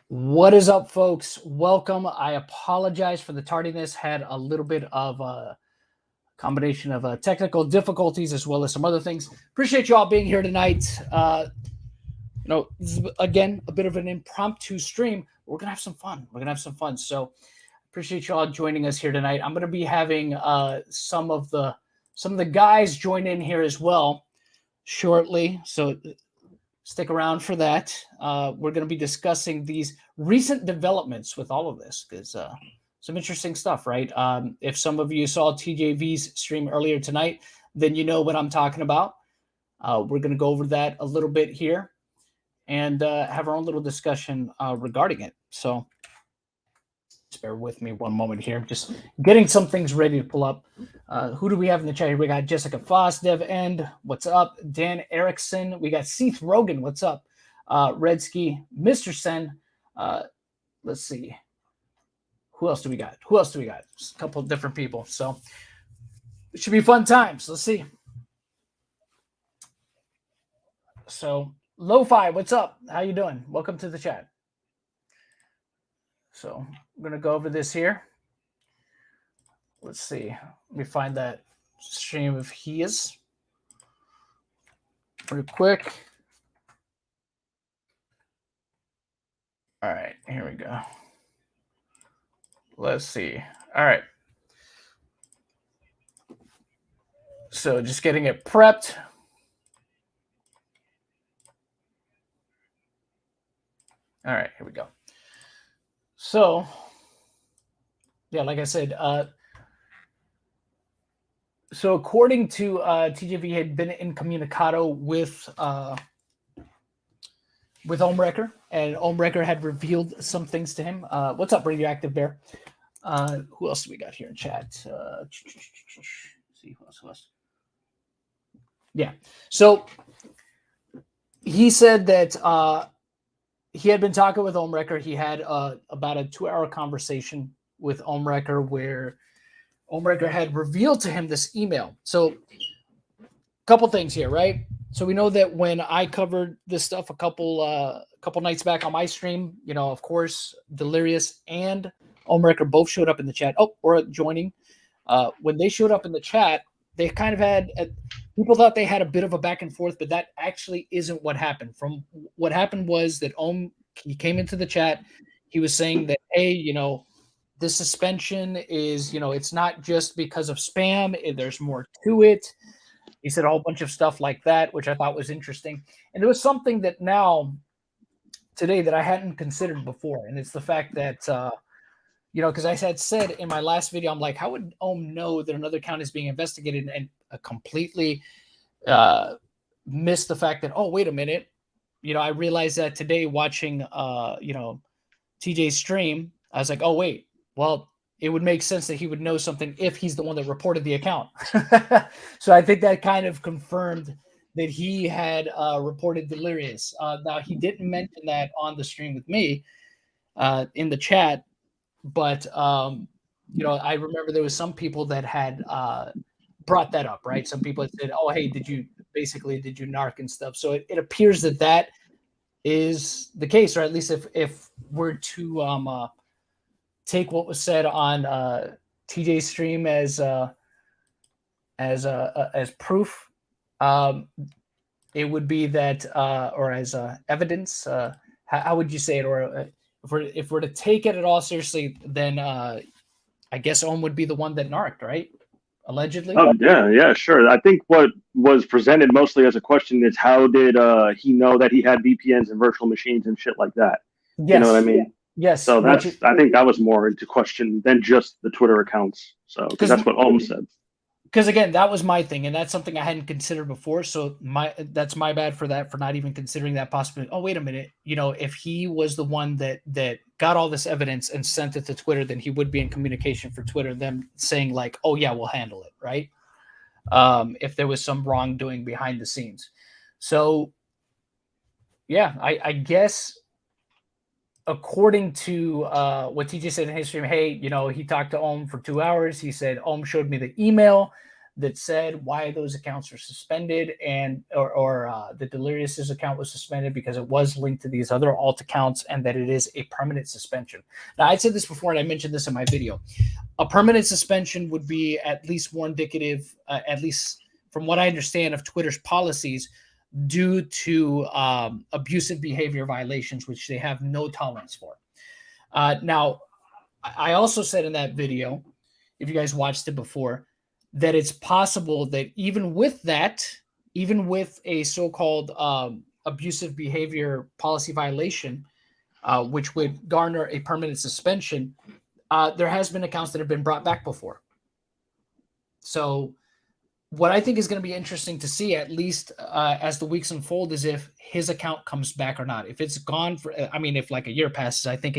What is up, folks? Welcome. I apologize for the tardiness. Had a little bit of a combination of technical difficulties as well as some other things. Appreciate you all being here tonight. This is, again, a bit of an impromptu stream. We're gonna have some fun. So appreciate you all joining us here tonight. I'm gonna be having some of the guys join in here as well shortly. So stick around for that. We're going to be discussing these recent developments with all of this because some interesting stuff, right? If some of you saw TJV's stream earlier tonight, then you know what I'm talking about. We're going to go over that a little bit here and have our own little discussion regarding it. So just bear with me one moment here. I'm just getting some things ready to pull up. Who do we have in the chat here? We got Jessica Foss, Dev End, what's up? Dan Erickson. We got Seth Rogan, what's up? Redski, Mr. Sen. Let's see. Who else do we got? Just a couple of different people. So it should be fun times. Let's see. So Lo-Fi, what's up? How you doing? Welcome to the chat. So I'm going to go over this here. Let's see. Let me find that stream of his real quick. All right, here we go. Let's see. All right. So just getting it prepped. All right, here we go. So, yeah, like I said, so according to TJV, had been incommunicado with Ohmwrecker, and Ohmwrecker had revealed some things to him. What's up, Radioactive Bear? Who else do we got here in chat? See who else? Yeah. So he said that he had been talking with Ohmwrecker. He had about a 2-hour conversation with Ohmwrecker where Ohmwrecker had revealed to him this email. So a couple things here, right? So we know that when I covered this stuff a couple nights back on my stream, you know, of course, Delirious and Ohmwrecker both showed up in the chat. Oh, or joining. When they showed up in the chat, they kind of had people thought they had a bit of a back and forth, but that actually isn't what happened. From what happened was that he came into the chat. He was saying that, hey, you know, this suspension is, you know, it's not just because of spam. There's more to it. He said a whole bunch of stuff like that, which I thought was interesting. And there was something that now today that I hadn't considered before, and it's the fact that you know, because I had said in my last video, I'm like, how would Ohm know that another account is being investigated, and completely missed the fact that, oh, wait a minute. You know, I realized that today watching, you know, TJ's stream, I was like, oh, wait, well, it would make sense that he would know something if he's the one that reported the account. So I think that kind of confirmed that he had reported Delirious. Now, he didn't mention that on the stream with me in the chat. But, you know, I remember there was some people that had brought that up, right? Some people had said, oh, hey, did you narc and stuff? So it appears that that is the case, or at least if we're to take what was said on TJ's stream as proof, it would be that, or as evidence, how would you say it? Or if we're to take it at all seriously, then I guess Ohm would be the one that narked, right? Allegedly. Oh yeah, sure. I think what was presented mostly as a question is how did he know that he had VPNs and virtual machines and shit like that? Yes. You know what I mean? Yes. So I think that was more into question than just the Twitter accounts. So because that's what Ohm said. Because again, that was my thing, and that's something I hadn't considered before. So that's my bad for that, for not even considering that possibility. Oh, wait a minute. You know, if he was the one that got all this evidence and sent it to Twitter, then he would be in communication for Twitter, them saying like, oh yeah, we'll handle it, right? If there was some wrongdoing behind the scenes. So yeah, I guess according to what TJ said in his stream, hey, you know, he talked to Ohm for 2 hours. He said Ohm showed me the email that said why those accounts were suspended, and or the Delirious's account was suspended because it was linked to these other alt accounts, and that it is a permanent suspension. Now, I said this before, and I mentioned this in my video. A permanent suspension would be at least more indicative, at least from what I understand, of Twitter's policies due to abusive behavior violations, which they have no tolerance for. Now, I also said in that video, if you guys watched it before, that it's possible that even with that, even with a so-called abusive behavior policy violation, which would garner a permanent suspension, there has been accounts that have been brought back before. So what I think is going to be interesting to see, at least as the weeks unfold, is if his account comes back or not. If it's gone for, I mean, if like a year passes, I think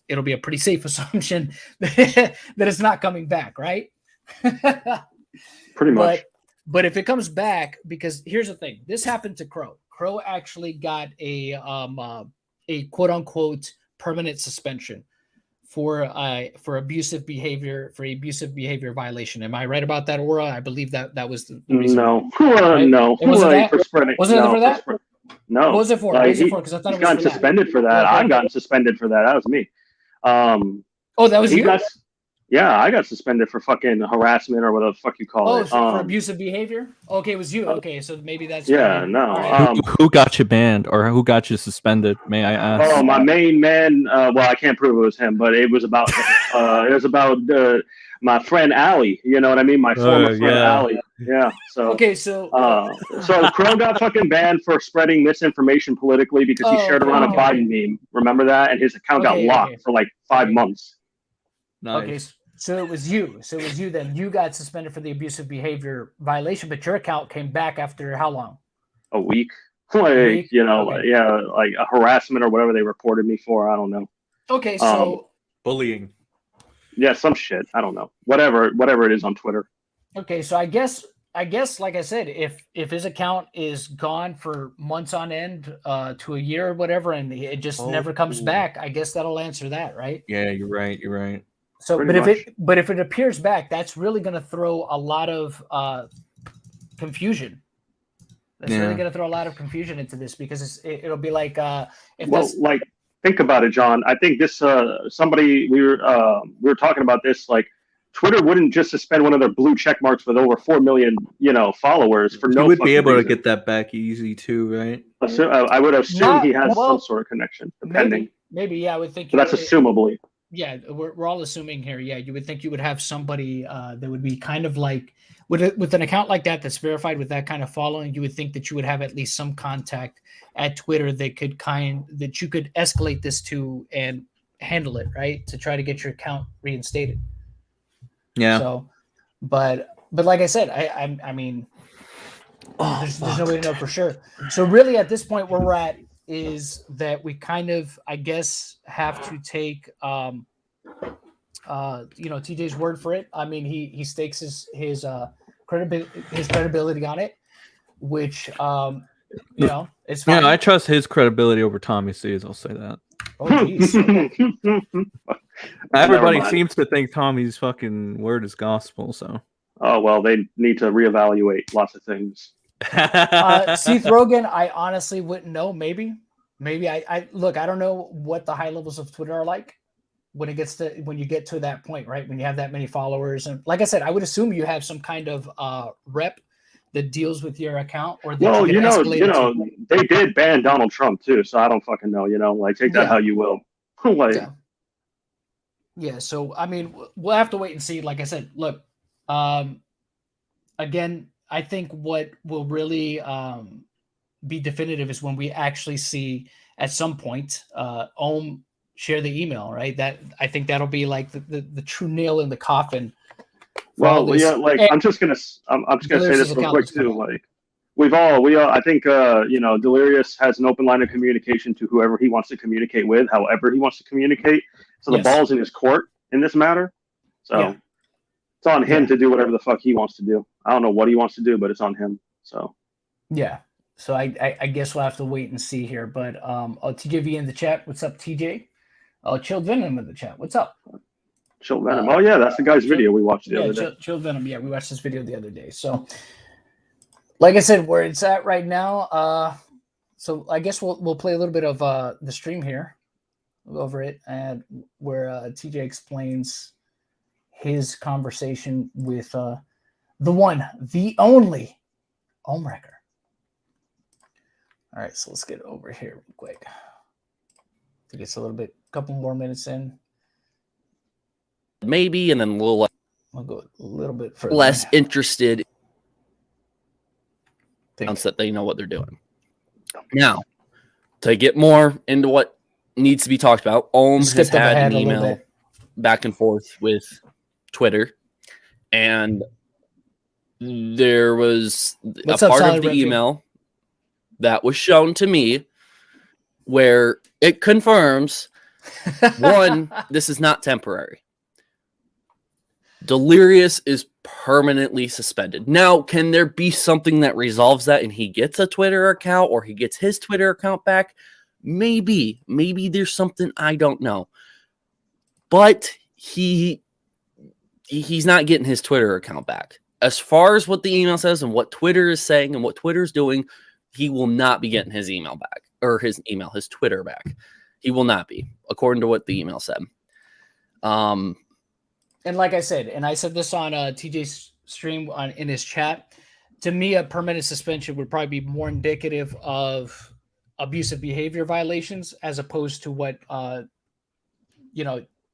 it'll be a pretty safe assumption that it's not coming back, right? Pretty much. But if it comes back, because here's the thing, this happened to Crow. Crow actually got a quote unquote permanent suspension for abusive behavior, violation. Am I right about that, Aura? I believe that was the reason. No, right? No. It wasn't that? For spreading. Wasn't it for that? No. What was it for? Like, what was it for? Because I thought it was gotten suspended for that. I've gotten suspended for that. That was me. Oh, that was you? Yeah, I got suspended for fucking harassment or whatever the fuck you call it. For abusive behavior? Okay, it was you. Okay, so maybe that's... Yeah, no. Right. Who got you banned or who got you suspended, may I ask? Oh, my main man, well, I can't prove it was him, but it was about my friend Allie, you know what I mean? My former friend Allie. Yeah, so... Okay, so... so Crow got fucking banned for spreading misinformation politically because he shared around a Biden meme. Remember that? And his account got locked for like 5 months. Nice. Okay, so it was you. So it was you then. You got suspended for the abusive behavior violation, but your account came back after how long? A week. Like, you know, like a harassment or whatever they reported me for. I don't know. Okay, so... bullying. Yeah, some shit. I don't know. Whatever it is on Twitter. Okay, so I guess, like I said, if his account is gone for months on end, to a year or whatever, and it just never comes back, I guess that'll answer that, right? Yeah, you're right. So, but if it appears back, that's really going to throw a lot of confusion. That's really going to throw a lot of confusion into this, because it'll be like like, think about it, John. I think this somebody we were talking about this, like, Twitter wouldn't just suspend one of their blue check marks with over 4 million, followers for no. You would be able to get that back easy too, right? I would assume he has some sort of connection, depending. Maybe, yeah, I would think. But that's assumably. Yeah, we're all assuming here. Yeah, you would think you would have somebody that would be kind of like with an account like that that's verified with that kind of following. You would think that you would have at least some contact at Twitter that you could escalate this to and handle it, right, to try to get your account reinstated. Yeah. So, but like I said, I mean, there's no way to know for sure. So really, at this point, where we're at is that we kind of, I guess, have to take, TJ's word for it. I mean, he stakes his credibility on it, which, it's fine. Yeah, I trust his credibility over Tommy C's. I'll say that. Oh, geez. Everybody seems to think Tommy's fucking word is gospel. So. Oh well, they need to reevaluate lots of things. Seth Rogen, I honestly wouldn't know. Maybe I look. I don't know what the high levels of Twitter are like when you get to that point, right? When you have that many followers, and like I said, I would assume you have some kind of rep that deals with your account, or they did ban Donald Trump too, so I don't fucking know. Like, take that how you will. Like, yeah. So I mean, we'll have to wait and see. Like I said, look, again, I think what will really be definitive is when we actually see at some point Ohm share the email, right? That I think that'll be like the true nail in the coffin. Well, yeah, like I'm just gonna say this real quick too. Like we all I think Delirious has an open line of communication to whoever he wants to communicate with, however he wants to communicate. So the ball's in his court in this matter. So it's on him to do whatever the fuck he wants to do. I don't know what he wants to do, but it's on him. So yeah. So I guess we'll have to wait and see here. But TJV in the chat. What's up, TJ? Chilled Venom in the chat. What's up? Chill Venom. Oh yeah, that's the guy's video we watched the other day. Chill Venom. Yeah, we watched this video the other day. So, like I said, where it's at right now. So I guess we'll play a little bit of the stream here. We'll go over it, and where TJ explains his conversation with the one, the only Ohmwrecker. All right, so let's get over here real quick. I think it's a couple more minutes in. Maybe, and then we'll go a little bit further. Less interested. That they know what they're doing. Now, to get more into what needs to be talked about, Ohm has had an email back and forth with Twitter, and there was a part of the email that was shown to me where it confirms, one, this is not temporary. Delirious is permanently suspended. Now, can there be something that resolves that and he gets a Twitter account or he gets his Twitter account back? Maybe. Maybe there's something I don't know. But he's not getting his Twitter account back. As far as what the email says and what Twitter is saying and what Twitter's doing, he will not be getting his email back, or his Twitter back. He will not be, according to what the email said. And like I said, and I said this on TJ's stream in his chat, to me, a permanent suspension would probably be more indicative of abusive behavior violations as opposed to what,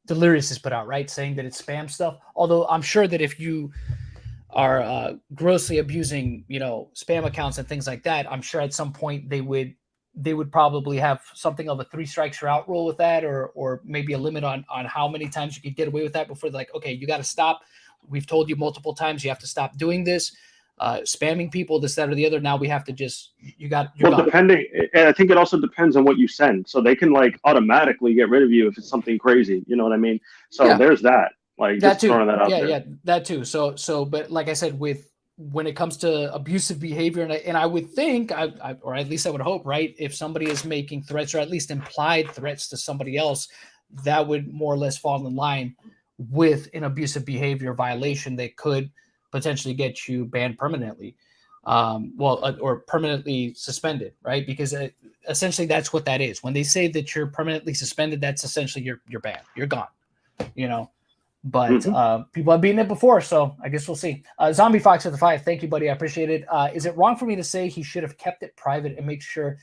Delirious has put out, right? Saying that it's spam stuff. Although I'm sure that if you are grossly abusing, spam accounts and things like that, I'm sure at some point they would probably have something of a 3 strikes you're out rule with that, or maybe a limit on how many times you could get away with that before they're like, okay, you got to stop. We've told you multiple times you have to stop doing this, spamming people, this, that, or the other. Now we have to depending, and I think it also depends on what you send. So they can automatically get rid of you if it's something crazy. You know what I mean? So there's that. Like that just too. Throwing that out there. Yeah, that too. So, but like I said, when it comes to abusive behavior, and I would think, or at least I would hope, right? If somebody is making threats or at least implied threats to somebody else, that would more or less fall in line with an abusive behavior violation that could potentially get you banned permanently, or permanently suspended, right? Because essentially that's what that is. When they say that you're permanently suspended, that's essentially you're banned, you're gone, But people have beaten it before, so I guess we'll see. Zombie Fox with the 5. Thank you, buddy. I appreciate it. Is it wrong for me to say he should have kept it private and make sure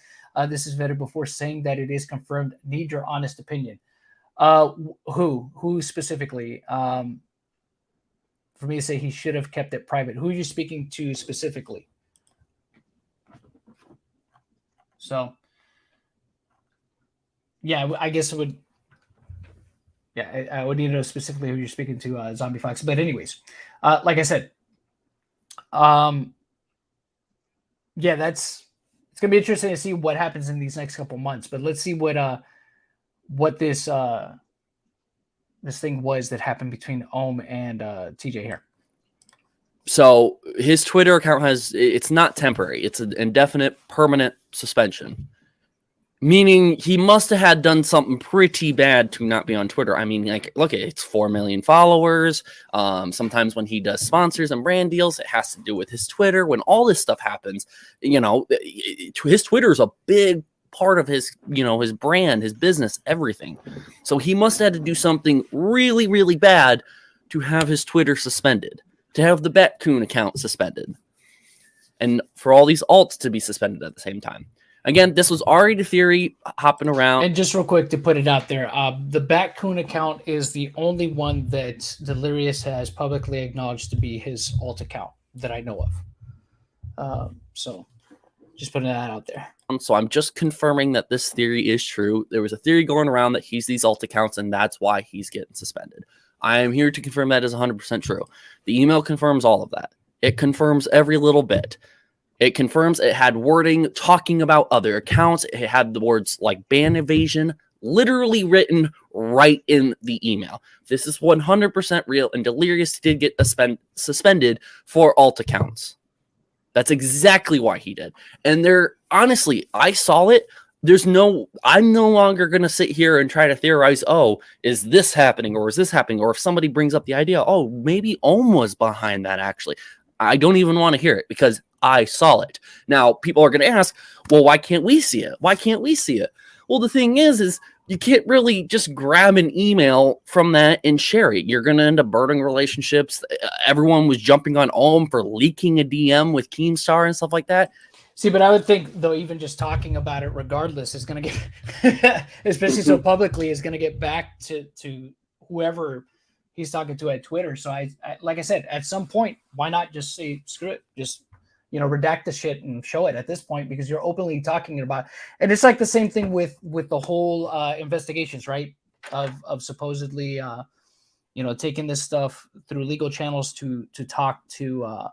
this is vetted before saying that it is confirmed? Need your honest opinion. Who specifically? For me to say he should have kept it private. Who are you speaking to specifically? So, yeah, I guess it would. Yeah, I would need to know specifically who you're speaking to, Zombie Fox. But anyways, like I said, it's gonna be interesting to see what happens in these next couple months. But let's see what this thing was that happened between Ohm and TJ here. So his Twitter account it's not temporary; it's an indefinite, permanent suspension. Meaning he must have done something pretty bad to not be on Twitter. I mean, look, it's 4 million followers. Sometimes when he does sponsors and brand deals, it has to do with his Twitter. When all this stuff happens, his Twitter is a big part of his, his brand, his business, everything. So he must have had to do something really, really bad to have his Twitter suspended, to have the Batcoon account suspended, and for all these alts to be suspended at the same time. Again, this was already the theory hopping around. And just real quick to put it out there, the Batcoon account is the only one that Delirious has publicly acknowledged to be his alt account that I know of. So just putting that out there. So I'm just confirming that this theory is true. There was a theory going around that he's these alt accounts, and that's why he's getting suspended. I am here to confirm that is 100% true. The email confirms all of that. It confirms every little bit. It confirms it had wording talking about other accounts. It had the words like ban evasion literally written right in the email. This is 100% real, and Delirious did get suspended for alt accounts. That's exactly why he did. And honestly, I saw it. I'm no longer going to sit here and try to theorize, oh, is this happening or is this happening? Or if somebody brings up the idea, oh, maybe Ohm was behind that actually. I don't even want to hear it because I saw it. Now, people are going to ask, well, why can't we see it? Why can't we see it? Well, the thing is you can't really just grab an email from that and share it. You're going to end up burning relationships. Everyone was jumping on Ohm for leaking a DM with Keemstar and stuff like that. See, but I would think, though, even just talking about it regardless is going to get, especially so publicly, is going to get back to whoever he's talking to at Twitter. So I, like I said, at some point, why not just say, screw it, just, redact the shit and show it at this point, because you're openly talking about, and it's like the same thing with the whole investigations, right? Of supposedly, taking this stuff through legal channels to talk to,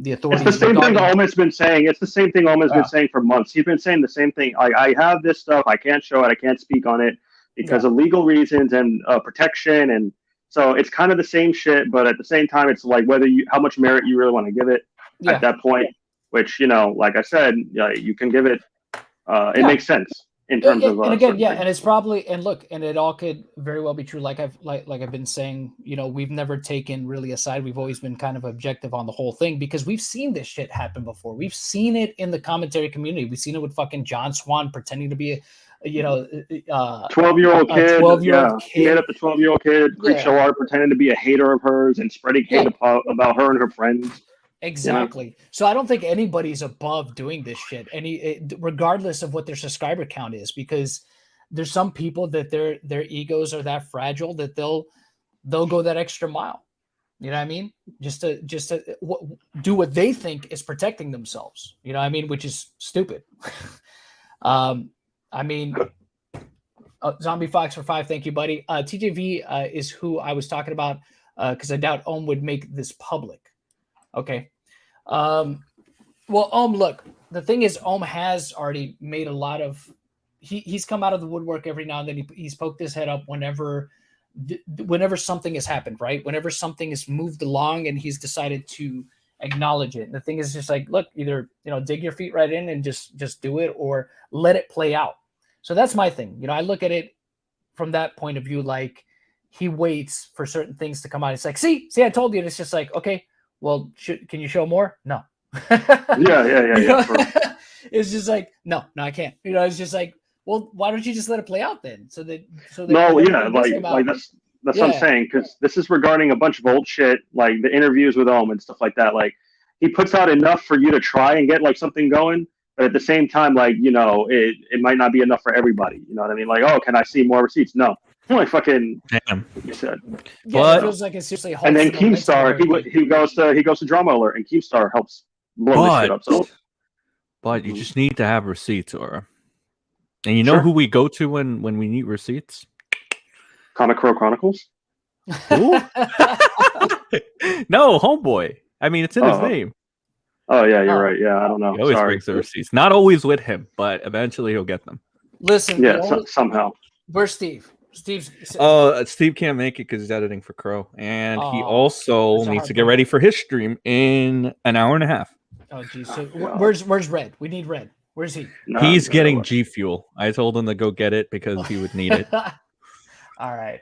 the authorities. It's the same thing Ohm has been saying. It's the same thing Ohm has been saying for months. He's been saying the same thing. I have this stuff. I can't show it. I can't speak on it because of legal reasons and protection. And so it's kind of the same shit, but at the same time, it's like how much merit you really want to give it at that point, which, like I said, you can give it. It makes sense. In terms of, and again, and it's probably, and look, and it all could very well be true. Like I've been saying, we've never taken really a side. We've always been kind of objective on the whole thing because we've seen this shit happen before. We've seen it in the commentary community. We've seen it with fucking John Swan pretending to be a 12-year-old kid. 12-year-old kid. He made up the 12-year-old kid. Creek Shawar pretending to be a hater of hers and spreading hate about her and her friends. Exactly. So I don't think anybody's above doing this shit, regardless of what their subscriber count is, because there's some people that their egos are that fragile that they'll go that extra mile. You know what I mean? Just to do what they think is protecting themselves. You know what I mean? Which is stupid. Zombie Fox for 5. Thank you, buddy. TJV is who I was talking about because I doubt Ohm would make this public. Okay. Well, Ohm, look, the thing is, Ohm has already made a lot of, he's come out of the woodwork every now and then. He's poked his head up whenever something has happened, right? Whenever something is moved along and he's decided to acknowledge it. And the thing is just like, look, either, dig your feet right in and just do it or let it play out. So that's my thing. I look at it from that point of view, like he waits for certain things to come out. It's like, see, I told you. And it's just like, okay, well, can you show more? No. Yeah. It's just like, no, I can't. It's just like, well, why don't you just let it play out then? Like that's what I'm saying, because this is regarding a bunch of old shit, like the interviews with Ohm and stuff like that. Like he puts out enough for you to try and get like something going, but at the same time, like it might not be enough for everybody. You know what I mean? Like, oh, can I see more receipts? No. Like fucking damn. You said. Yeah, it feels like it's seriously. And then Keemstar, he goes to Drama Alert, and Keemstar helps blow this shit up. So, but you just need to have receipts, and you know who we go to when we need receipts? Comic Crow Chronicles. Who? No, Homeboy. I mean, it's in his name. Oh yeah, you're right. Yeah, I don't know. He always brings the receipts. Not always with him, but eventually he'll get them. Listen. Somehow. Where's Steve? Steve can't make it because he's editing for Crow, and he also needs to get ready for his stream in an hour and a half. Oh geez, so where's Red? We need Red. Where's he? He's getting G Fuel. I told him to go get it because he would need it. All right.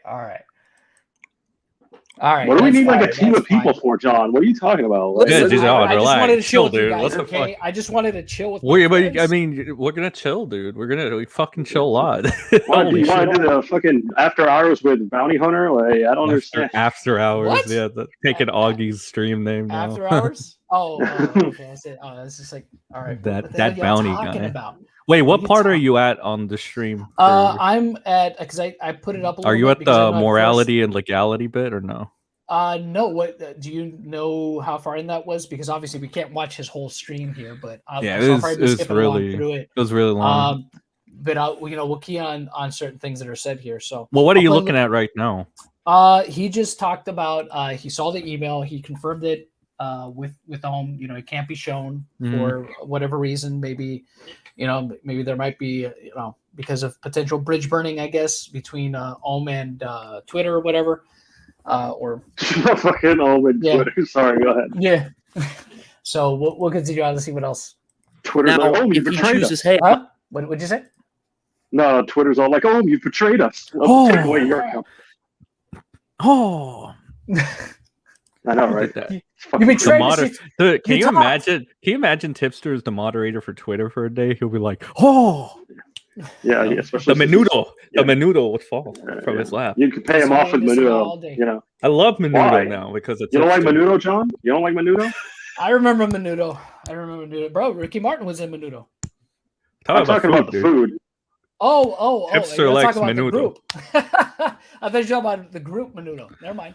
What do we need like a team of people for, John? What are you talking about? Listen, I just wanted to chill, dude. Guys, okay? I just wanted to chill with. We're gonna chill, dude. We fucking chill a lot. Why do you want to do the fucking after hours with Bounty Hunter? Like, I don't understand. After hours, what? Yeah. Taking Augie's stream name now. After hours? Okay. I said, that's just like, all right. That Bounty guy. Wait, what part are you at on the stream? I'm at, because I put it up a little bit. Are you at the morality and legality bit or no? No. What do you know how far in that was? Because obviously we can't watch his whole stream here, but it was really long. But we'll key on certain things that are said here. So, well, what are you looking at right now? He just talked about he saw the email, he confirmed it with Ohm. It can't be shown for whatever reason. Maybe there might be because of potential bridge burning, I guess, between Ohm and Twitter or whatever. Or fucking Ohm and Twitter. Sorry, go ahead. Yeah. So we'll continue on to see what else. Twitter's now, like, if he chooses, hey, What'd you say? No, Twitter's all like, "Oh, you betrayed us. Let's take away your account." Oh, I know, right? You betrayed us. Can you imagine? Can you imagine Tipster as the moderator for Twitter for a day? He'll be like, "Oh, yeah, especially the menudo would fall from his lap. You could pay him off with menudo. You know, I love menudo now because it's. You don't like menudo, John? You don't like menudo? I remember menudo. Bro, Ricky Martin was in menudo. I'm talking about the food. Oh. Tipster likes menudo. I thought you were talking about the group menudo. Never mind.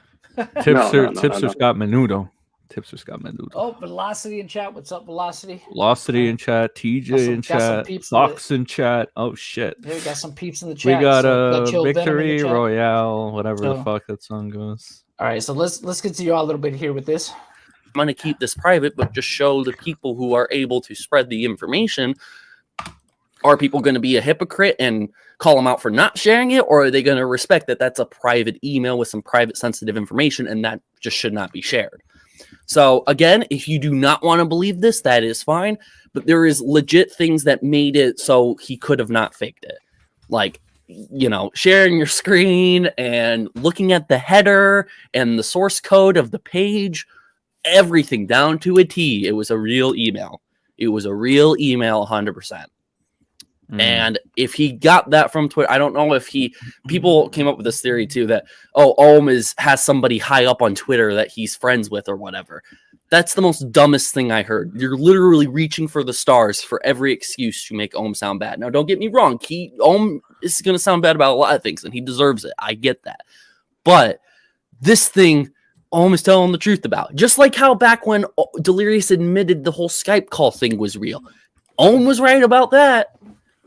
Tipster's got menudo. Tipster's got menudo. Oh, Velocity in chat. What's up, Velocity? Velocity in chat. TJ in chat. Fox in chat. Oh shit. Yeah, we got some peeps in the chat. We got a Victory Royale, whatever the fuck that song goes. All right, so let's continue a little bit here with this. I'm going to keep this private, but just show the people who are able to spread the information. Are people going to be a hypocrite and call them out for not sharing it? Or are they going to respect that that's a private email with some private sensitive information and that just should not be shared? So again, if you do not want to believe this, that is fine. But there is legit things that made it so he could have not faked it. Like, you know, sharing your screen and looking at the header and the source code of the page, everything down to a T. It was a real email. It was a real email 100%. And if he got that from Twitter, I don't know if people came up with this theory too that, Ohm has somebody high up on Twitter that he's friends with or whatever. That's the most dumbest thing I heard. You're literally reaching for the stars for every excuse to make Ohm sound bad. Now, don't get me wrong. Ohm is going to sound bad about a lot of things and he deserves it. I get that. But this thing, Ohm is telling the truth about. Just like how back when Delirious admitted the whole Skype call thing was real. Ohm was right about that.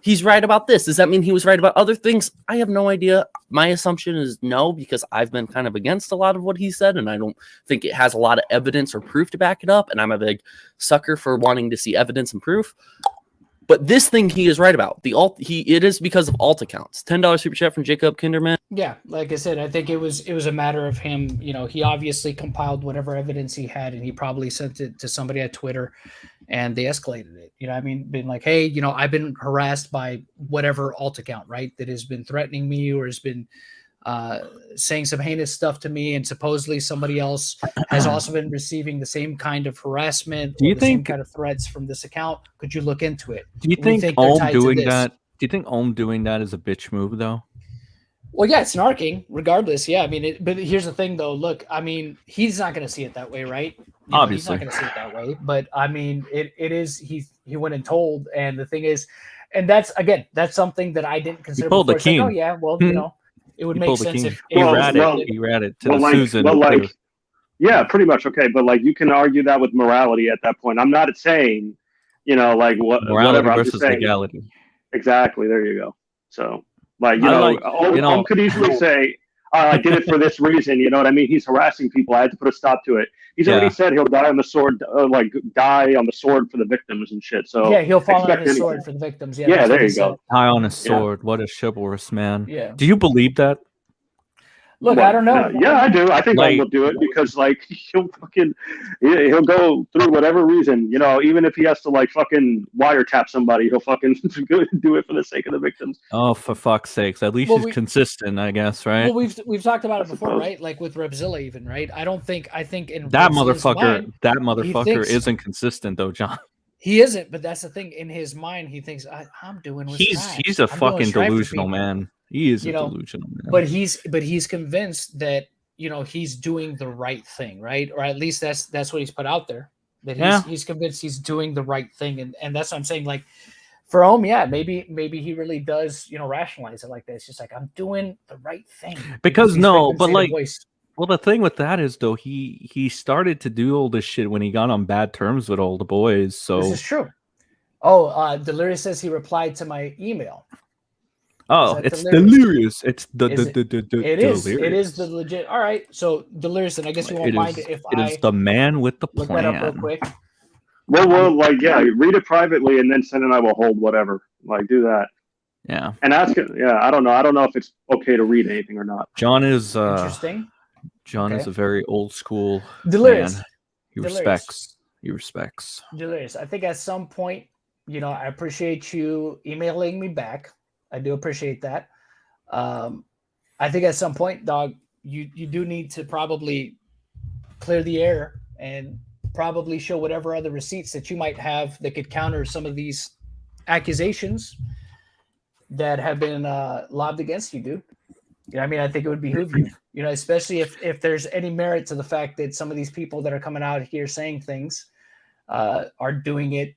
He's right about this. Does that mean he was right about other things? I have no idea. My assumption is no, because I've been kind of against a lot of what he said, and I don't think it has a lot of evidence or proof to back it up, and I'm a big sucker for wanting to see evidence and proof. But this thing he is right about. It is because of alt accounts. $10 super chat from Jacob Kinderman. Yeah, like I said, I think it was a matter of him, you know, he obviously compiled whatever evidence he had and he probably sent it to somebody at Twitter and they escalated it. You know, I mean, been like, hey, you know, I've been harassed by whatever alt account, right, that has been threatening me or has been saying some heinous stuff to me, and supposedly somebody else has also been receiving the same kind of harassment or the same kind of threats from this account. Could you look into it? Do you think Ohm doing that? Do you think Ohm doing that is a bitch move though? Well, yeah, it's narking regardless. Yeah, I mean, but here's the thing though. Look, I mean, he's not going to see it that way, right? Obviously, he's not going to see it that way. But I mean, it is. He went and told, and the thing is, and that's something that I didn't consider. He pulled the king. Oh yeah, well, you know. It would make sense if he read it to Susan. Well, like, yeah, pretty much okay. But like, you can argue that with morality at that point. I'm not saying, you know, like morality whatever. versus legality. Exactly. There you go. So, like, Ohm could easily say, I did it for this reason. You know what I mean? He's harassing people. I had to put a stop to it. He's already said he'll die on the sword, die on the sword for the victims and shit. So yeah, he'll fall on his sword for the victims. Yeah, there you go. Die on a sword. What a chivalrous man. Yeah. Do you believe that? Look, I don't know. Yeah, I do. I think Ohm will do it because, like, he'll go through whatever reason, you know, even if he has to, like, fucking wiretap somebody, he'll fucking do it for the sake of the victims. Oh, for fuck's sakes! At least he's consistent, I guess, right? Well, we've talked about it before, right? Like with Repzilla, even, right? I think in that Repzilla's motherfucker isn't consistent though, John. He isn't, but that's the thing. In his mind, he thinks I'm doing what's right. He's a fucking delusional man. He is a delusional man. But he's convinced that, you know, he's doing the right thing, right? Or at least that's what he's put out there. That he's convinced he's doing the right thing, and that's what I'm saying. Like for Ohm, yeah, maybe he really does, you know, rationalize it like that. It's just like, I'm doing the right thing. Because well, the thing with that is though, he started to do all this shit when he got on bad terms with all the boys. So this is true. Oh, Delirious says he replied to my email. Oh, it's Delirious. It's It is the legit. All right, so Delirious, and I guess you won't mind if it is the man with the look plan. that up real quick. Well, like, yeah, read it privately, and then Sen and I will hold whatever. Like, do that. Yeah. And ask it. Yeah, I don't know if it's okay to read anything or not. John is interesting. John is a very old school Delirious. man. He respects. Delirious. I think at some point, I appreciate you emailing me back. I do appreciate that. I think at some point, dog, you do need to probably clear the air and probably show whatever other receipts that you might have that could counter some of these accusations that have been lobbed against you, dude. I mean, I think it would behoove you, especially if there's any merit to the fact that some of these people that are coming out here saying things are doing it.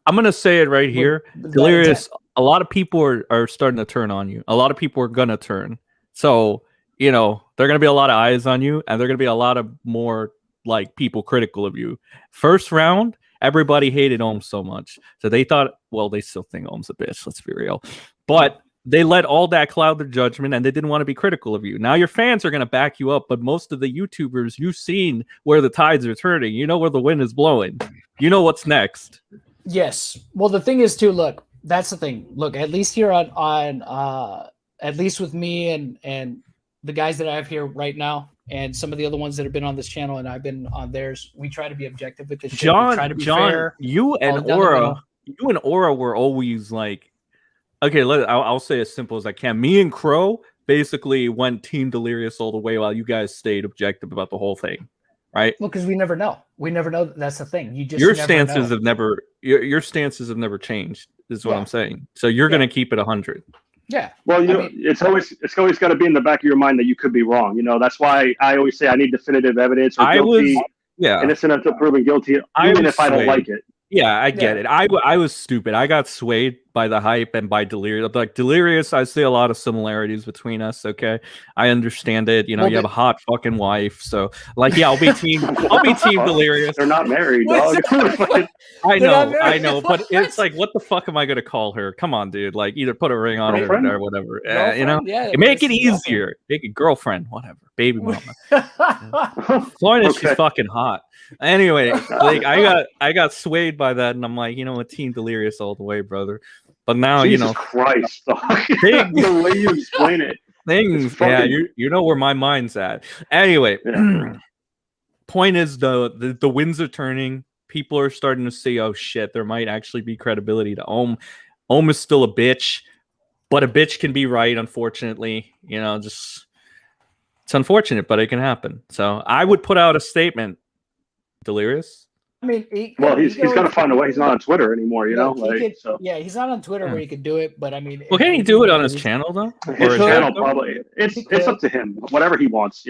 I'm going to say it right here. Delirious, a lot of people are starting to turn on you. A lot of people are going to turn. So, there are going to be a lot of eyes on you, and there are going to be a lot of more like people critical of you. First round, everybody hated Ohm so much. So they thought, well, they still think Ohm's a bitch. Let's be real. But they let all that cloud their judgment, and they didn't want to be critical of you. Now your fans are going to back you up, but most of the YouTubers, you've seen where the tides are turning. You know where the wind is blowing. You know what's next. Yes. Well, the thing is, too, look, that's the thing. Look, at least here on at least with me and the guys that I have here right now, and some of the other ones that have been on this channel and I've been on theirs, we try to be objective with this shit. We try to be fair. You and Aura were always like, okay, I'll say as simple as I can. Me and Crow basically went Team Delirious all the way while you guys stayed objective about the whole thing, right? Well, because we never know. We never know. That's the thing. Your stances have never changed, is what I'm saying. So you're going to keep it 100. Yeah. Well, it's always got to be in the back of your mind that you could be wrong. That's why I always say I need definitive evidence or guilty, innocent until proven guilty, even if I don't like it. Yeah, I get it. I was stupid. I got swayed by the hype and by Delirious. Like Delirious, I see a lot of similarities between us. Okay, I understand it. You have a hot fucking wife, so I'll be team Delirious. They're not married, dog. I know, but it's like, what the fuck am I gonna call her? Come on, dude. Like, either put a ring on her or whatever. Make it easier. Make it girlfriend, whatever, baby mama. Point is, she's fucking hot. Anyway, I got swayed by that, and I'm like, Team Delirious all the way, brother. But now, Jesus Christ, the way you explain it. Things, you know where my mind's at. Anyway, point is, the winds are turning. People are starting to see, oh shit, there might actually be credibility to Ohm. Ohm is still a bitch, but a bitch can be right, unfortunately. It's unfortunate, but it can happen. So I would put out a statement. Delirious? I mean, he's got to find a way. He's not on Twitter anymore, he's not on Twitter where he could do it. But I mean, well, can he do it on his channel though? His channel probably. It's up to him. Whatever he wants,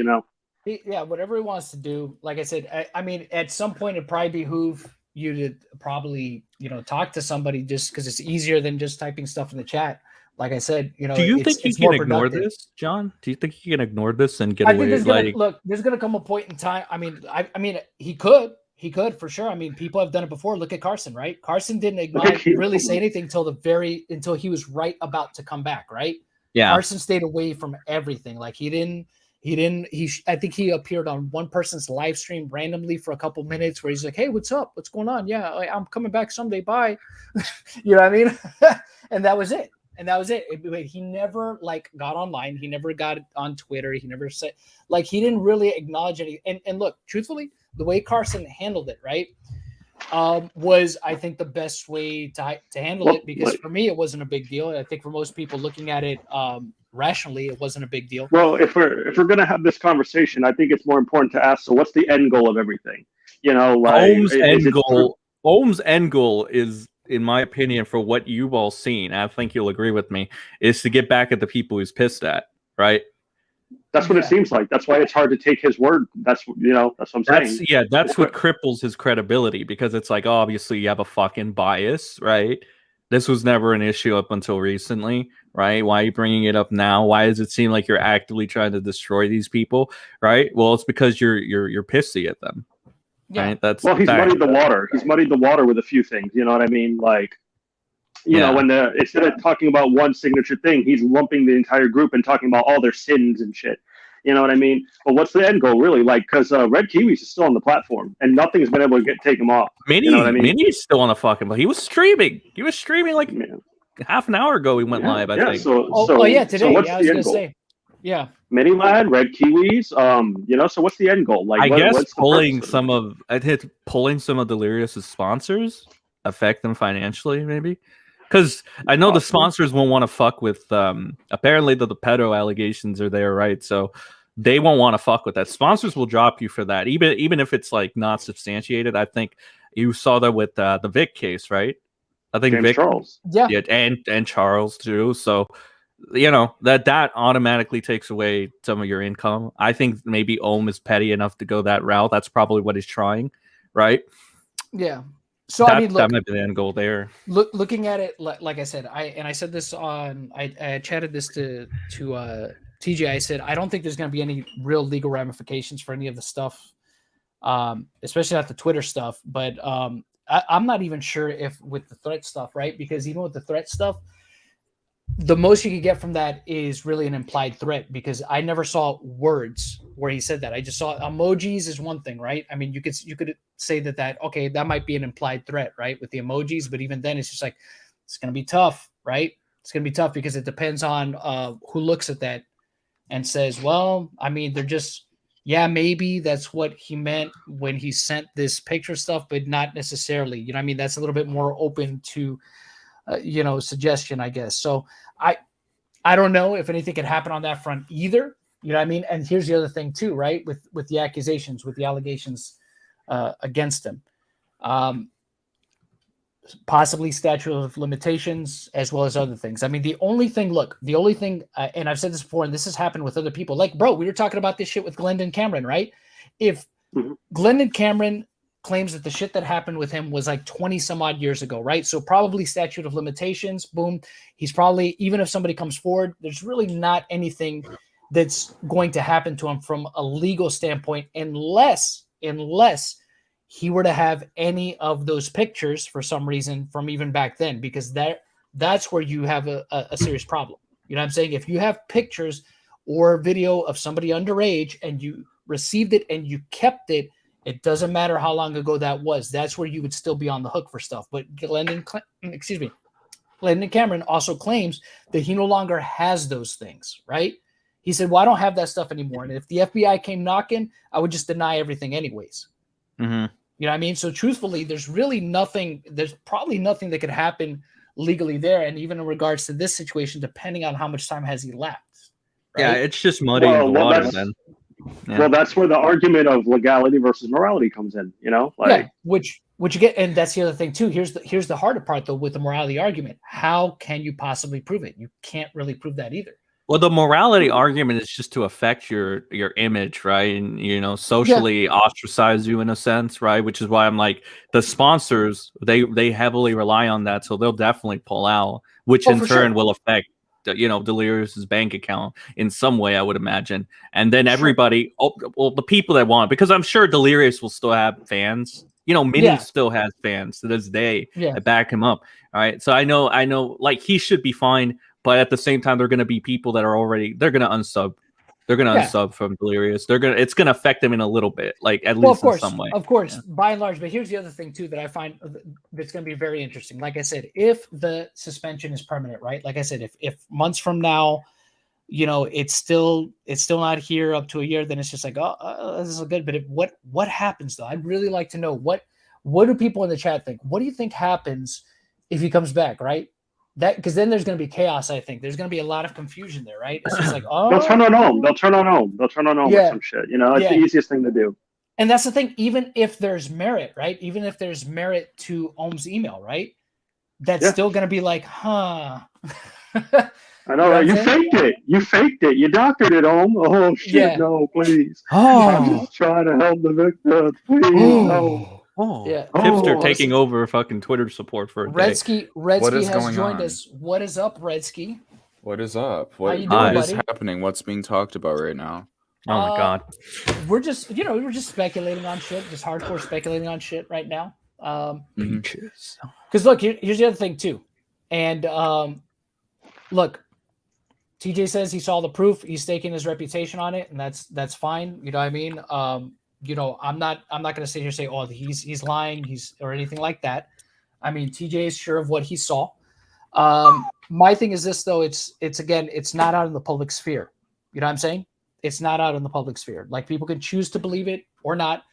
whatever he wants to do. Like I said, I mean, at some point it probably behoove you to probably talk to somebody just because it's easier than just typing stuff in the chat. Like I said, do you think he can ignore this, John? Do you think he can ignore this and get away? Look, there's gonna come a point in time. I mean, he could for sure. I mean, people have done it before. Look at Carson, right? Carson didn't really say anything until he was right about to come back, right? Yeah. Carson stayed away from everything. Like I think he appeared on one person's live stream randomly for a couple minutes where he's like, "Hey, what's up? What's going on? Yeah, I'm coming back someday. Bye." You know what I mean? And that was it. He never got online. He never got on Twitter. He never said he didn't really acknowledge any. And look, truthfully, the way Carson handled it, right, was I think the best way to handle it, because for me it wasn't a big deal. I think for most people looking at it rationally, it wasn't a big deal. Well, if we're gonna have this conversation, I think it's more important to ask. So, what's the end goal of everything? Ohm's end goal is, in my opinion, for what you've all seen, I think you'll agree with me, is to get back at the people he's pissed at, right? That's what it seems like. That's why it's hard to take his word. That's what I'm saying. That's what cripples his credibility, because it's like, obviously you have a fucking bias, right? This was never an issue up until recently, right? Why are you bringing it up now? Why does it seem like you're actively trying to destroy these people, right? Well, it's because you're pissy at them. Yeah. Right? He's muddied the water. He's muddied the water with a few things. You know what I mean? When instead of talking about one signature thing, he's lumping the entire group and talking about all their sins and shit. You know what I mean? But what's the end goal, really? Because Red Kiwis is still on the platform, and nothing's been able to take him off. Mini's still on the fucking. But he was streaming. He was streaming half an hour ago. He went live. I think. Today. So what's the end goal? Say. Yeah. Mini Lad, Red Kiwis, so what's the end goal? I guess pulling some of Delirious's sponsors. affect them financially, maybe. Because I know the sponsors won't want to fuck with. Apparently, the pedo allegations are there, right? So they won't want to fuck with that. Sponsors will drop you for that, even if it's like not substantiated. I think you saw that with the Vic case, right? I think James Vic, Charles, yeah, and Charles too. So that automatically takes away some of your income. I think maybe Ohm is petty enough to go that route. That's probably what he's trying, right? Yeah. So I mean, look, that might be the end goal there. Looking at it, like I said, I said this on, I chatted this to TJ. I said I don't think there's going to be any real legal ramifications for any of the stuff, especially not the Twitter stuff. But I'm not even sure if with the threat stuff, right? Because even with the threat stuff, the most you could get from that is really an implied threat, because I never saw words where he said that. I just saw emojis is one thing, right? I mean, you could say that okay, that might be an implied threat, right, with the emojis, but even then it's just like, it's going to be tough, right? It's going to be tough because it depends on who looks at that and says, well, I mean, they're just, yeah, maybe that's what he meant when he sent this picture stuff, but not necessarily, you know what I mean? That's a little bit more open to suggestion, I guess. So I don't know if anything could happen on that front either. You know what I mean? And here's the other thing too, right? With the accusations, with the allegations against him, possibly statute of limitations, as well as other things. I mean, the only thing, and I've said this before, and this has happened with other people. Like, bro, we were talking about this shit with Glendon Cameron, right? If Glendon Cameron claims that the shit that happened with him was like 20 some odd years ago, right? So probably statute of limitations, boom. He's probably, even if somebody comes forward, there's really not anything that's going to happen to him from a legal standpoint, unless he were to have any of those pictures for some reason from even back then, because that's where you have a serious problem. You know what I'm saying? If you have pictures or video of somebody underage and you received it and you kept it, it doesn't matter how long ago that was. That's where you would still be on the hook for stuff. But Glendon Cameron also claims that he no longer has those things, right? He said, well, I don't have that stuff anymore. And if the FBI came knocking, I would just deny everything anyways. Mm-hmm. You know what I mean? So truthfully, there's probably nothing that could happen legally there. And even in regards to this situation, depending on how much time has elapsed. Right? Yeah, it's just muddy in the water then. Yeah. Well, that's where the argument of legality versus morality comes in, which you get, and that's the other thing too. Here's the harder part though with the morality argument. How can you possibly prove it? You can't really prove that either. Well, the morality argument is just to affect your image, right? And socially ostracize you in a sense, right? Which is why I'm like, the sponsors, they heavily rely on that, so they'll definitely pull out, which in turn will affect Delirious's bank account in some way, I would imagine. And then everybody, the people that want it, because I'm sure Delirious will still have fans. Minnie still has fans to this day that back him up. All right. So I know like he should be fine, but at the same time, there are going to be people that are they're going to unsub. They're going to unsub from Delirious. It's going to affect them in a little bit, like at least in some way. Of course, by and large. But here's the other thing too that I find that's going to be very interesting. Like I said, if the suspension is permanent, right? Like I said, if months from now, it's still not here up to a year, then it's just like, oh, this is good. But what happens though? I'd really like to know what do people in the chat think? What do you think happens if he comes back, right? That, because then there's going to be chaos. I think there's going to be a lot of confusion there, right? It's just like, they'll turn on Ohm. They'll turn on Ohm with some shit. It's the easiest thing to do. And that's the thing. Even if there's merit, right? Even if there's merit to Ohm's email, right? That's still going to be like, huh? I know, right? You faked it. You doctored it, Ohm. Oh shit, no, please. I'm just trying to help the victim. Please, no. Tipster taking over fucking Twitter support for a day. Redsky has joined us. What is up, Redsky? What is up? What is happening? What's being talked about right now? Oh my god. We're just speculating on shit, just hardcore speculating on shit right now. Peaches. Because look, here's the other thing too. And look, TJ says he saw the proof. He's staking his reputation on it, and that's fine. You know what I mean? I'm not going to sit here and say, oh, he's lying, or anything like that. I mean, TJ is sure of what he saw. My thing is this though, it's not out in the public sphere. You know what I'm saying? It's not out in the public sphere. Like, people can choose to believe it or not.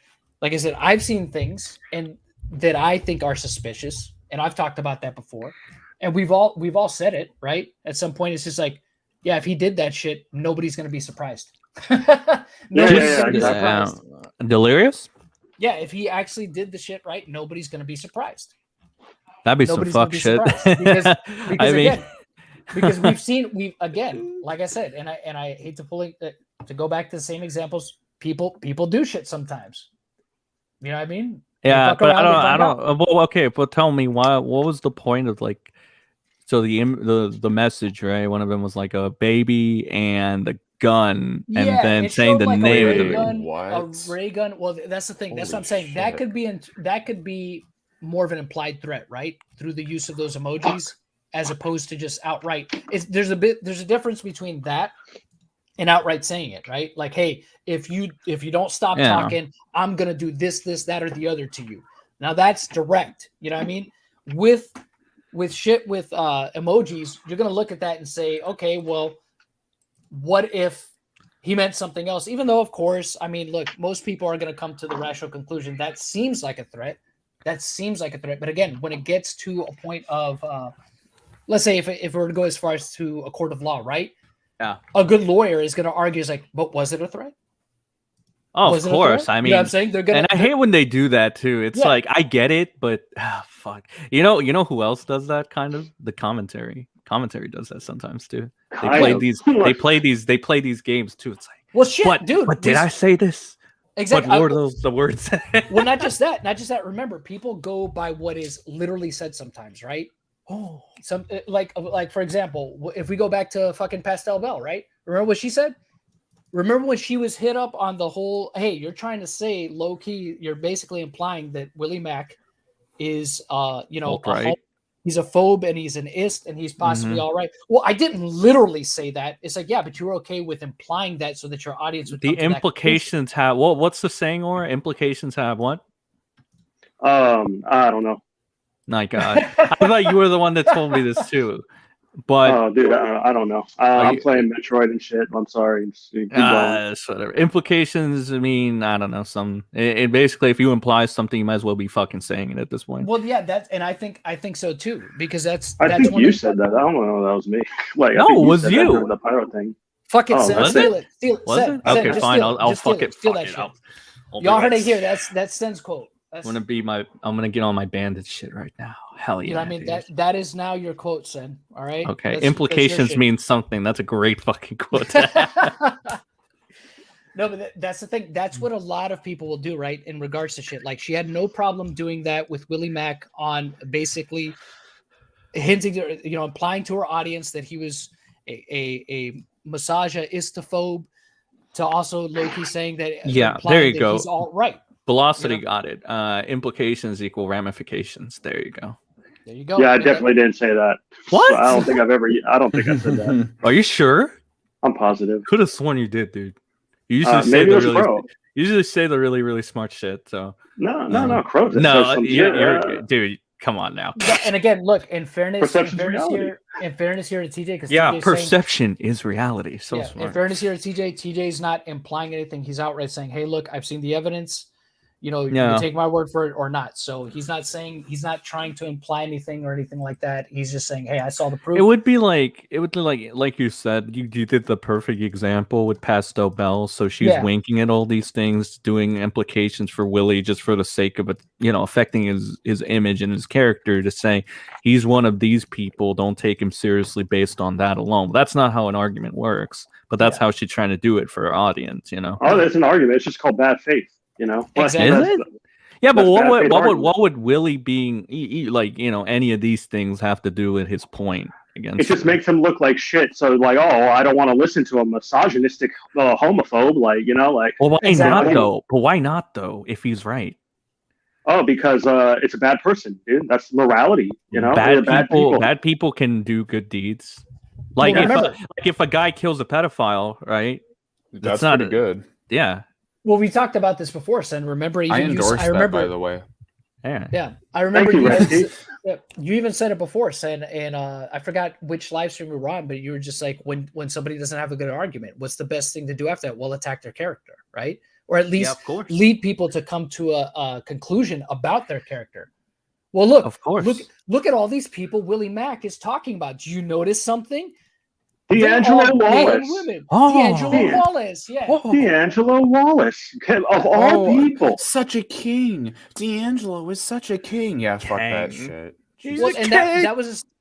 Like I said, I've seen things and that I think are suspicious, and I've talked about that before, and we've all said it, right? At some point, it's just like, yeah, if he did that shit, nobody's gonna be surprised. Nobody's gonna be surprised. Delirious? Yeah, if he actually did the shit right, nobody's gonna be surprised. That'd be some fuck shit. Because I mean, again, because we've again, like I said, and I hate to go back to the same examples. People do shit sometimes. You know what I mean? Yeah, but I don't. Well, okay, but tell me why. What was the point of like? So the message, right? One of them was like a baby and a gun, and then saying the like name a of a ray gun. Well, that's the thing. That's what I'm saying. Shit. That could be more of an implied threat, right? Through the use of those emojis, as opposed to just outright. There's a difference between that and outright saying it, right? Like, hey, if you don't stop talking, I'm gonna do this, that, or the other to you. Now that's direct. You know what I mean? With emojis, you're gonna look at that and say, okay, well, what if he meant something else? Even though, of course, I mean, look, most people are gonna come to the rational conclusion that seems like a threat. But again, when it gets to a point of, let's say if we were to go as far as to a court of law, right? Yeah. A good lawyer is gonna argue, is like, but was it a threat? Oh, of course. I mean, you know what I'm saying? And I hate when they do that too. It's like, I get it, but fuck. You know who else does that kind of? The commentary. Commentary does that sometimes too. They play these games too. It's like, well, shit, dude. But did I say this? Exactly. What were the words? Well, not just that. Remember, people go by what is literally said sometimes, right? Oh, like for example, if we go back to fucking Pastel Bell, right? Remember what she said? Remember when she was hit up on the whole, hey, you're trying to say low key, you're basically implying that Willie Mack is, he's a phobe and he's an ist and he's possibly all right. Well, I didn't literally say that. It's like, yeah, but you were okay with implying that so that your audience would. The implications have what's the saying? Or implications have what? I don't know. My God, I thought you were the one that told me this too. But oh, dude, I don't know. I'm playing Metroid and shit. I'm sorry. Whatever. Implications. I mean, I don't know. It basically, if you imply something, you might as well be fucking saying it at this point. Well, yeah, I think so too, because I think you said that. I don't know. That was me. Like, no, it was you. The pyro thing. Fuck it. Steal it. Steal it. Okay, fine. I'll fuck it. Steal that shit. Y'all heard it here. That's Sen's quote. I'm gonna get on my bandit shit right now. Hell yeah! You know what I mean, that is now your quote, Sen. All right. Okay. Implications mean something. That's a great fucking quote. No, but that's the thing. That's what a lot of people will do, right? In regards to shit, like she had no problem doing that with Willie Mack on basically hinting, implying to her audience that he was a misogynistophobe, to also low-key saying that. Yeah, there you go. He's all right. Velocity got it. Implications equal ramifications. There you go. There you go. Yeah, I definitely didn't say that. What? I don't think I said that. Are you sure? I'm positive. Could have sworn you did, dude. You usually say the really, really smart shit. So no, Crow. Dude. Come on now. And again, look, in fairness here to TJ, because perception is reality. So smart. In fairness here to TJ's not implying anything. He's outright saying, "Hey, look, I've seen the evidence. You can take my word for it or not." So he's not trying to imply anything or anything like that. He's just saying, "Hey, I saw the proof." It would be like you said, you did the perfect example with Pastel Bell. So she's winking at all these things, doing implications for Willie just for the sake of it, affecting his image and his character, to say he's one of these people. Don't take him seriously based on that alone. That's not how an argument works, but that's how she's trying to do it for her audience. Oh, there's an argument. It's just called bad faith. Exactly. Is it? Yeah, but what would Willie being any of these things have to do with his point against? It just makes him look like shit. So I don't want to listen to a misogynistic homophobe. Well, why not though? But why not though? If he's right. Oh, because it's a bad person, dude. That's morality. Bad people can do good deeds. If a guy kills a pedophile, right? That's not good. Yeah. Well, we talked about this before, Sen. Remember, I endorse that, by the way. Yeah. I remember you even said it before, Sen, and I forgot which live stream we were on, but you were just like, when somebody doesn't have a good argument, what's the best thing to do after that? Well, attack their character, right? Or at least lead people to come to a conclusion about their character. Well, look, Of course. look at all these people Willie Mack is talking about. Do you notice something? D'Angelo Wallace. D'Angelo Wallace, yeah. D'Angelo Wallace, of all people. Such a king. D'Angelo is such a king. Yeah, fuck that shit. Well,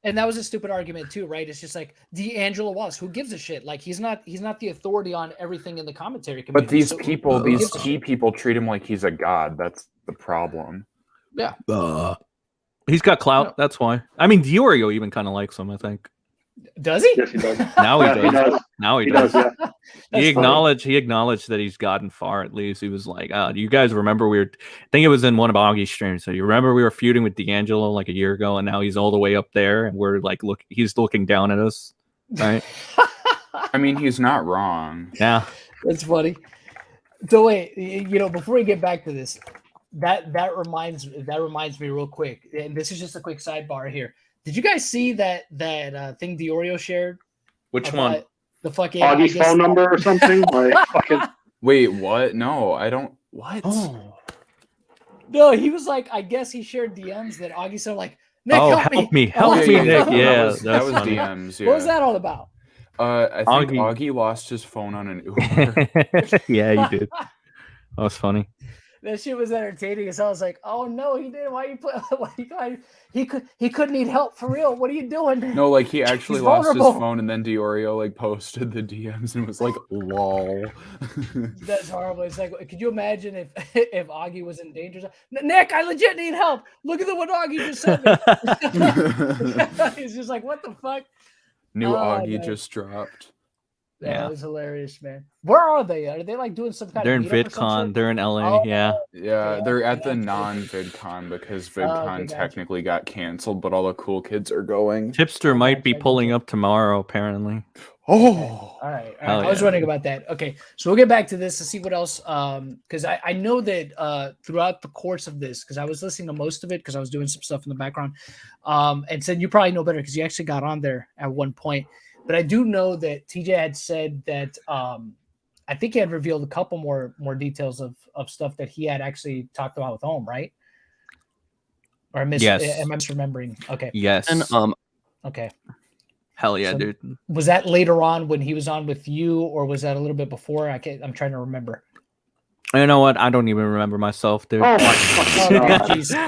and that was a stupid argument too, right? It's just like D'Angelo Wallace. Who gives a shit? Like he's not the authority on everything in the commentary community. But these people, these key people, treat him like he's a god. That's the problem. Yeah. He's got clout. That's why. I mean, Diorio even kind of likes him, I think. Does he? Yes, he does. Now he does. He does. Now he does. Yeah. He acknowledged that he's gotten far. At least he was like, you guys remember I think it was in one of Augie's streams. So you remember we were feuding with D'Angelo like a year ago, and now he's all the way up there, and we're like, he's looking down at us, right? I mean, he's not wrong. Yeah, that's funny. So wait, before we get back to this, that reminds me real quick, and this is just a quick sidebar here. Did you guys see that thing Diorio shared? Which one? The fucking Augie's phone number or something? Like fucking. Wait, what? No, I don't. What? Oh. No, he was like, I guess he shared DMs that Augie said like, Nick, help me, Nick. Yeah, that was funny. DMs. Yeah. What was that all about? I think Augie lost his phone on an Uber. Yeah, he did. That was funny. That shit was entertaining. So I was like, "Oh no, he didn't. Why you put? He couldn't need help for real. What are you doing?" No, like he actually lost his phone, and then Diorio like posted the DMs and was like, "Lol." That's horrible. It's like, could you imagine if Augie was in danger? Nick, I legit need help. Look at what Augie just sent me. He's just like, what the fuck? New Augie just dropped. Yeah, it was hilarious, man. Where are they? Are they like doing some kind They're of in VidCon. They're in LA. Yeah, they're at the non-VidCon because VidCon technically got canceled, but all the cool kids are going. Tipster might be pulling up tomorrow, apparently. Oh, all right. I was wondering about that. Okay, so we'll get back to this to see what else. Because I know that throughout the course of this, because I was listening to most of it because I was doing some stuff in the background, and said you probably know better because you actually got on there at one point. But I do know that TJ had said that I think he had revealed a couple more details of stuff that he had actually talked about with Ohm, right? Or am I misremembering? Okay. Yes. And okay. Hell yeah, dude. Was that later on when he was on with you, or was that a little bit before? I'm trying to remember. You know what? I don't even remember myself, dude. Oh my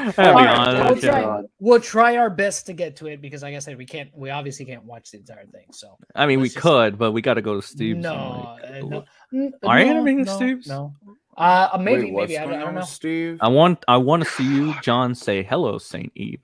fucking We'll try our best to get to it because, like I said, we obviously can't watch the entire thing. So I mean, we could, but we got to go to Steve's. No. Are you gonna bring to Steve's? No. Maybe. What's I don't know. Steve? I want to see you, John. Say hello, Saint Eve.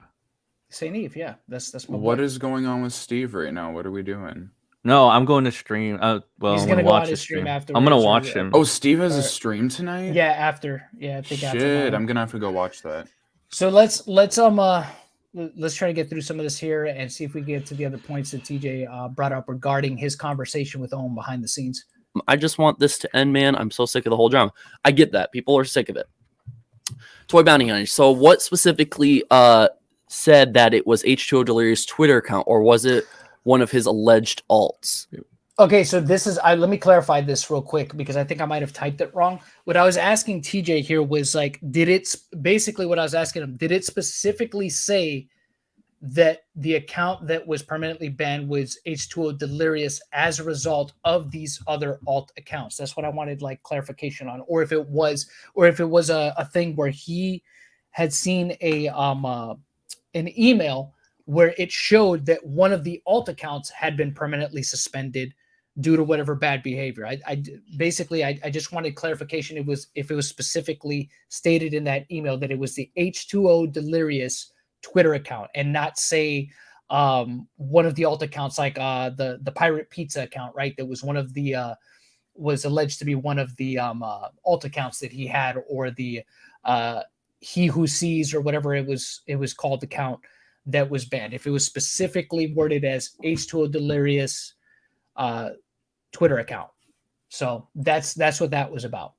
Saint Eve, yeah. That's what is going on with Steve right now? What are we doing? No, I'm going to stream. Well, he's gonna go on his stream after. I'm gonna watch him. Oh, Steve has a stream tonight. Yeah, after. Yeah, I think shit, after I'm gonna have to go watch that. So let's try to get through some of this here and see if we get to the other points that TJ brought up regarding his conversation with Ohm behind the scenes. I just want this to end, man. I'm so sick of the whole drama. I get that. People are sick of it. Toy Bounty Hunter. So what specifically said that it was H2O Delirious Twitter account, or was it one of his alleged alts? Okay, so this is let me clarify this real quick because I think I might have typed it wrong. What I was asking TJ here was like, did it specifically say that the account that was permanently banned was H2O Delirious as a result of these other alt accounts? That's what I wanted like clarification on, or if it was a thing where he had seen an email where it showed that one of the alt accounts had been permanently suspended due to whatever bad behavior. I just wanted clarification. If it was specifically stated in that email that it was the H2O Delirious Twitter account and not say one of the alt accounts like the Pirate Pizza account, right? That was one of the was alleged to be one of the alt accounts that he had, or the He Who Sees or whatever it was called account that was banned. If it was specifically worded as H2O Delirious Twitter account. So that's what that was about.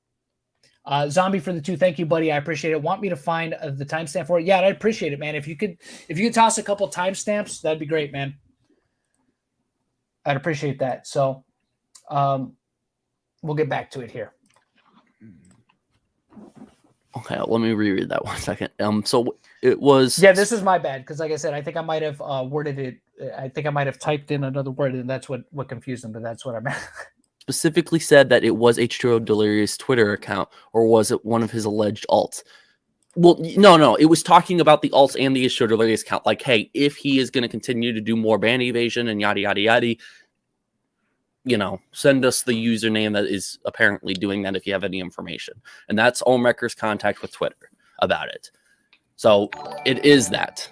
Zombie for the 2, thank you, buddy. I appreciate it. Want me to find the timestamp for it? Yeah, I'd appreciate it, man. If you could toss a couple timestamps, that'd be great, man. I'd appreciate that. So we'll get back to it here. Okay, let me reread that 1 second. So It was this is my bad because, like I said, I think I might have worded it. I think I might have typed in another word, and that's what confused them. But that's what I meant. specifically said that it was H2O Delirious Twitter account, or was it one of his alleged alts? Well, no, it was talking about the alts and the H2O Delirious account. Like, hey, if he is going to continue to do more ban evasion and yada yada yada, send us the username that is apparently doing that if you have any information. And that's Ohmwrecker's contact with Twitter about it. So it is that.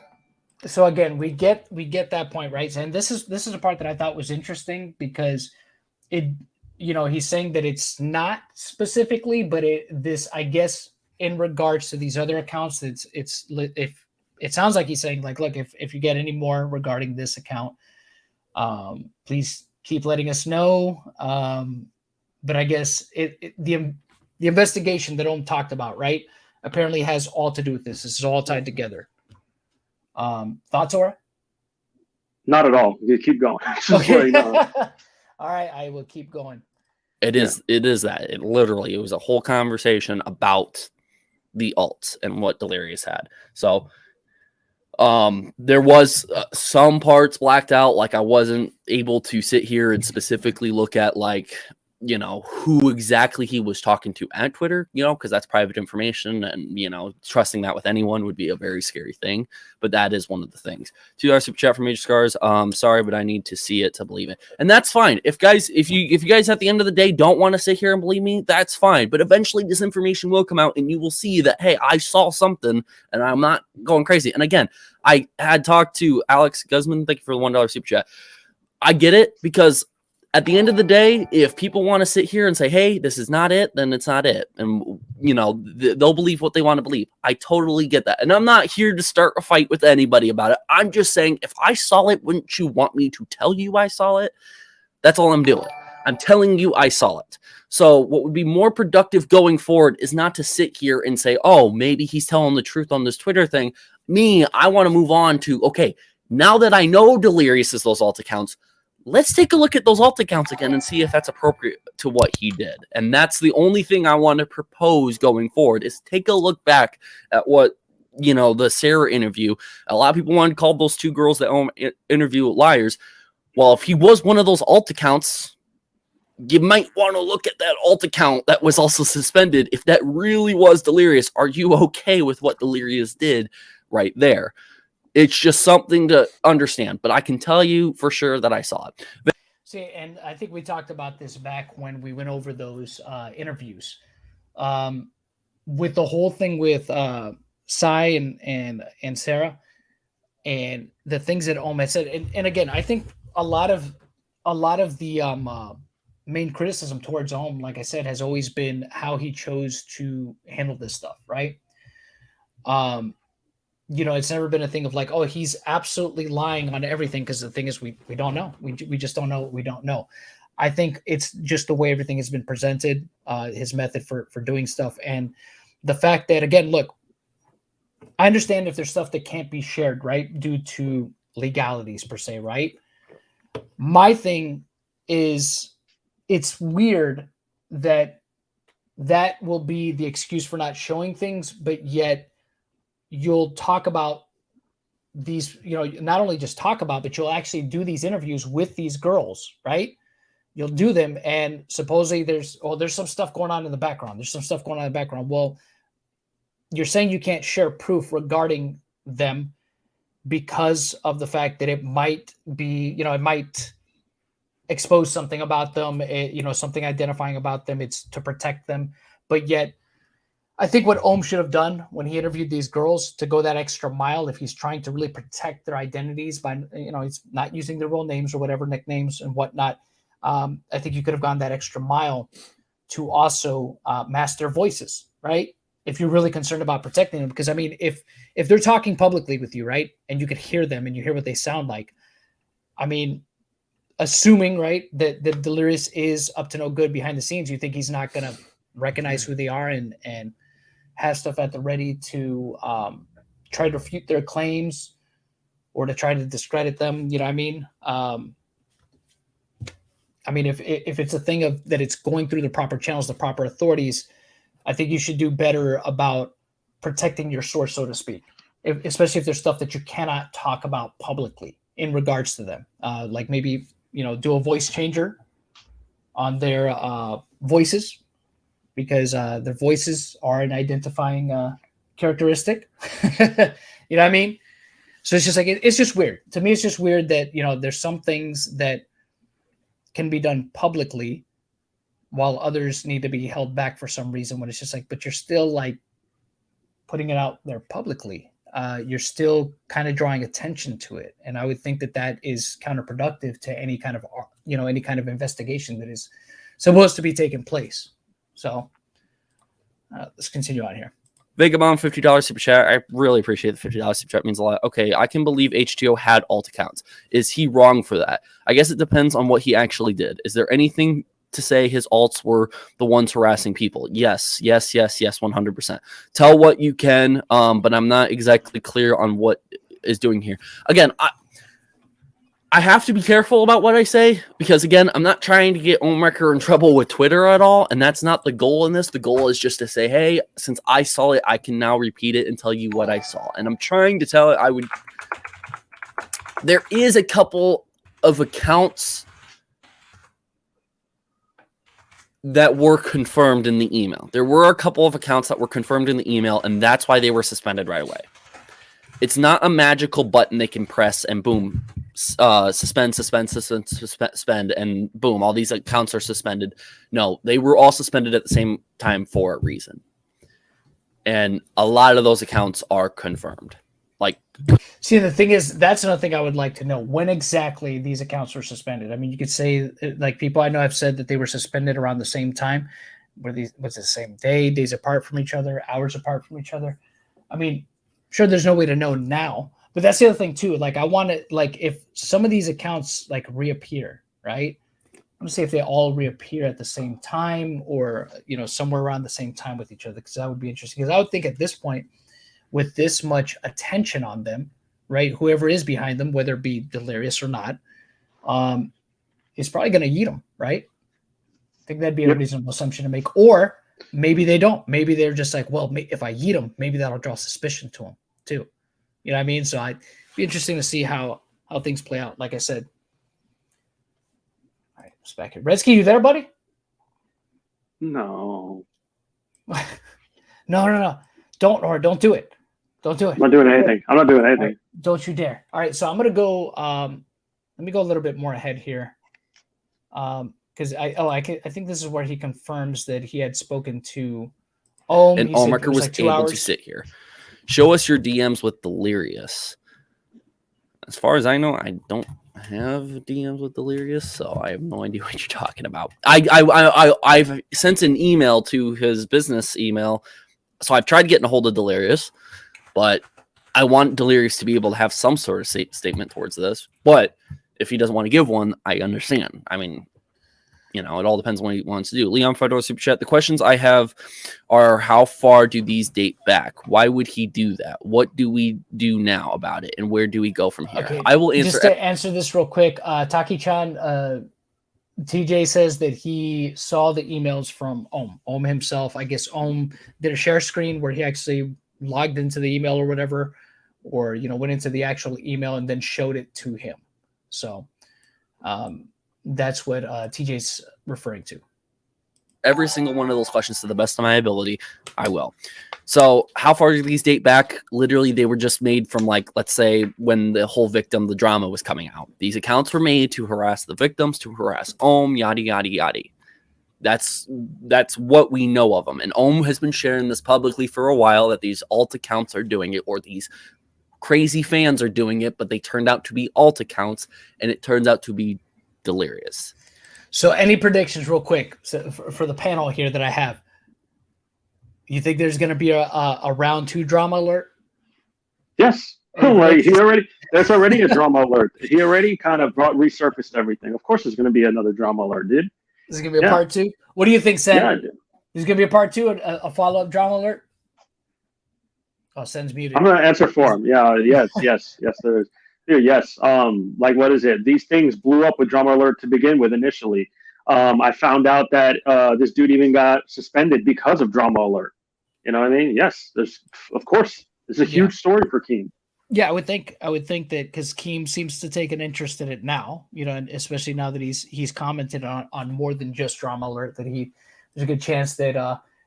So again, we get that point, right? And this is a part that I thought was interesting because it, he's saying that it's not specifically, but this, I guess, in regards to these other accounts, if it sounds like he's saying, like, look, if you get any more regarding this account, please keep letting us know. But I guess the investigation that Ohm talked about, right, apparently has all to do with this. This is all tied together. Thoughts, Aura? Not at all. You keep going. Okay. All right, I will keep going. It is that. It was a whole conversation about the alts and what Delirious had. So there was some parts blacked out, like I wasn't able to sit here and specifically look at like who exactly he was talking to at Twitter, because that's private information, and trusting that with anyone would be a very scary thing. But that is one of the things. $2 super chat from Major Scars. Sorry, but I need to see it to believe it, and that's fine. If you guys at the end of the day don't want to sit here and believe me, that's fine. But eventually, this information will come out, and you will see that, hey, I saw something, and I'm not going crazy. And again, I had talked to Alex Guzman. Thank you for the $1 super chat. I get it, because at the end of the day, if people want to sit here and say, hey, this is not it, then it's not it. And, they'll believe what they want to believe. I totally get that. And I'm not here to start a fight with anybody about it. I'm just saying, if I saw it, wouldn't you want me to tell you I saw it? That's all I'm doing. I'm telling you I saw it. So what would be more productive going forward is not to sit here and say, oh, maybe he's telling the truth on this Twitter thing. I want to move on to, okay, now that I know Delirious is those alt accounts, let's take a look at those alt accounts again and see if that's appropriate to what he did. And that's the only thing I want to propose going forward, is take a look back at what, the Sarah interview. A lot of people wanted to call those two girls that interview liars. Well, if he was one of those alt accounts, you might want to look at that alt account that was also suspended. If that really was Delirious, are you okay with what Delirious did right there? It's just something to understand, but I can tell you for sure that I saw it. See, and I think we talked about this back when we went over those interviews. With the whole thing with Sai and Sarah, and the things that Ohm had said, and again, I think a lot of the main criticism towards Ohm, like I said, has always been how he chose to handle this stuff, right? It's never been a thing of like, oh, he's absolutely lying on everything, because the thing is, we don't know. We just don't know what we don't know. I think it's just the way everything has been presented, his method for doing stuff, and the fact that, again, look, I understand if there's stuff that can't be shared, right, due to legalities per se, right? My thing is, it's weird that will be the excuse for not showing things, but yet you'll talk about these, not only just talk about, but you'll actually do these interviews with these girls, right? You'll do them, and supposedly there's some stuff going on in the background. There's some stuff going on in the background. Well, you're saying you can't share proof regarding them because of the fact that it might be, it might expose something about them, something identifying about them. It's to protect them. But yet, I think what Ohm should have done when he interviewed these girls, to go that extra mile, if he's trying to really protect their identities by, he's not using their real names or whatever, nicknames and whatnot. I think you could have gone that extra mile to also mask their voices, right? If you're really concerned about protecting them, because I mean, if they're talking publicly with you, right, and you could hear them and you hear what they sound like, I mean, assuming, right, that Delirious is up to no good behind the scenes, you think he's not going to recognize who they are and have stuff at the ready to try to refute their claims or to try to discredit them. You know what I mean? If it's a thing of that it's going through the proper channels, the proper authorities, I think you should do better about protecting your source, so to speak. especially if there's stuff that you cannot talk about publicly in regards to them. Like maybe, do a voice changer on their voices, because their voices are an identifying characteristic. You know what I mean? So it's just like, it's just weird. To me, it's just weird that, there's some things that can be done publicly while others need to be held back for some reason, when it's just like, but you're still like putting it out there publicly. You're still kind of drawing attention to it. And I would think that that is counterproductive to any kind of, any kind of investigation that is supposed to be taking place. So let's continue on here. Vagabond, $50 super chat. I really appreciate the $50 super chat. It means a lot. Okay, I can believe H2O had alt accounts. Is he wrong for that? I guess it depends on what he actually did. Is there anything to say his alts were the ones harassing people? Yes, 100%. Tell what you can, but I'm not exactly clear on what is doing here. Again, I have to be careful about what I say, because again, I'm not trying to get Ohmwrecker in trouble with Twitter at all, and that's not the goal in this. The goal is just to say, hey, since I saw it, I can now repeat it and tell you what I saw. And I'm trying to tell it. There is a couple of accounts that were confirmed in the email. There were a couple of accounts that were confirmed in the email, and that's why they were suspended right away. It's not a magical button they can press and boom, suspend, and boom, all these accounts are suspended. No, they were all suspended at the same time for a reason. And a lot of those accounts are confirmed. See, the thing is, that's another thing I would like to know. When exactly these accounts were suspended? I mean, you could say, like, people I know have said that they were suspended around the same time. Was it the same day, days apart from each other, hours apart from each other? I mean, sure, there's no way to know now. But that's the other thing, too. Like, I want to, like, if some of these accounts, like, reappear, right? I'm going to say if they all reappear at the same time, or, somewhere around the same time with each other, because that would be interesting. Because I would think at this point, with this much attention on them, right, whoever is behind them, whether it be Delirious or not, is probably going to eat them, right? I think that'd be a reasonable assumption to make. Or maybe they don't. Maybe they're just like, well, if I eat them, maybe that'll draw suspicion to them too. You know what I mean? So I'd be interesting to see how things play out. Like I said. All right, it's back here. Redsky, you there, buddy? No. No. Don't do it. Don't do it. I'm not doing anything. Right, don't you dare. All right, so I'm gonna go. Let me go a little bit more ahead here, because I think this is where he confirms that he had spoken to Ohm. And Ohmwrecker was like able to sit here. Show us your DMs with Delirious. As far as I know, I don't have DMs with Delirious, so I have no idea what you're talking about. I've sent an email to his business email, so I've tried getting a hold of Delirious. But I want Delirious to be able to have some sort of statement towards this. But if he doesn't want to give one, I understand. I mean, it all depends on what he wants to do. Leon Fedor Super Chat. The questions I have are, how far do these date back? Why would he do that? What do we do now about it? And where do we go from here? Okay. I will answer. Just to answer this real quick, Taki-chan, TJ says that he saw the emails from Ohm. Ohm himself. I guess Ohm did a share screen where he actually logged into the email or whatever, or went into the actual email and then showed it to him. So that's what TJ's referring to. Every single one of those questions, to the best of my ability, I will. So how far do these date back? Literally, they were just made from, like, let's say when the whole the drama was coming out. These accounts were made to harass the victims, to harass Ohm, yada yada yada. That's what we know of them. And Ohm has been sharing this publicly for a while, that these alt accounts are doing it, or these crazy fans are doing it, but they turned out to be alt accounts, and it turns out to be Delirious. So any predictions real quick for the panel here that I have? You think there's going to be a round 2 drama alert? Yes. There's already a drama alert. He already kind of resurfaced everything. Of course there's going to be another drama alert, dude. Is it going to be a part 2? What do you think, Sen? Yeah, is it going to be a part 2, a follow-up drama alert? Oh, Sen's muted. I'm going to answer for him. Yeah, yes, there is. Dude, yes. Like, what is it? These things blew up with drama alert to begin with initially. I found out that this dude even got suspended because of drama alert. You know what I mean? Yes, of course. It's a huge story for Keem. Yeah, I would think that because Keem seems to take an interest in it now, and especially now that he's commented on more than just Drama Alert, that there's a good chance that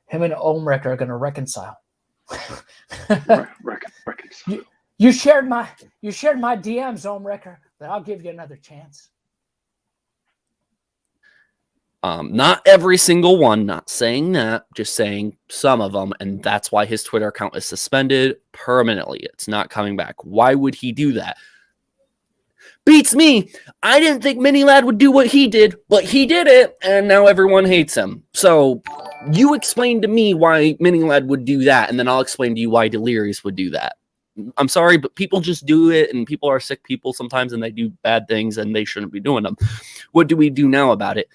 him and Ohmwrecker are going to reconcile. Reconcile. You shared my DMs, Ohmwrecker, but I'll give you another chance. Not every single one, not saying that, just saying some of them, and that's why his Twitter account is suspended permanently. It's not coming back. Why would he do that? Beats me. I didn't think Mini Lad would do what he did, but he did it, and now everyone hates him. So you explain to me why Mini Lad would do that, and then I'll explain to you why Delirious would do that. I'm sorry, but people just do it, and people are sick people sometimes, and they do bad things, and they shouldn't be doing them. What do we do now about it?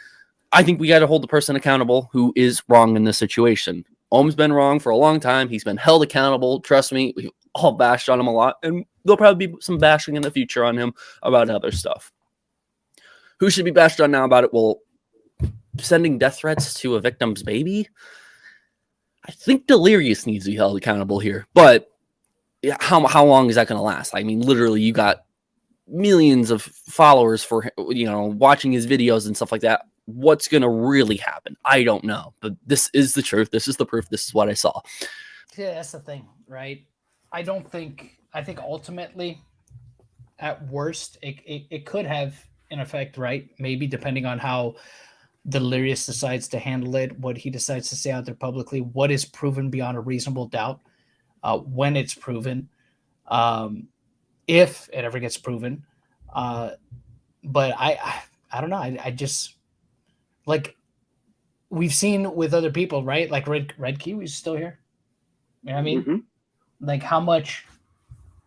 I think we got to hold the person accountable who is wrong in this situation. Ohm's been wrong for a long time. He's been held accountable. Trust me, we've all bashed on him a lot, and there'll probably be some bashing in the future on him about other stuff. Who should be bashed on now about it? Well, sending death threats to a victim's baby? I think Delirious needs to be held accountable here, but how long is that going to last? I mean, literally, you got millions of followers for watching his videos and stuff like that. What's going to really happen? I don't know, but this is the truth. This is the proof. This is what I saw. Yeah, that's the thing, right? I think ultimately, at worst, it could have an effect, right? Maybe depending on how Delirious decides to handle it, what he decides to say out there publicly, what is proven beyond a reasonable doubt, when it's proven, if it ever gets proven. But I don't know. I just, like, we've seen with other people, right? Like Red Kiwi's still here. You know what I mean? Mm-hmm. Like how much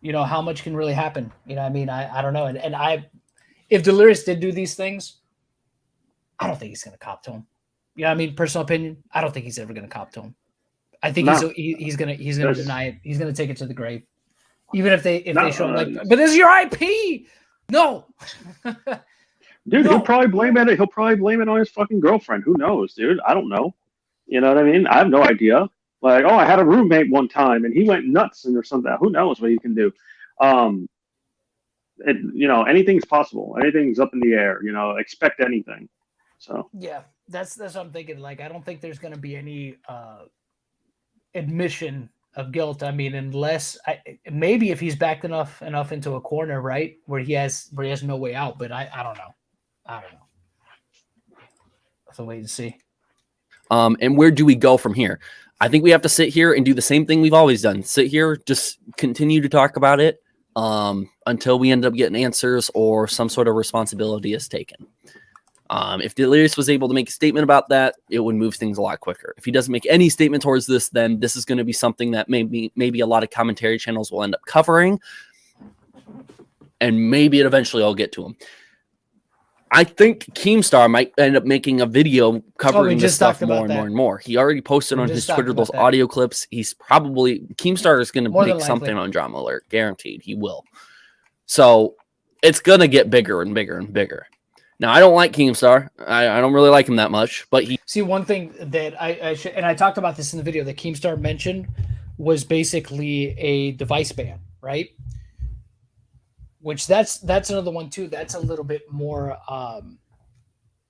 can really happen? You know what I mean? I don't know. And if Delirious did do these things, I don't think he's going to cop to him. You know what I mean? Personal opinion. I don't think he's ever going to cop to him. I think he's going to deny it. He's going to take it to the grave. Even if they show him like, but this is your IP. No. Dude, no. He'll probably blame it on his fucking girlfriend. Who knows, dude? I don't know. You know what I mean? I have no idea. Like, I had a roommate one time and he went nuts or something. Who knows what he can do? Anything's possible. Anything's up in the air. Expect anything. So yeah, that's what I'm thinking. Like, I don't think there's going to be any admission of guilt. I mean, unless maybe if he's backed enough into a corner, right, where he has no way out. But I don't know. That's a wait and see. And where do we go from here? I think we have to sit here and do the same thing we've always done. Sit here, just continue to talk about it until we end up getting answers or some sort of responsibility is taken. If Delirious was able to make a statement about that, it would move things a lot quicker. If he doesn't make any statement towards this, then this is going to be something that maybe a lot of commentary channels will end up covering, and maybe it eventually will get to him. I think Keemstar might end up making a video covering this stuff more and more. He already posted on his Twitter those audio clips. He's probably Keemstar is going to make something on Drama Alert, guaranteed. He will. So it's going to get bigger and bigger and bigger. Now, I don't like Keemstar. I don't really like him that much, but he. See, one thing that I talked about this in the video that Keemstar mentioned was basically a device ban, right? Which that's another one too. That's a little bit more,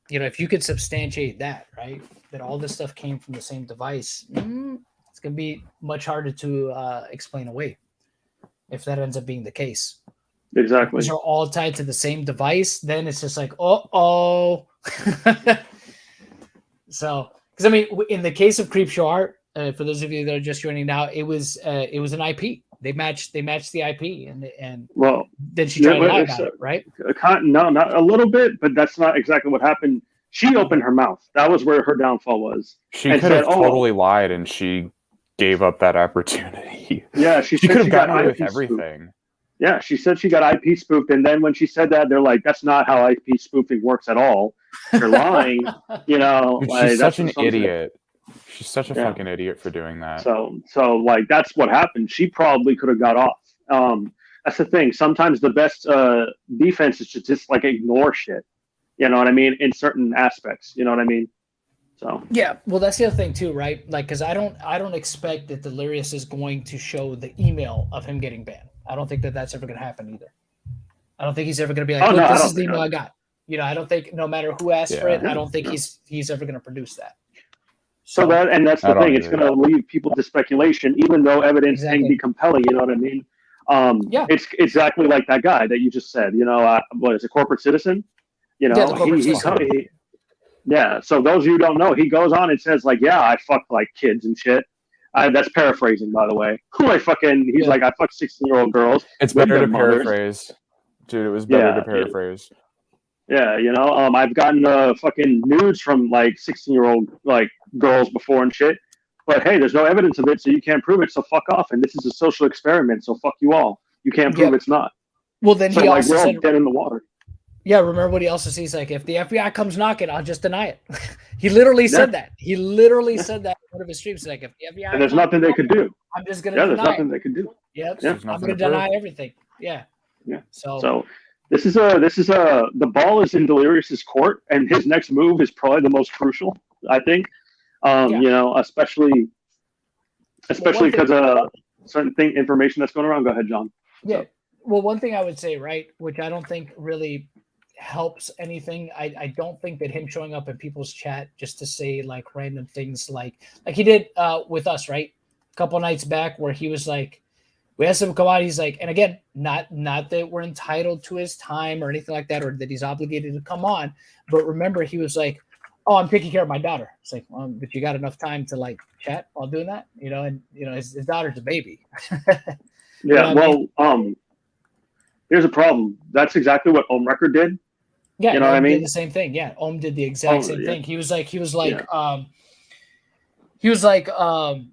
if you could substantiate that, right? That all this stuff came from the same device. It's going to be much harder to explain away if that ends up being the case. Exactly. These are all tied to the same device. Then it's just like, oh. So, because I mean, in the case of Creepshow Art, for those of you that are just joining now, it was an IP. They matched the IP, and well, then she tried to lie about it, right? No, not a little bit, but that's not exactly what happened. She opened her mouth. That was where her downfall was. She could have totally lied, and she gave up that opportunity. Yeah, she could have gotten away with everything. Spoofed. Yeah, she said she got IP spoofed, and then when she said that, they're like, "That's not how IP spoofing works at all. You're lying." Dude, she's such an idiot. She's such a fucking idiot for doing that. So like that's what happened. She probably could have got off. That's the thing. Sometimes the best defense is to just like ignore shit. You know what I mean? In certain aspects. You know what I mean? So yeah, well, that's the other thing too, right? Like, because I don't expect that Delirious is going to show the email of him getting banned. I don't think that that's ever going to happen either. I don't think he's ever going to be like, look, this is the email I got. You know, I don't think no matter who asks for it, I don't think he's ever going to produce that. So that's the thing. It's going to leave people to speculation, even though evidence can be compelling. You know what I mean? It's exactly like that guy that you just said. You know, what is a corporate citizen? You know, So those of you who don't know, he goes on and says like, yeah, I fucked like kids and shit. That's paraphrasing, by the way. He's like, I fucked 16-year-old girls. It's better to paraphrase, dude. It was better to paraphrase. Yeah, you know, I've gotten fucking nudes from like 16-year-old like girls before and shit. But hey, there's no evidence of it, so you can't prove it. So fuck off. And this is a social experiment, so fuck you all. You can't prove it's not. Well, then he also we're all said, dead in the water. Yeah, remember what he also says? Like, if the FBI comes knocking, I'll just deny it. He literally said that. He literally said that in one of his streams. Like, if the FBI and there's nothing they could do. I'm just gonna deny there's nothing they could do. Yep. I'm gonna deny everything. Yeah. So this is the ball is in Delirious's court, and his next move is probably the most crucial, I think. You know, especially because certain information that's going around. Go ahead, John. Yeah. Well, one thing I would say, right, which I don't think really helps anything. I don't think that him showing up in people's chat just to say like random things like he did with us, right? A couple nights back where he was like, we asked him to come out. He's like, and again, not that we're entitled to his time or anything like that, or that he's obligated to come on. But remember, he was like, oh, I'm taking care of my daughter. It's like, well, but you got enough time to like chat while doing that, you know? And you know, his daughter's a baby. Yeah. Well, here's a problem. That's exactly what Ohmwrecker did. Yeah, you know what I mean? Did the same thing. Yeah, Ohm did the exact same thing. He was like,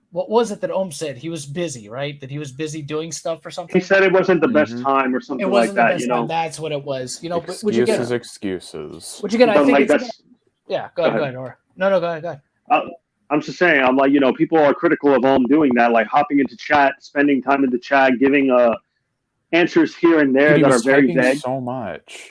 what was it that Ohm said? He was busy, right? That he was busy doing stuff or something. He said it wasn't the best time or something like that. You know, time. That's what it was. You know, excuses. Which again, I think yeah. Go ahead. Or no, go ahead. I'm just saying. I'm like, you know, people are critical of Ohm doing that, like hopping into chat, spending time in the chat, giving answers here and there that are very vague. So much.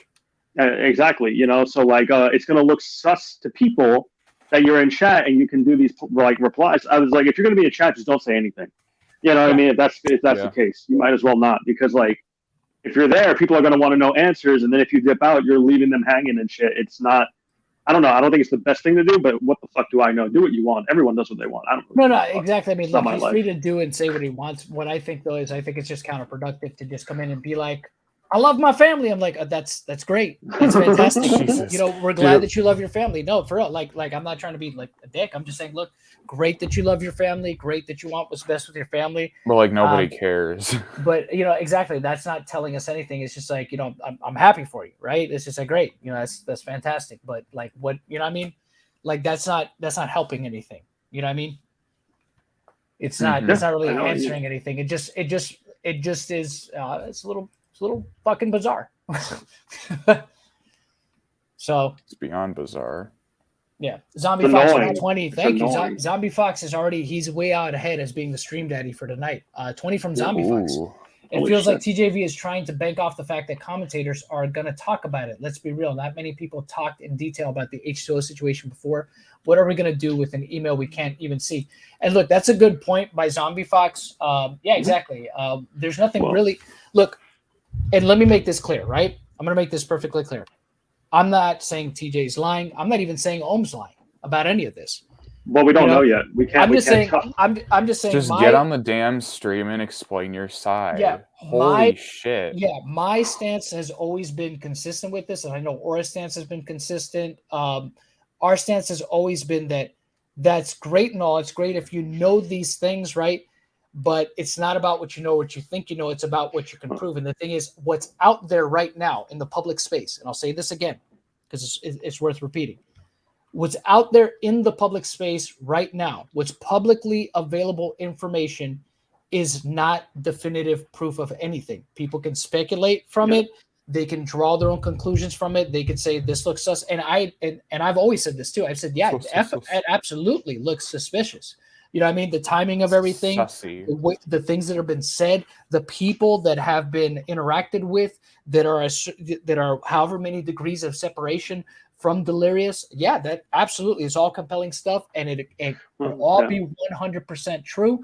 Exactly, you know, so like it's gonna look sus to people that you're in chat and you can do these like replies. I was like, if you're gonna be in chat, just don't say anything. You know what I mean? If that's the case, you might as well not, because like if you're there, people are gonna want to know answers, and then if you dip out, you're leaving them hanging and shit. It's not. I don't know. I don't think it's the best thing to do, but what the fuck do I know? Do what you want. Everyone does what they want. I don't. No, exactly. I mean, look, he's free to do and say what he wants. What I think though is, I think it's just counterproductive to just come in and be like, I love my family. I'm like, that's great. That's fantastic. You know, we're glad that you love your family. No, for real. Like I'm not trying to be like a dick. I'm just saying, look, great that you love your family. Great that you want what's best with your family. Well, like nobody cares. But you know, exactly. That's not telling us anything. It's just like, you know, I'm happy for you, right? It's just like, great. You know, that's fantastic. But like, what, you know what I mean? Like that's not helping anything. You know what I mean? It's not. It's not really answering anything. It just is. It's a little fucking bizarre. So it's beyond bizarre. Yeah. Zombie Fox 20. Thank you. Zombie Fox he's way out ahead as being the stream daddy for tonight. 20 from Zombie Fox. It feels like TJV is trying to bank off the fact that commentators are going to talk about it. Let's be real. Not many people talked in detail about the H2O situation before. What are we going to do with an email we can't even see? And look, that's a good point by Zombie Fox. Yeah, exactly. There's nothing really. Look, and let me make this clear, right? I'm going to make this perfectly clear. I'm not saying TJ's lying. I'm not even saying Ohm's lying about any of this. Well, we don't know yet. We can't. I'm just saying. Just get on the damn stream and explain your side. Yeah. Holy shit. Yeah, my stance has always been consistent with this, and I know Aura's stance has been consistent. Our stance has always been that that's great and all. It's great if you know these things, right? But it's not about what you know, what you think you know. It's about what you can prove. And the thing is, what's out there right now in the public space, and I'll say this again because it's worth repeating. What's out there in the public space right now, what's publicly available information is not definitive proof of anything. People can speculate from it. They can draw their own conclusions from it. They can say this looks sus. And I've always said this too. I've said, it absolutely looks suspicious. You know what I mean? The timing of everything, the things that have been said, the people that have been interacted with that are however many degrees of separation from Delirious, yeah, that absolutely is all compelling stuff, and it will all be 100% true,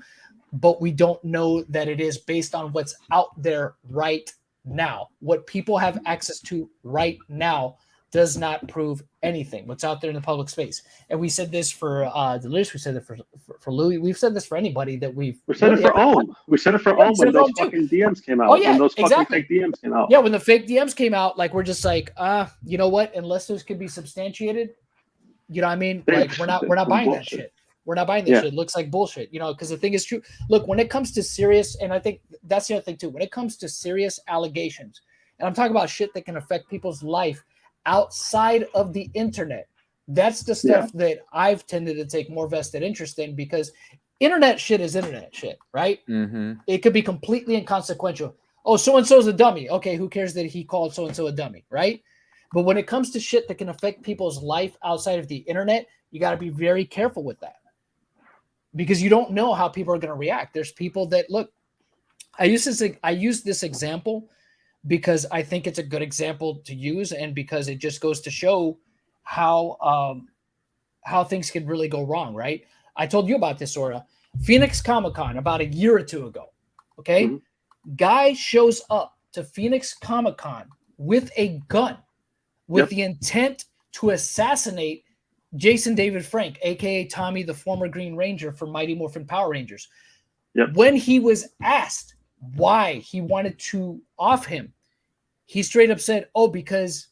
but we don't know that it is based on what's out there right now. What people have access to right now does not prove anything. What's out there in the public space. And we said this for Delirious, we said it for Louis, we've said this for anybody that we said it for Ohm. We said it for Ohm when those fucking DMs came out. Oh, yeah, when those exactly. fucking fake DMs came out. Yeah, when the fake DMs came out, like we're just like, you know what? Unless those could be substantiated, you know what I mean? Like we're not buying that shit. We're not buying that shit. It looks like bullshit, you know, because the thing is true. Look, when it comes to serious, and I think that's the other thing too, when it comes to serious allegations, and I'm talking about shit that can affect people's life outside of the internet, that's the stuff that I've tended to take more vested interest in, because internet shit is internet shit, right? Mm-hmm. It could be completely inconsequential. Oh, so-and-so's a dummy. Okay, who cares that he called so-and-so a dummy, right? But when it comes to shit that can affect people's life outside of the internet, you got to be very careful with that, because you don't know how people are going to react. There's people that, look, I use this example because I think it's a good example to use, and because it just goes to show how things can really go wrong, right? I told you about this, Sora. Phoenix Comic-Con about a year or two ago, okay? Mm-hmm. Guy shows up to Phoenix Comic-Con with a gun with the intent to assassinate Jason David Frank, a.k.a. Tommy, the former Green Ranger for Mighty Morphin Power Rangers. Yep. When he was asked why he wanted to off him, he straight up said, oh, because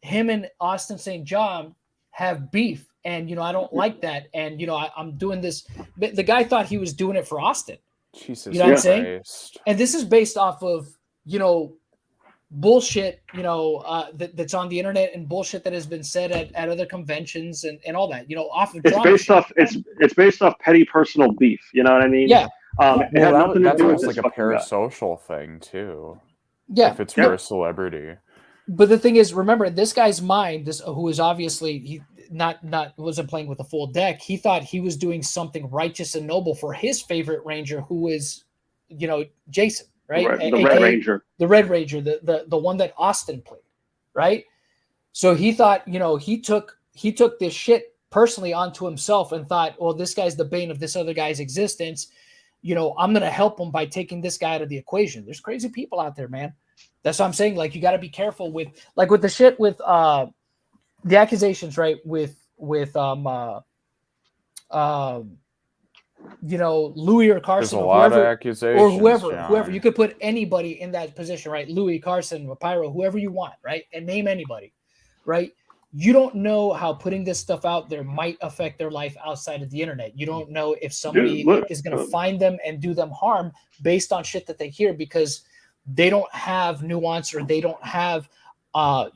him and Austin St. John have beef, and, you know, I don't like that, and, you know, I'm doing this. But the guy thought he was doing it for Austin. Jesus, you know what I'm saying? And this is based off of, you know, bullshit, you know, that's on the internet, and bullshit that has been said at other conventions and all that, you know, off of it's based off petty personal beef. You know what I mean? Yeah. That's almost like a parasocial thing too. Yeah. If it's for a celebrity. But the thing is, remember, this guy's mind, who is obviously he wasn't playing with a full deck. He thought he was doing something righteous and noble for his favorite Ranger, who was, you know, Jason, right? The Red Ranger. The Red Ranger, the one that Austin played, right? So he thought, you know, he took this shit personally onto himself and thought, well, this guy's the bane of this other guy's existence. You know, I'm going to help him by taking this guy out of the equation. There's crazy people out there, man. That's what I'm saying. Like, you got to be careful with the shit with the accusations, right? With you know, Louis or Carson, or whoever, or whoever. You could put anybody in that position, right? Louis, Carson, Pyro, whoever you want, right? And name anybody, right? You don't know how putting this stuff out there might affect their life outside of the internet. You don't know if somebody is going to find them and do them harm based on shit that they hear, because they don't have nuance, or they don't have, they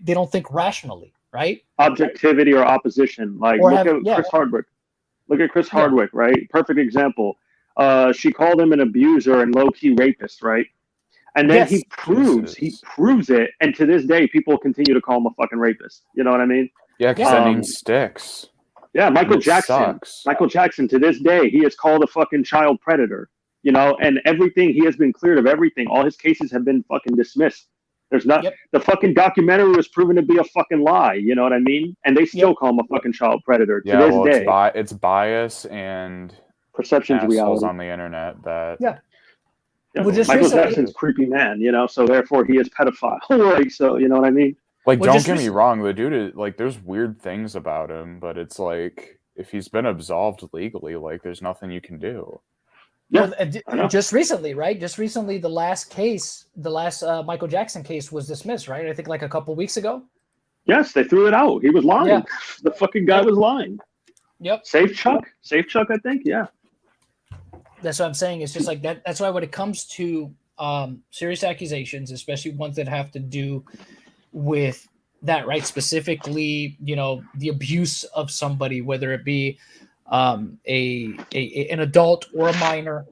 don't think rationally, right? Objectivity or opposition. Like, look at Chris Hardwick. Look at Chris Hardwick, right? Perfect example. She called him an abuser and low-key rapist, right? And then he proves it, and to this day, people continue to call him a fucking rapist. You know what I mean? Yeah, because that name sticks. Yeah, Michael Jackson. Michael Jackson, to this day, he is called a fucking child predator. You know, and everything, he has been cleared of everything. All his cases have been fucking dismissed. There's not the fucking documentary was proven to be a fucking lie. You know what I mean? And they still call him a fucking child predator to this day. It's bias and perception's reality on the internet that. Well, Michael Jackson's a creepy man, you know, so therefore he is pedophile. Like, so, you know what I mean? Like, don't get me wrong, the dude is, like, there's weird things about him, but it's like, if he's been absolved legally, like, there's nothing you can do. Yeah, well, just recently, right? Just recently, the last Michael Jackson case was dismissed, right? I think like a couple weeks ago. Yes, they threw it out. He was lying. Yeah. The fucking guy was lying. Yep. Safe Chuck, I think. Yeah. That's what I'm saying. It's just like that. That's why when it comes to serious accusations, especially ones that have to do with that, right? Specifically, you know, the abuse of somebody, whether it be an adult or a minor,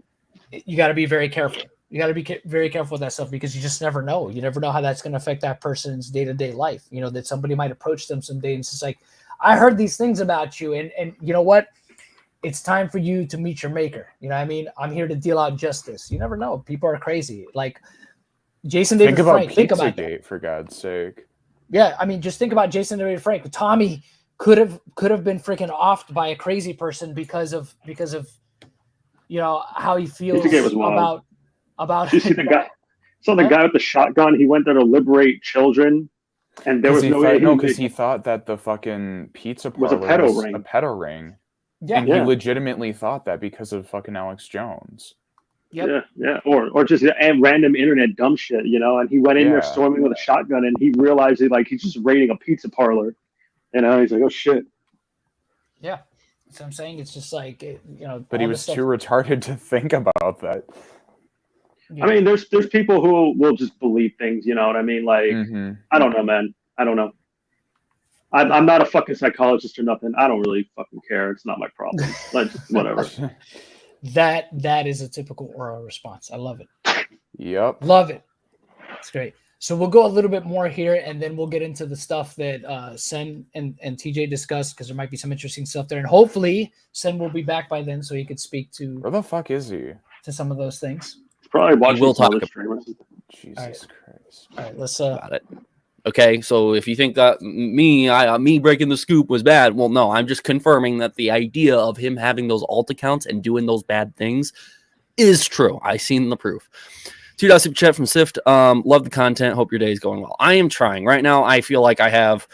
you got to be very careful. You got to be very careful with that stuff, because you just never know. You never know how that's going to affect that person's day-to-day life. You know, that somebody might approach them someday and it's just like, I heard these things about you, and you know what? It's time for you to meet your maker. You know what I mean? I'm here to deal out justice. You never know. People are crazy. Like Jason David Frank. Think about Pizzagate, for God's sake. Yeah, I mean, just think about Jason and Frank. Tommy could have been freaking offed by a crazy person because of how he feels about. You see the guy? So the guy with the shotgun, he went there to liberate children, and there was no way. Because he thought that the fucking pizza parlor was a pedo ring. Yeah, and he legitimately thought that because of fucking Alex Jones. Yep. Yeah, or just random internet dumb shit, And he went in there storming with a shotgun, and he realized he's just raiding a pizza parlor, He's like, oh shit. Yeah, so I'm saying it's just like But he was too retarded to think about that. Yeah. I mean, there's people who will just believe things, you know what I mean? Like, I don't know, man. I don't know. I'm not a fucking psychologist or nothing. I don't really fucking care. It's not my problem. Like, whatever. That is a typical oral response. I love it. Yep. Love it. It's great. So we'll go a little bit more here, and then we'll get into the stuff that Sen and TJ discussed, because there might be some interesting stuff there. And hopefully Sen will be back by then so he could speak to... Where the fuck is he? To some of those things. He's probably watching we'll talk streamers. Jesus Christ. All right, let's... Got it. Okay, so if you think that me breaking the scoop was bad, well, no, I'm just confirming that the idea of him having those alt accounts and doing those bad things is true. I seen the proof. $2 super chat from Sift. Love the content. Hope your day is going well. I am trying right now. I feel like I have.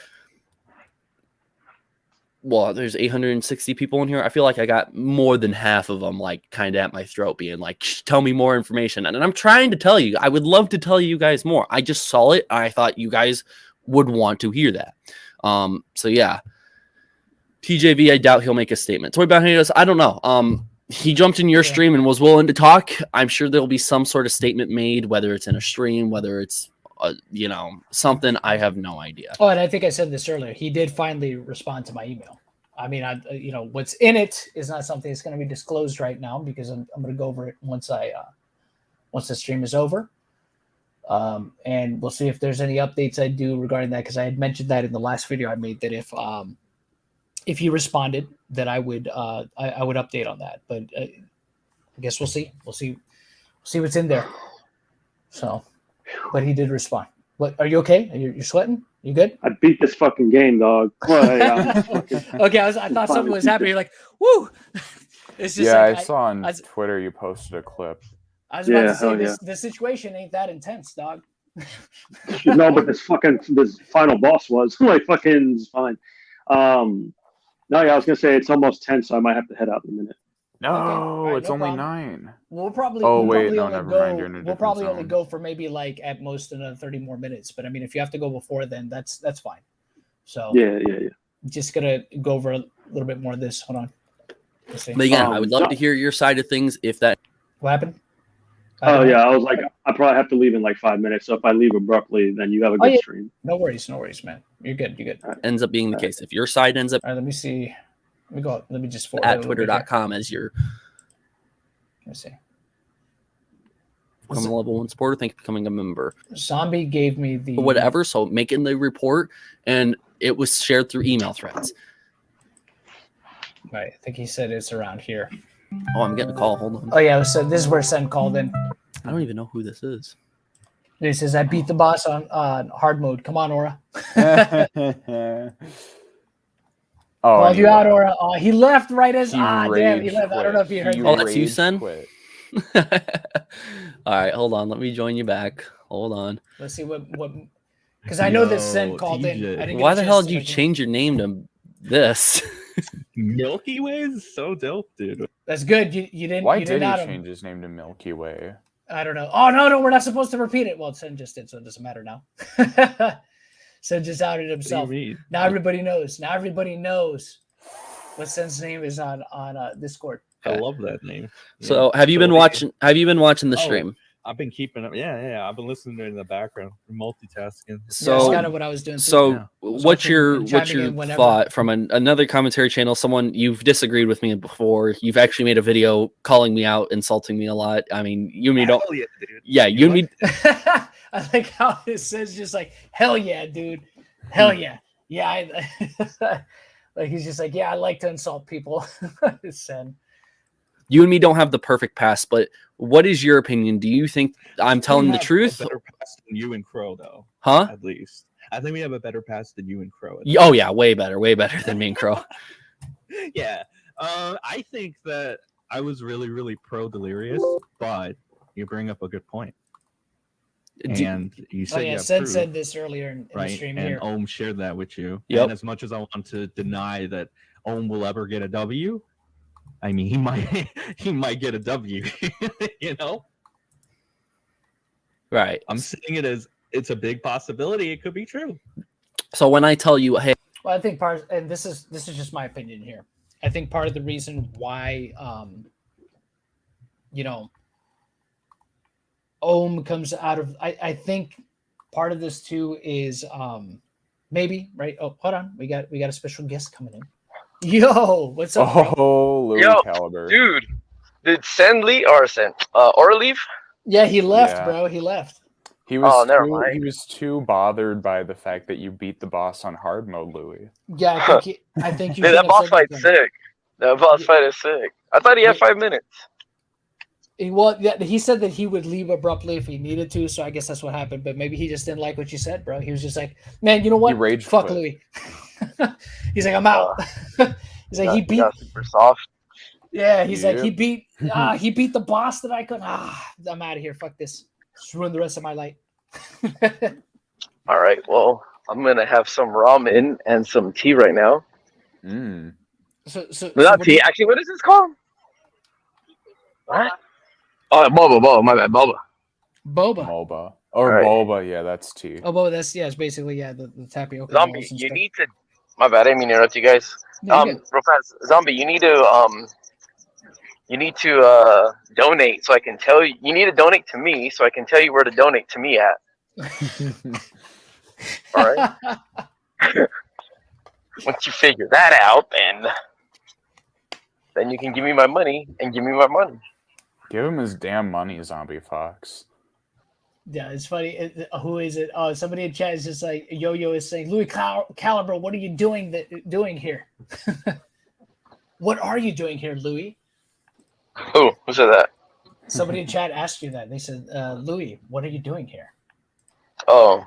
Well, there's 860 people in here. I feel like I got more than half of them, like, kind of at my throat, being like, tell me more information. And I'm trying to tell you. I would love to tell you guys more. I just saw it. I thought you guys would want to hear that. So, yeah. TJV, I doubt he'll make a statement. Toy Bounty, I don't know. He jumped in your stream and was willing to talk. I'm sure there'll be some sort of statement made, whether it's in a stream, whether it's, something. I have no idea. Oh, and I think I said this earlier. He did finally respond to my email. I mean, what's in it is not something that's going to be disclosed right now, because I'm going to go over it once the stream is over. And we'll see if there's any updates I do regarding that, because I had mentioned that in the last video I made, that if he responded, that I would update on that. But I guess we'll see. We'll see what's in there. So, but he did respond. What, are you okay? You're sweating? You good? I beat this fucking game, dog. Okay, I thought something was happening. You're like, woo! It's just I saw on Twitter you posted a clip. I was about to say the situation ain't that intense, dog. No, but this final boss was like fucking fine. No, I was gonna say it's almost 10, so I might have to head out in a minute. No, right, it's only 9. We'll probably. We'll probably only go for maybe like at most another 30 more minutes. But I mean, if you have to go before then, that's fine. So yeah. Just gonna go over a little bit more of this. Hold on. But again, I would love to hear your side of things. If that. What happened? I was like, I probably have to leave in like 5 minutes. So if I leave abruptly, then you have a good stream. No worries, man. You're good. Right. Ends up being the case. If your side ends up. All right, let me see. Let me just forward at twitter.com as your. Let me see. Become a level 1 supporter. Thank you for becoming a member. Zombie gave me the whatever. So making the report, and it was shared through email threads. Right. I think he said it's around here. Oh, I'm getting a call. Hold on. Oh yeah, so this is where Sen called in. I don't even know who this is. He says, I beat the boss on hard mode. Come on, Aura. Called you out, Aura. Oh, he left right as damn, he left. I don't know if you heard that. Oh, that's you, Sen? All right, hold on. Let me join you back. Hold on. Let's see what because I know that Sen called in. Why the hell did you change your name to this? Milky Way is so dope, dude. That's good. You didn't. Why did he change his name to Milky Way? I don't know. Oh no, we're not supposed to repeat it. Well, Sen just did, so it doesn't matter now. Sen just outed himself. Now everybody knows. Now everybody knows what Sen's name is on Discord. I love that name. So have you been watching? Have you been watching the stream? I've been keeping up. Yeah. I've been listening to it in the background, multitasking. So that's kind of what I was doing. So what's your thought from another commentary channel? Someone you've disagreed with me before. You've actually made a video calling me out, insulting me a lot. I mean, you and me don't. Yeah, dude. Yeah, you and me. I like how it says just like hell yeah, dude. Hell yeah. Yeah. Like he's just like, yeah, I like to insult people. Sen. You and me don't have the perfect past, but what is your opinion? Do you think I'm telling the truth? Better past than you and Crow, though. Huh? At least I think we have a better pass than you and Crow. Oh yeah, way better than me and Crow. Yeah. I think that I was really, really pro Delirious, but you bring up a good point. And you said Sen said this earlier in the stream and here. Ohm shared that with you. Yep. And as much as I want to deny that Ohm will ever get a W, I mean he might get a W, you know? Right. I'm saying it as it's a big possibility. It could be true. So when I tell you, hey, well, I think and this is just my opinion here. I think part of the reason why, Ohm comes out of, I think part of this too is maybe right. Oh, hold on, we got a special guest coming in. Yo, what's up? Oh, Louis Caliber, dude, did Sen leave or leave? Yeah, he left, bro. He left. He was too bothered by the fact that you beat the boss on hard mode, Louis. Yeah, I think you. Dude, that boss fight's sick. That boss fight is sick. I thought he had 5 minutes. He said that he would leave abruptly if he needed to, so I guess that's what happened. But maybe he just didn't like what you said, bro. He was just like, "Man, you know what? Fuck Louis." He's like, "I'm out." He's like, he beat super soft. Yeah, he's like, he beat the boss that I couldn't. I'm out of here. Fuck this. Just ruin the rest of my life. All right. Well, I'm gonna have some ramen and some tea right now. So not tea. Actually, what is this called? What? Oh, boba. My bad, boba. Boba. Or boba, yeah, that's tea. Oh, boba, it's basically the tapioca. Zombie, you need to. My bad, I didn't mean to interrupt you guys. Yeah, real fast, Zombie, you need to donate so I can tell you. You need to donate to me so I can tell you where to donate to me at. All right. Once you figure that out, then you can give me my money and give me my money. Give him his damn money, Zombie Fox. Yeah, it's funny. Who is it? Oh, somebody in chat is just like, Yo-Yo is saying, Louis Caliber, what are you doing here? What are you doing here, Louis? Who said that? Somebody in chat asked you that. They said, Louis, what are you doing here? Oh,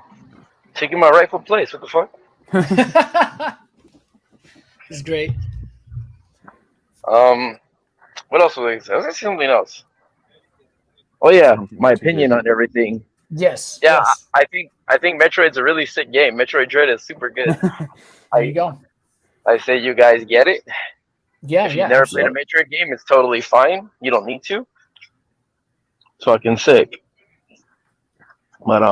taking my rightful place. What the fuck? It's great. What else was I saying? I was going to say something else. Oh yeah, my opinion on everything. Yes. Yeah, yes. I think Metroid's a really sick game. Metroid Dread is super good. There you go. I say you guys get it. Yeah, if you've never played a Metroid game, it's totally fine. You don't need to. It's fucking sick. But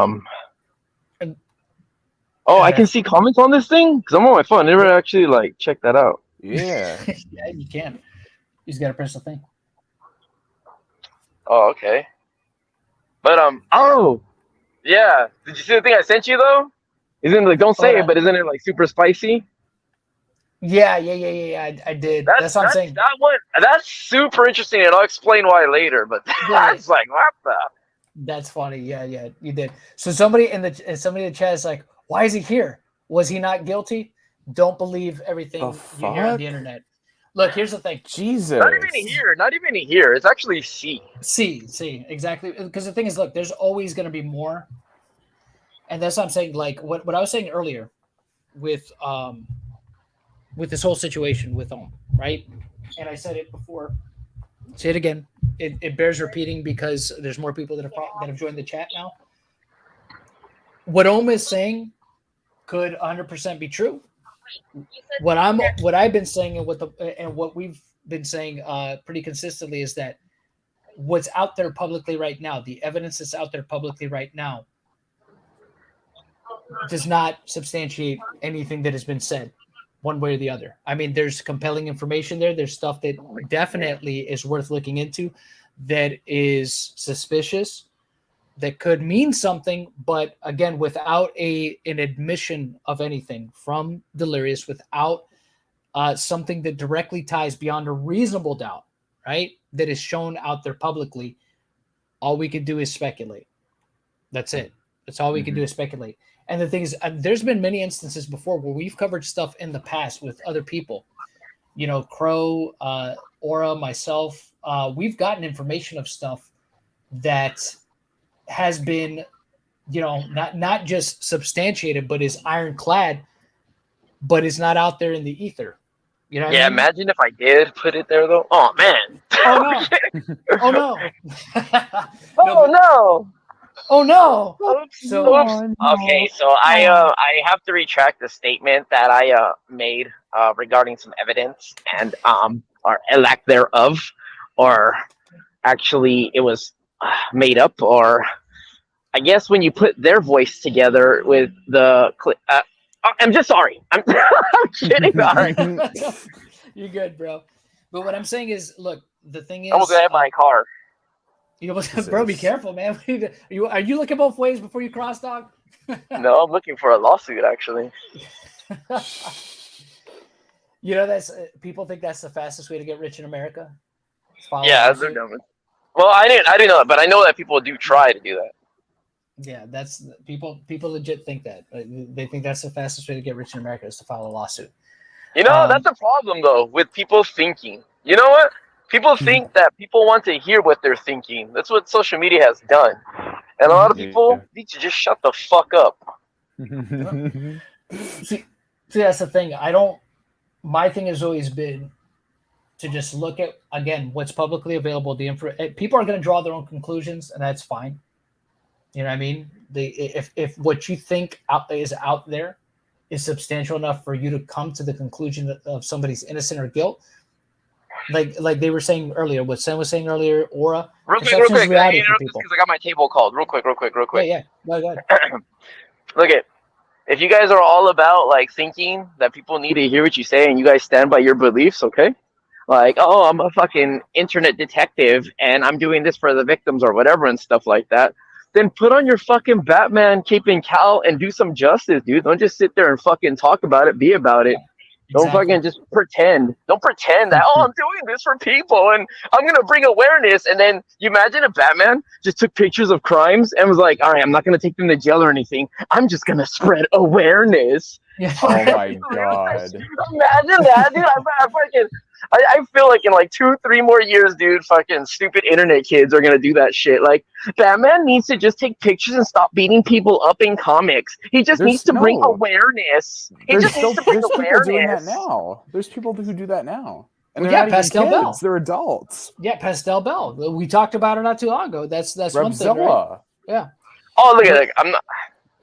I can see comments on this thing because I'm on my phone. I never actually check that out. Yeah. Yeah, you can. You just gotta press the thing. Oh, okay. But oh, yeah. Did you see the thing I sent you though? Isn't it don't say it, but isn't it super spicy? Yeah. I did. That's what I'm saying. That's super interesting, and I'll explain why later. But that's what the? That's funny. Yeah, you did. So somebody in the chat is like, "Why is he here? Was he not guilty?" Don't believe everything you hear on the internet. Look, here's the thing. Jesus. Not even here. It's actually C. C, exactly. Because the thing is, look, there's always going to be more. And that's what I'm saying. Like what I was saying earlier with this whole situation with Ohm, right? And I said it before. Say it again. It bears repeating because there's more people that have joined the chat now. What Ohm is saying could 100% be true. What I've been saying and what we've been saying pretty consistently is that what's out there publicly right now, the evidence that's out there publicly right now, does not substantiate anything that has been said one way or the other. I mean, there's compelling information there. There's stuff that definitely is worth looking into that is suspicious, that could mean something, but again, without an admission of anything from Delirious, without something that directly ties beyond a reasonable doubt, right, that is shown out there publicly, all we can do is speculate. That's it. That's all we can do is speculate. And the thing is, there's been many instances before where we've covered stuff in the past with other people. You know, Crow, Aura, myself, we've gotten information of stuff that has been not just substantiated, but is ironclad, but is not out there in the ether. You know what I mean? Imagine if I did put it there though. Oh man. Oh no. Oh no. No. Oh no. Oops. So- Oops. Okay, so I have to retract the statement that I made regarding some evidence and or a lack thereof, or actually it was made up, or I guess when you put their voice together with the I'm just sorry. I'm kidding. All right. You're good, bro. But what I'm saying is, look, the thing is, I almost hit my car. you almost, bro, be careful, man. Are you looking both ways before you cross, dog? No, I'm looking for a lawsuit actually. That's people think that's the fastest way to get rich in America. Yeah, they're dumb. Well, I didn't know that, but I know that people do try to do that. Yeah, that's people legit think that. They think that's the fastest way to get rich in America is to file a lawsuit. That's a problem though with people thinking. You know what? People think that people want to hear what they're thinking. That's what social media has done. And a lot of people need to just shut the fuck up. See, that's the thing. My thing has always been to just look at, again, what's publicly available. People are going to draw their own conclusions, and that's fine. You know what I mean? If what you think is out there is substantial enough for you to come to the conclusion of somebody's innocent or guilt, like they were saying earlier, what Sam was saying earlier, Aura. Real quick, because I got my table called. Real quick. Yeah. Go ahead. Look at, if you guys are all about like thinking that people need to hear what you say and you guys stand by your beliefs, okay? Like, oh, I'm a fucking internet detective and I'm doing this for the victims or whatever and stuff like that. Then put on your fucking Batman cape and cowl and do some justice, dude. Don't just sit there and fucking talk about it, be about it. Don't fucking just pretend. Don't pretend that, I'm doing this for people and I'm going to bring awareness. And then you imagine if Batman just took pictures of crimes and was like, all right, I'm not going to take them to jail or anything. I'm just going to spread awareness. Yeah. Oh my god. Imagine that, dude. I feel like in like 2-3 more years, dude, fucking stupid internet kids are gonna do that shit. Like, Batman needs to just take pictures and stop beating people up in comics. He just needs to bring awareness. There's people doing that now. There's people who do that now. And they're not Pastel even kids. Bell. They're adults. Yeah, Pastel Bell. We talked about her not too long ago. That's one thing, right? Yeah. Oh, look at it.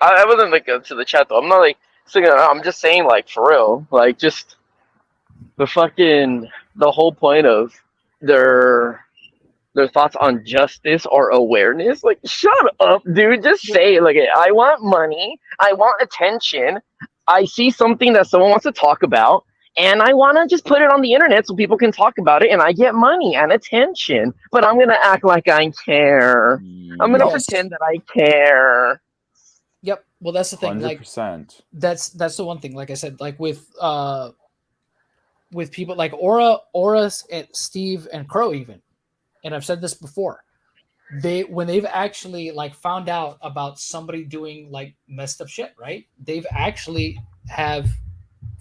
I wasn't like to the chat though. I'm not like singing. I'm just saying, like, for real, like, just the whole point of their thoughts on justice or awareness. Like, shut up, dude. Just say it. Like, I want money. I want attention. I see something that someone wants to talk about, and I want to just put it on the internet so people can talk about it, and I get money and attention. But I'm gonna act like I care. I'm gonna pretend that I care. Yep. Well, that's the thing. 100%. Like, that's the one thing. Like I said, like with people like Aura, and Steve and Crow even, and I've said this before. When they've actually like found out about somebody doing like messed up shit, right? They've actually have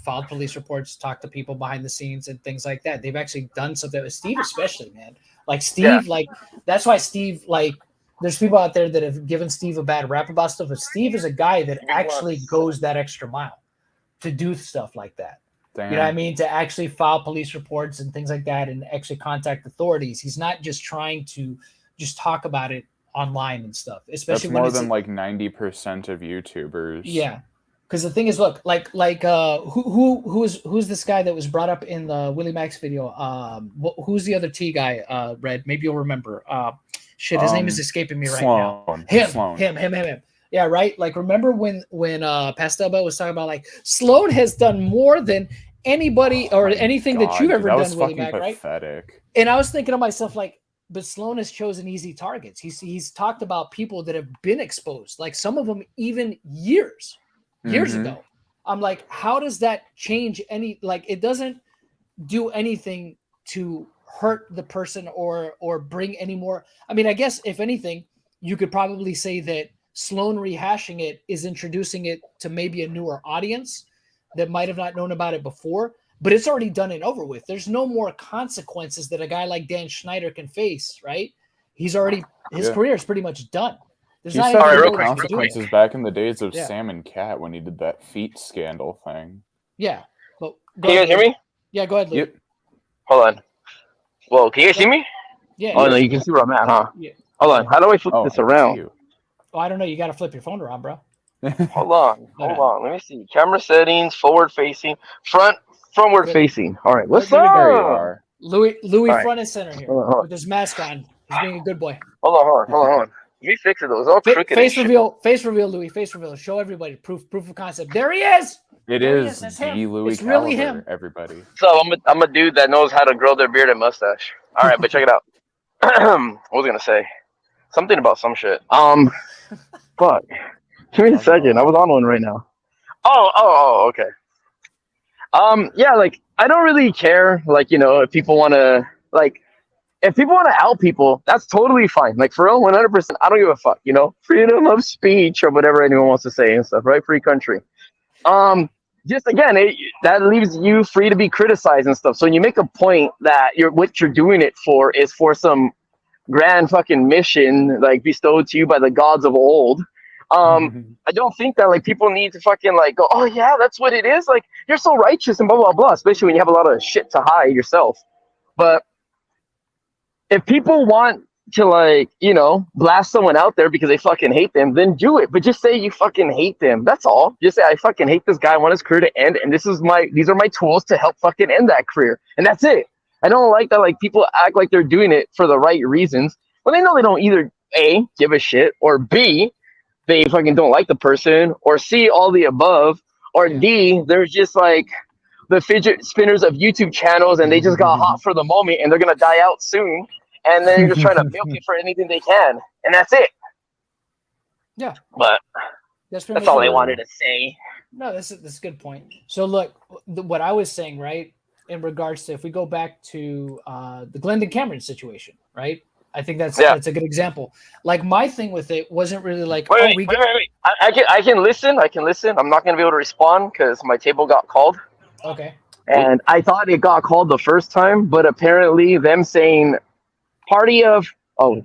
filed police reports, talked to people behind the scenes and things like that. They've actually done something with Steve, especially, man. Like Steve, like that's why Steve, like, there's people out there that have given Steve a bad rap about stuff, but Steve is a guy that actually goes that extra mile to do stuff like that. Damn. You know what I mean? To actually file police reports and things like that and actually contact authorities. He's not just trying to just talk about it online and stuff. Especially That's when more than like 90% of YouTubers. Yeah. Because the thing is, look, who's this guy that was brought up in the Willie Max video? Who's the other T guy? Red, maybe you'll remember. His name is escaping me right now. Him. Yeah, right. Like, remember when Pastel Bell was talking about like Sloan has done more than anybody or anything that you've ever done, Willie Mac, right? Pathetic. And I was thinking to myself, like, but Sloan has chosen easy targets. He's talked about people that have been exposed, like some of them even years ago. I'm like, how does that change any? Like, it doesn't do anything to hurt the person or bring any more. I mean, I guess if anything, you could probably say that Sloan rehashing it is introducing it to maybe a newer audience that might have not known about it before, but it's already done and over with. There's no more consequences that a guy like Dan Schneider can face, right? He's already, his career is pretty much done. There's He not suffered even the a way to do it. consequences back in the days of Yeah. Sam and Cat when he did that feet scandal thing. Yeah. But Can you guys hear me? Yeah, go ahead, Lou. Yep. Hold on. Whoa, can you guys see me? Yeah. Oh no, you can see where I'm at, huh? Yeah. Hold on. How do I flip Oh, this I see around? you. Oh, I don't know. You got to flip your phone around, bro. Hold on. Hold Let me see. Camera settings, forward facing, frontward Good. facing. All right, what's There we up? go. There you are. Louis All right. front and center here Hold on. with his mask on. He's being a good boy. Hold on. Let me fix it. It was all crooked. Face and shit. reveal, Louis. Face reveal. Show everybody proof of concept. There he is. It There he is That's the him. Louis It's really Caliber, him. everybody. So I'm a dude that knows how to grow their beard and mustache. All right, but check it out. What was I gonna say? Something about some shit. Fuck. Give me a second. I was on one right now. Oh, okay. Yeah, like I don't really care. Like, you know, if people want to out people, that's totally fine. Like for real, 100%. I don't give a fuck. You know, freedom of speech or whatever anyone wants to say and stuff, right? Free country. Just again, that leaves you free to be criticized and stuff. So when you make a point that what you're doing it for is for some grand fucking mission, like bestowed to you by the gods of old. I don't think that like people need to fucking like go, oh yeah, that's what it is. Like you're so righteous and blah blah blah. Especially when you have a lot of shit to hide yourself. But if people want to like, you know, blast someone out there because they fucking hate them, then do it. But just say you fucking hate them. That's all. Just say I fucking hate this guy. I want his career to end, and these are my tools to help fucking end that career. And that's it. I don't like that like people act like they're doing it for the right reasons when they know they don't either A, give a shit, or B, they fucking don't like the person, or C, all the above, or D, they're just like the fidget spinners of YouTube channels and they just got hot for the moment and they're gonna die out soon. And then you're just trying to milk it for anything they can, and that's it. Yeah, but that's all I wanted to say. No, that's a good point. So look, what I was saying, right, in regards to if we go back to the Glendon Cameron situation, right? I think that's a good example. Like my thing with it wasn't really like wait. I can listen. I'm not gonna be able to respond because my table got called. Okay. And I thought it got called the first time, but apparently them saying party of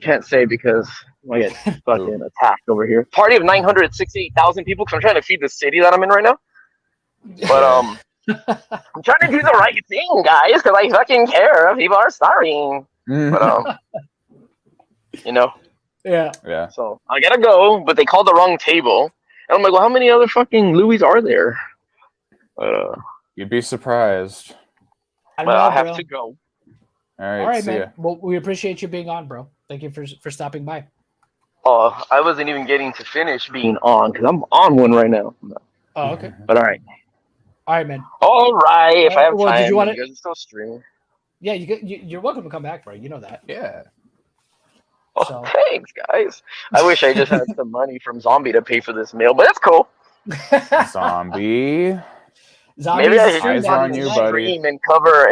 can't say because I get fucking attacked over here. Party of 968,000 people because I'm trying to feed the city that I'm in right now. But I'm trying to do the right thing, guys, because I fucking care. People are starving. But you know. Yeah. So I gotta go, but they called the wrong table, and I'm like, well, how many other fucking Louis are there? You'd be surprised. I have to go. All right, man. ya. Well, we appreciate you being on, bro. Thank you for stopping by. Oh, I wasn't even getting to finish being on because I'm on one right now. Oh, okay. But all right, man. All right. If I have time, did you want you guys still stream. Yeah, you're welcome to come back, bro. You know that. Yeah. Oh, So. Thanks, guys. I wish I just had some money from Zombie to pay for this meal, but that's cool. Zombie. Maybe I should just stream and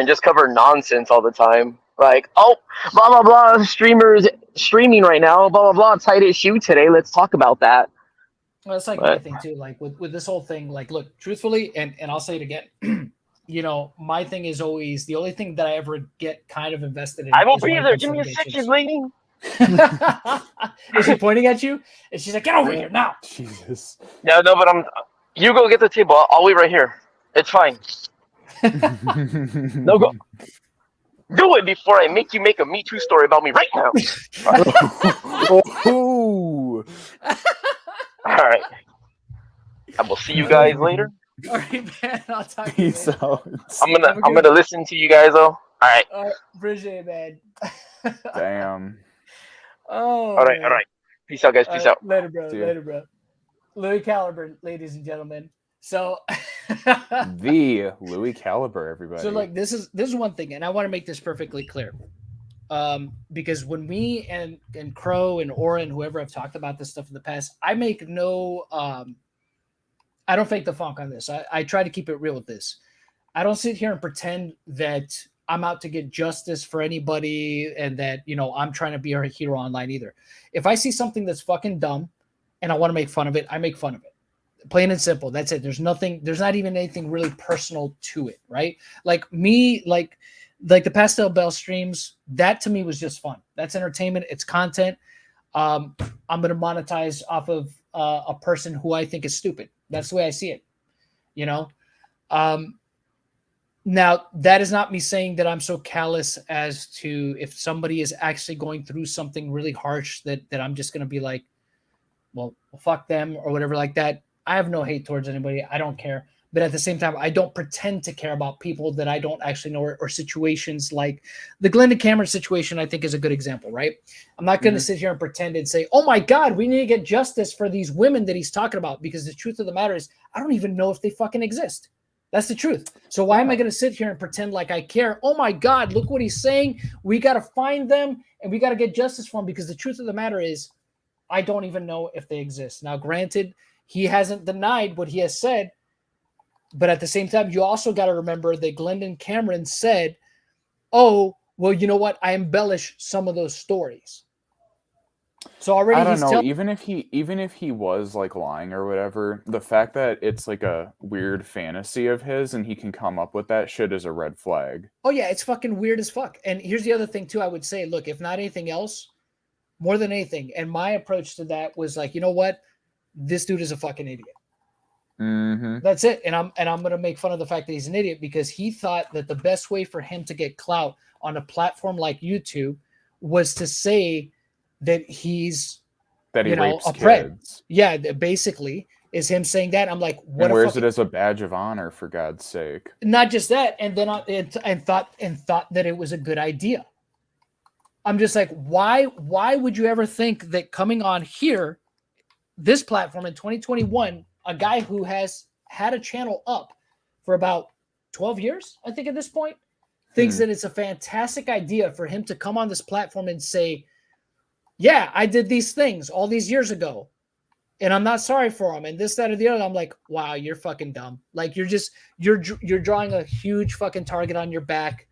just cover nonsense all the time. Like, blah blah blah, streamers streaming right now, blah blah blah, tight issue today. Let's talk about that. Well, it's like my thing too. Like with this whole thing, like, look, truthfully, and I'll say it again. You know, my thing is always the only thing that I ever get kind of invested in. I will be there. Give me a second, lady. Is she pointing at you? And she's like, "Get over here now!" Jesus. No, but you go get the table. I'll wait right here. It's fine. No, go. Do it before I make you make a Me Too story about me right now. Ooh. All right. I will see you guys later. All right, man. I'll talk to you. Peace out. I'm gonna listen to you guys though. All right. Appreciate it, man. Damn. Oh. All right. Peace out, guys. Peace out. Later, bro. Louis Caliber, ladies and gentlemen. So the Louis Caliber, everybody. So like this is one thing, and I want to make this perfectly clear. Because when me and Crow and Oren, whoever I've talked about this stuff in the past, I make no I don't fake the funk on this. I try to keep it real with this. I don't sit here and pretend that I'm out to get justice for anybody and that, you know, I'm trying to be a hero online either. If I see something that's fucking dumb and I want to make fun of it, I make fun of it. Plain and simple. That's it. There's not even anything really personal to it, right? Like me, like the Pastel Bell streams, that to me was just fun. That's entertainment. It's content. I'm going to monetize off of a person who I think is stupid. That's the way I see it. You know, now that is not me saying that I'm so callous as to if somebody is actually going through something really harsh that I'm just going to be like, well, fuck them or whatever like that. I have no hate towards anybody. I don't care. But at the same time, I don't pretend to care about people that I don't actually know, or situations like the Glendon Cameron situation, I think is a good example, right? I'm not going to sit here and pretend and say, oh my God, we need to get justice for these women that he's talking about, because the truth of the matter is I don't even know if they fucking exist. That's the truth. So why am I going to sit here and pretend like I care? Oh my God, look what he's saying. We got to find them and we got to get justice for them, because the truth of the matter is I don't even know if they exist. Now, granted, he hasn't denied what he has said, but at the same time, you also got to remember that Glendon Cameron said, oh, well, you know what? I embellish some of those stories. So already I don't know, even if he was like lying or whatever, the fact that it's like a weird fantasy of his and he can come up with that shit is a red flag. Oh yeah, it's fucking weird as fuck. And here's the other thing too, I would say, look, if not anything else, more than anything, and my approach to that was like, you know what? This dude is a fucking idiot. That's it. And I'm going to make fun of the fact that he's an idiot, because he thought that the best way for him to get clout on a platform like YouTube was to say that he's rapes a pred. kids. Yeah, basically is him saying that. I'm like, what? And wears it as a badge of honor, for God's sake. Not just that, and then thought that it was a good idea. I'm just like, why would you ever think that coming on here, this platform in 2021, a guy who has had a channel up for about 12 years, I think at this point, thinks that it's a fantastic idea for him to come on this platform and say, yeah, I did these things all these years ago, and I'm not sorry for them, and this, that, or the other. I'm like, wow, you're fucking dumb. Like, you're drawing a huge fucking target on your back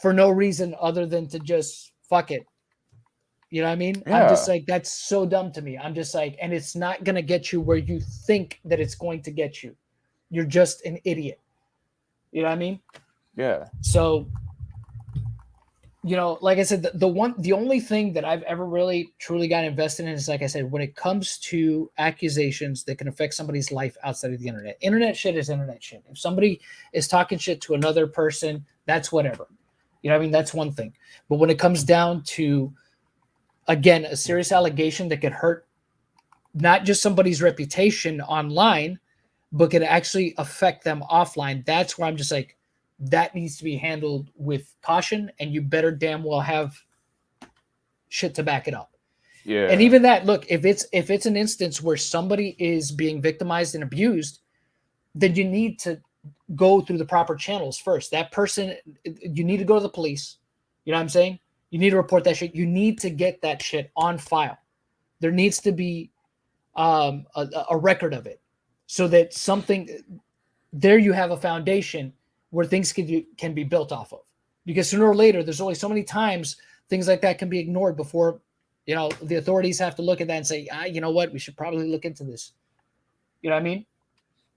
for no reason other than to just fuck it. You know what I mean? Yeah. I'm just like, that's so dumb to me. I'm just like, and it's not going to get you where you think that it's going to get you. You're just an idiot. You know what I mean? Yeah. So, you know, like I said, the only thing that I've ever really truly got invested in is, like I said, when it comes to accusations that can affect somebody's life outside of the internet shit is internet shit. If somebody is talking shit to another person, that's whatever. You know what I mean? That's one thing. But when it comes down to, again, a serious allegation that could hurt not just somebody's reputation online, but could actually affect them offline, that's where I'm just like, that needs to be handled with caution, and you better damn well have shit to back it up. Yeah. And even that, look, if it's an instance where somebody is being victimized and abused, then you need to go through the proper channels first. That person, you need to go to the police. You know what I'm saying? You need to report that shit. You need to get that shit on file. There needs to be a record of it, so that something there, you have a foundation where things can be built off of. Because sooner or later, there's only so many times things like that can be ignored before, you know, the authorities have to look at that and say, you know what, we should probably look into this. You know what I mean?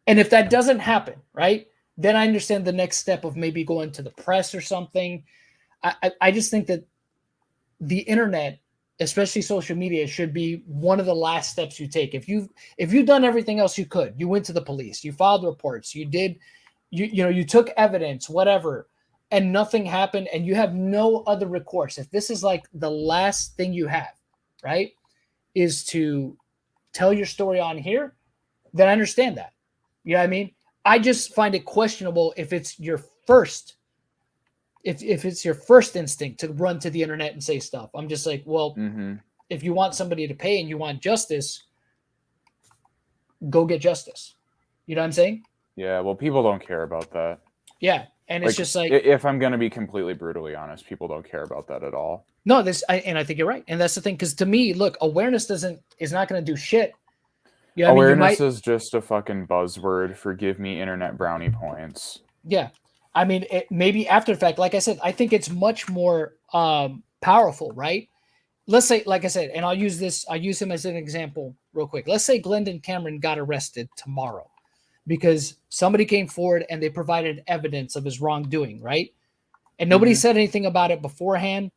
And if that doesn't happen, right, then I understand the next step of maybe going to the press or something. I just think that the internet, especially social media, should be one of the last steps you take. If you've done everything else you could, you went to the police, you filed reports, you did, you took evidence, whatever, and nothing happened, and you have no other recourse. If this is like the last thing you have, right, is to tell your story on here, then I understand that. You know what I mean? I just find it questionable if it's your first, if it's your first instinct to run to the internet and say stuff. I'm just like, well, if you want somebody to pay and you want justice, go get justice. You know what I'm saying? Yeah, well, people don't care about that. Yeah, and it's just like, if I'm going to be completely brutally honest, people don't care about that at all. No, and I think you're right. And that's the thing, because to me, look, awareness is not going to do shit. Yeah, awareness is just a fucking buzzword for give me internet brownie points. Yeah. I mean, maybe after the fact, like I said, I think it's much more powerful, right? Let's say, like I said, and I'll use him as an example real quick. Let's say Glendon Cameron got arrested tomorrow because somebody came forward and they provided evidence of his wrongdoing, right? And nobody said anything about it beforehand.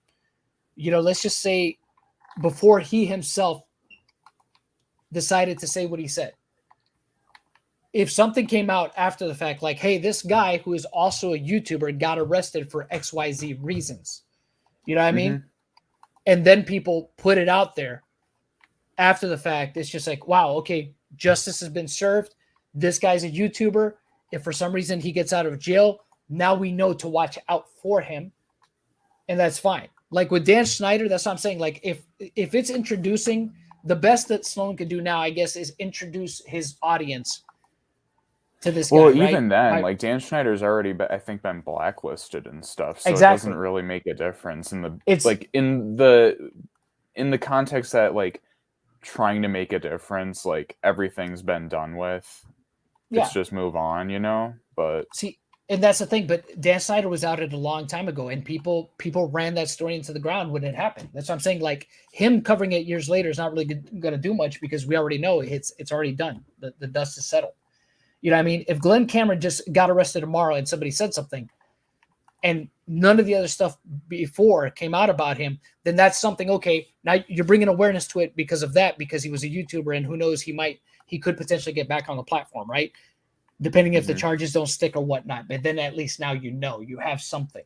You know, let's just say before he himself decided to say what he said. If something came out after the fact, like, hey, this guy who is also a YouTuber got arrested for XYZ reasons, you know what I mean? And then people put it out there after the fact, it's just like, wow, okay, justice has been served. This guy's a YouTuber. If for some reason he gets out of jail, now we know to watch out for him. And that's fine. Like with Dan Schneider, that's what I'm saying. Like if it's introducing, the best that Sloan could do now, I guess, is introduce his audience to this guy. Well, right? even then, like Dan Schneider's already, I think, been blacklisted and stuff, so Exactly. it doesn't really make a difference in the in the context that like trying to make a difference, like everything's been done with. Let's just move on, you know. But see, and that's the thing. But Dan Snyder was out it a long time ago, and people ran that story into the ground when it happened. That's what I'm saying. Like him covering it years later is not really going to do much because we already know it's already done. The dust is settled. You know what I mean? If Glenn Cameron just got arrested tomorrow and somebody said something, and none of the other stuff before came out about him, then that's something. Okay, now you're bringing awareness to it because of that, because he was a YouTuber, and who knows, he could potentially get back on the platform, right? Depending if the charges don't stick or whatnot. But then at least now you have something.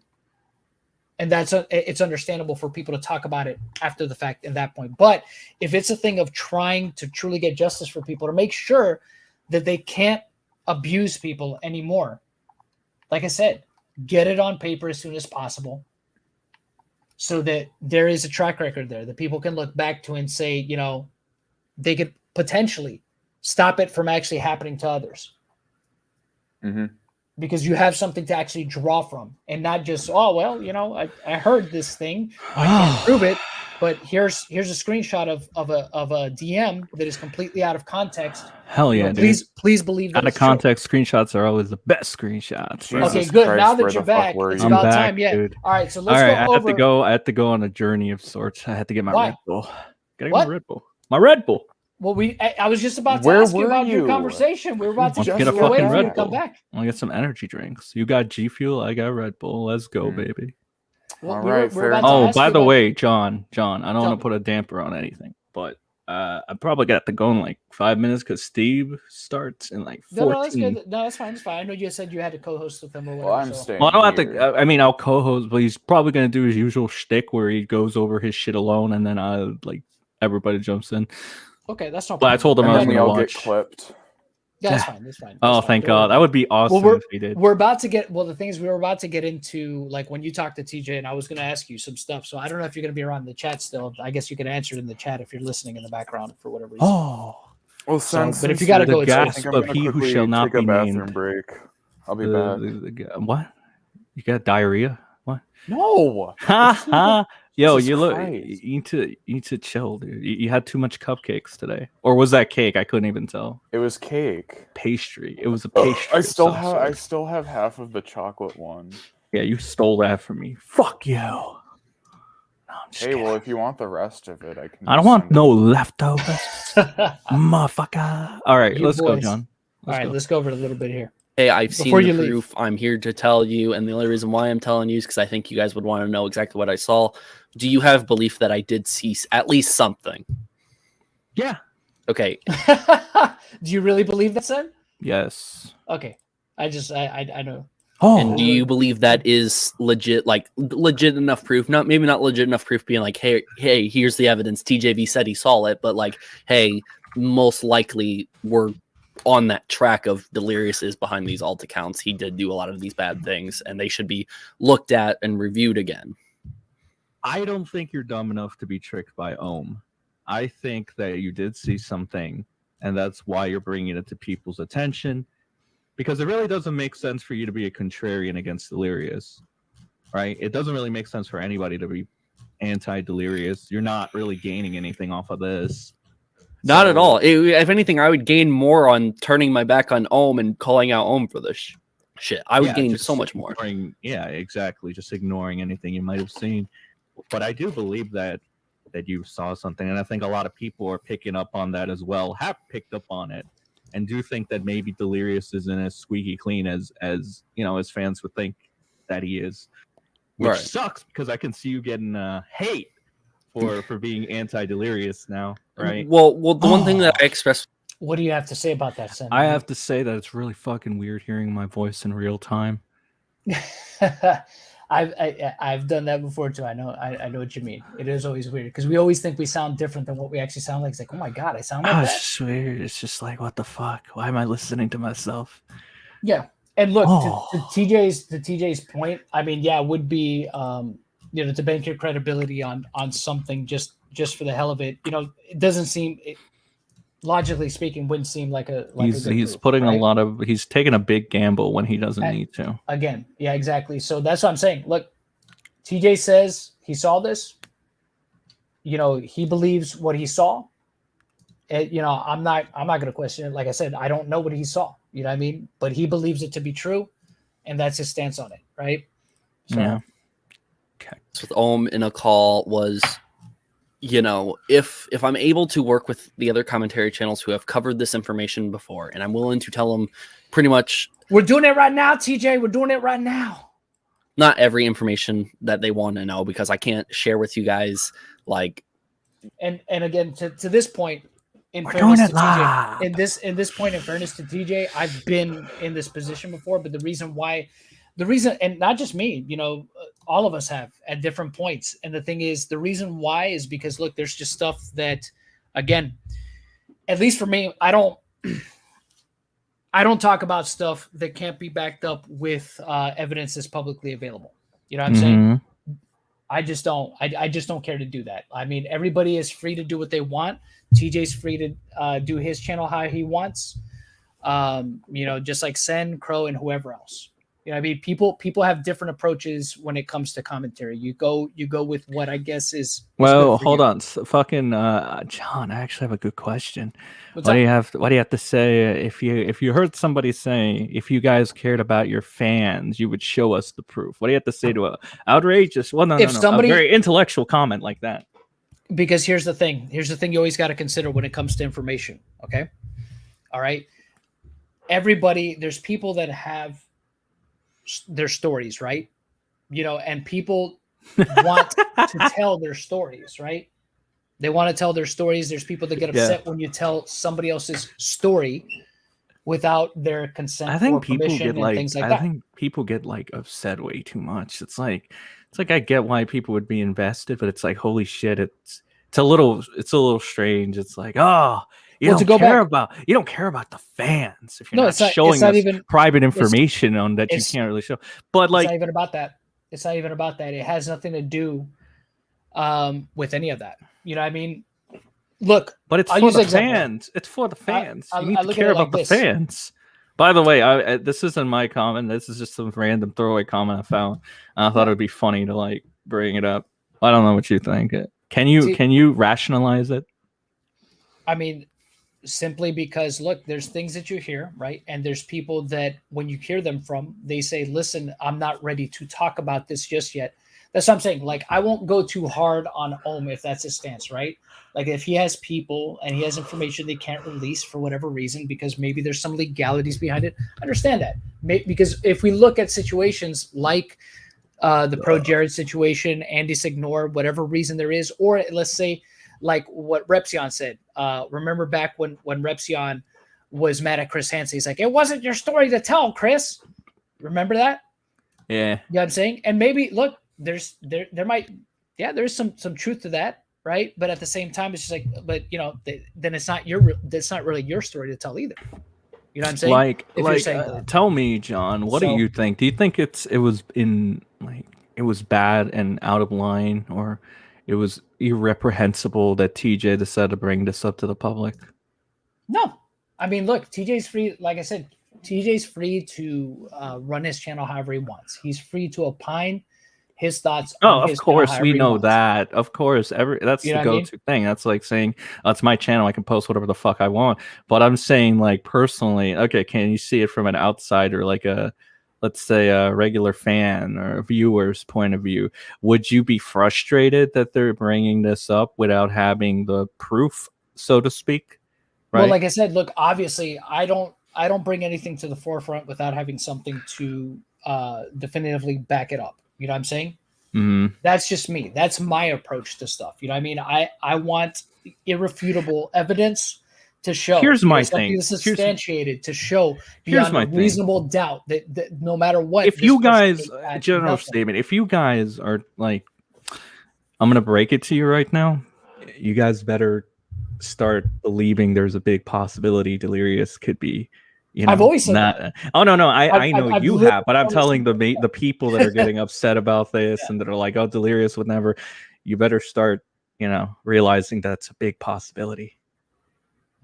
And it's understandable for people to talk about it after the fact at that point. But if it's a thing of trying to truly get justice for people, to make sure that they can't abuse people anymore, like I said, get it on paper as soon as possible so that there is a track record there that people can look back to and say, you know, they could potentially stop it from actually happening to others. Because you have something to actually draw from, and not just, oh, well, you know, I heard this thing, I can't prove it, but here's a screenshot of a DM that is completely out of context. Hell yeah, dude. Please believe that. Out of context, screenshots are always the best screenshots. Jesus okay, good. Christ, now that you're back, it's about time. Yeah. Dude. All right, so let's go over. I had to go on a journey of sorts. I had to get my Red Bull. Gotta get what? my Red Bull. My Red Bull. Well, I was just about to ask you about your conversation. We were about to get a fucking Red Bull. Come back. I get some energy drinks. You got G Fuel, I got Red Bull. Let's go, baby. Well, all right. By the way, John, I don't want to put a damper on anything, but I probably got to go in like 5 minutes because Steve starts in like 14. No, that's good. No, that's fine. It's fine. I know you said you had to co-host with him or whatever. Well, I'm staying. Well, I don't have to. I mean, I'll co-host, but he's probably gonna do his usual shtick where he goes over his shit alone, and then everybody jumps in. Okay, that's not. But I told him I was gonna watch. Get clipped. Yeah, that's fine. That's fine. Oh, thank God. That would be awesome if he did. We're about to get. Well, the thing is, we were about to get into like when you talked to TJ, and I was going to ask you some stuff. So I don't know if you're going to be around the chat still. I guess you can answer it in the chat if you're listening in the background for whatever reason. Oh, well, but if you got to go, the gasp of he who shall not be named. Break. I'll be back. What? You got diarrhea? What? No. Ha ha. Yo, Jesus you look. Christ. You need to chill, dude. You had too much cupcakes today, or was that cake? I couldn't even tell. It was cake. Pastry. It was a pastry. I still have half of the chocolate one. Yeah, you stole that from me. Fuck you. No, hey, well, if you want the rest of it, I can. I don't want no leftovers, motherfucker. All right, let's go, John. Let's go over a little bit here. Hey, I've seen the proof. I'm here to tell you, and the only reason why I'm telling you is because I think you guys would want to know exactly what I saw. Do you have belief that I did see at least something? Yeah. Okay. Do you really believe that, son? Yes. Okay. I know. Oh. And do you believe that is legit, like legit enough proof? Maybe not legit enough proof being like, hey, here's the evidence. TJV said he saw it, but like, hey, most likely we're on that track of Delirious is behind these alt accounts. He did do a lot of these bad things, and they should be looked at and reviewed again. I don't think you're dumb enough to be tricked by Ohm. I think that you did see something, and that's why you're bringing it to people's attention, because it really doesn't make sense for you to be a contrarian against Delirious, right? It doesn't really make sense for anybody to be anti-Delirious. You're not really gaining anything off of this. Not at all. If anything, I would gain more on turning my back on Ohm and calling out Ohm for this shit. I would gain so much more. Yeah, exactly. Just ignoring anything you might have seen. But I do believe that you saw something, and I think a lot of people are picking up on that as well, have picked up on it, and do think that maybe Delirious isn't as squeaky clean as you know, as fans would think that he is. Which sucks, because I can see you getting hate for being anti-delirious now, right? Well, the one thing that I expressed. What do you have to say about that, Sen? I have to say that it's really fucking weird hearing my voice in real time. I've done that before too. I know what you mean. It is always weird because we always think we sound different than what we actually sound like. It's like, oh my god, I sound like that. It's just weird. It's just like, what the fuck? Why am I listening to myself? Yeah, and look, to TJ's point. I mean, yeah, it would be to bank your credibility on something just for the hell of it. It doesn't seem. Logically speaking, wouldn't seem like a he's move, putting right? he's taking a big gamble when he doesn't need to. Again, yeah, exactly. So that's what I'm saying. Look, TJ says he saw this. He believes what he saw. I'm not going to question it. Like I said, I don't know what he saw. You know what I mean? But he believes it to be true, and that's his stance on it, right? So, yeah. Okay. With Ohm in a call was, if I'm able to work with the other commentary channels who have covered this information before, and I'm willing to tell them pretty much, we're doing it right now, TJ. We're doing it right now. Not every information that they want to know, because I can't share with you guys And again, to this point, we're doing it live. TJ, in this point, in fairness to TJ, I've been in this position before, but the reason, and not just me, all of us have at different points. And the thing is, the reason why is because, look, there's just stuff that, again, at least for me, I don't talk about stuff that can't be backed up with evidence that's publicly available. You know what I'm saying? I just don't. I just don't care to do that. I mean, everybody is free to do what they want. TJ's free to do his channel how he wants. Just like Sen, Crow, and whoever else. I mean, people have different approaches when it comes to commentary. You go with what I guess is well. Hold on, fucking John. I actually have a good question. What do you have to say if you heard somebody say, if you guys cared about your fans, you would show us the proof? What do you have to say to a outrageous? Well, no, a very intellectual comment like that. Because here's the thing you always got to consider when it comes to information. Okay, all right. Everybody, there's people that have their stories, right? And people want to tell their stories, right? They want to tell their stories. There's people that get upset when you tell somebody else's story without their consent. I think or people permission get and things like that. I think people get upset way too much. It's like I get why people would be invested, but it's like, holy shit, it's a little strange. It's like, oh, you don't care about the fans if you're not showing us private information on that you can't really show. But it's not even about that. It's not even about that. It has nothing to do with any of that. You know what I mean? Look, but it's for the fans. It's for the fans. You need to care about the fans. By the way, this isn't my comment. This is just some random throwaway comment I found. I thought it would be funny to bring it up. I don't know what you think. Can you rationalize it? I mean, simply because, look, there's things that you hear, right? And there's people that when you hear them from, they say, listen, I'm not ready to talk about this just yet. That's what I'm saying. I won't go too hard on Ohm if that's his stance, right? If he has people and he has information they can't release for whatever reason, because maybe there's some legalities behind it. I understand that. Because if we look at situations like the Pro Jared situation, Andy's Ignore, whatever reason there is, or let's say like what Repsion said. Remember back when Repsion was mad at Chris Hansen, he's like, it wasn't your story to tell, Chris. Remember that? Yeah. You know what I'm saying? And maybe, look, there's some truth to that, right? But at the same time, it's just then it's not really your story to tell either. You know what I'm saying? Tell me, John, what do you think? Do you think it was bad and out of line, or it was irreprehensible that TJ decided to bring this up to the public? No. I mean, look, TJ's free. Like I said, TJ's free to run his channel however he wants. He's free to opine his thoughts. Of course, we know that. Of course, that's the go-to thing. That's like saying, it's my channel. I can post whatever the fuck I want. But I'm saying, personally, okay, can you see it from an outsider, let's say a regular fan or a viewer's point of view? Would you be frustrated that they're bringing this up without having the proof, so to speak? Right? Well, like I said, look, obviously, I don't bring anything to the forefront without having something to definitively back it up. You know what I'm saying? That's just me. That's my approach to stuff. You know what I mean? I want irrefutable evidence to show. Here's my something thing. Substantiated to show beyond a reasonable doubt that no matter what. If you guys, general statement, if you guys are like, I'm gonna break it to you right now, you guys better start believing there's a big possibility Delirious could be. You know, I've always said that. Oh no, I know I've you have, but I'm telling the people that are getting upset about this and that are like, oh, Delirious would never. You better start, realizing that's a big possibility.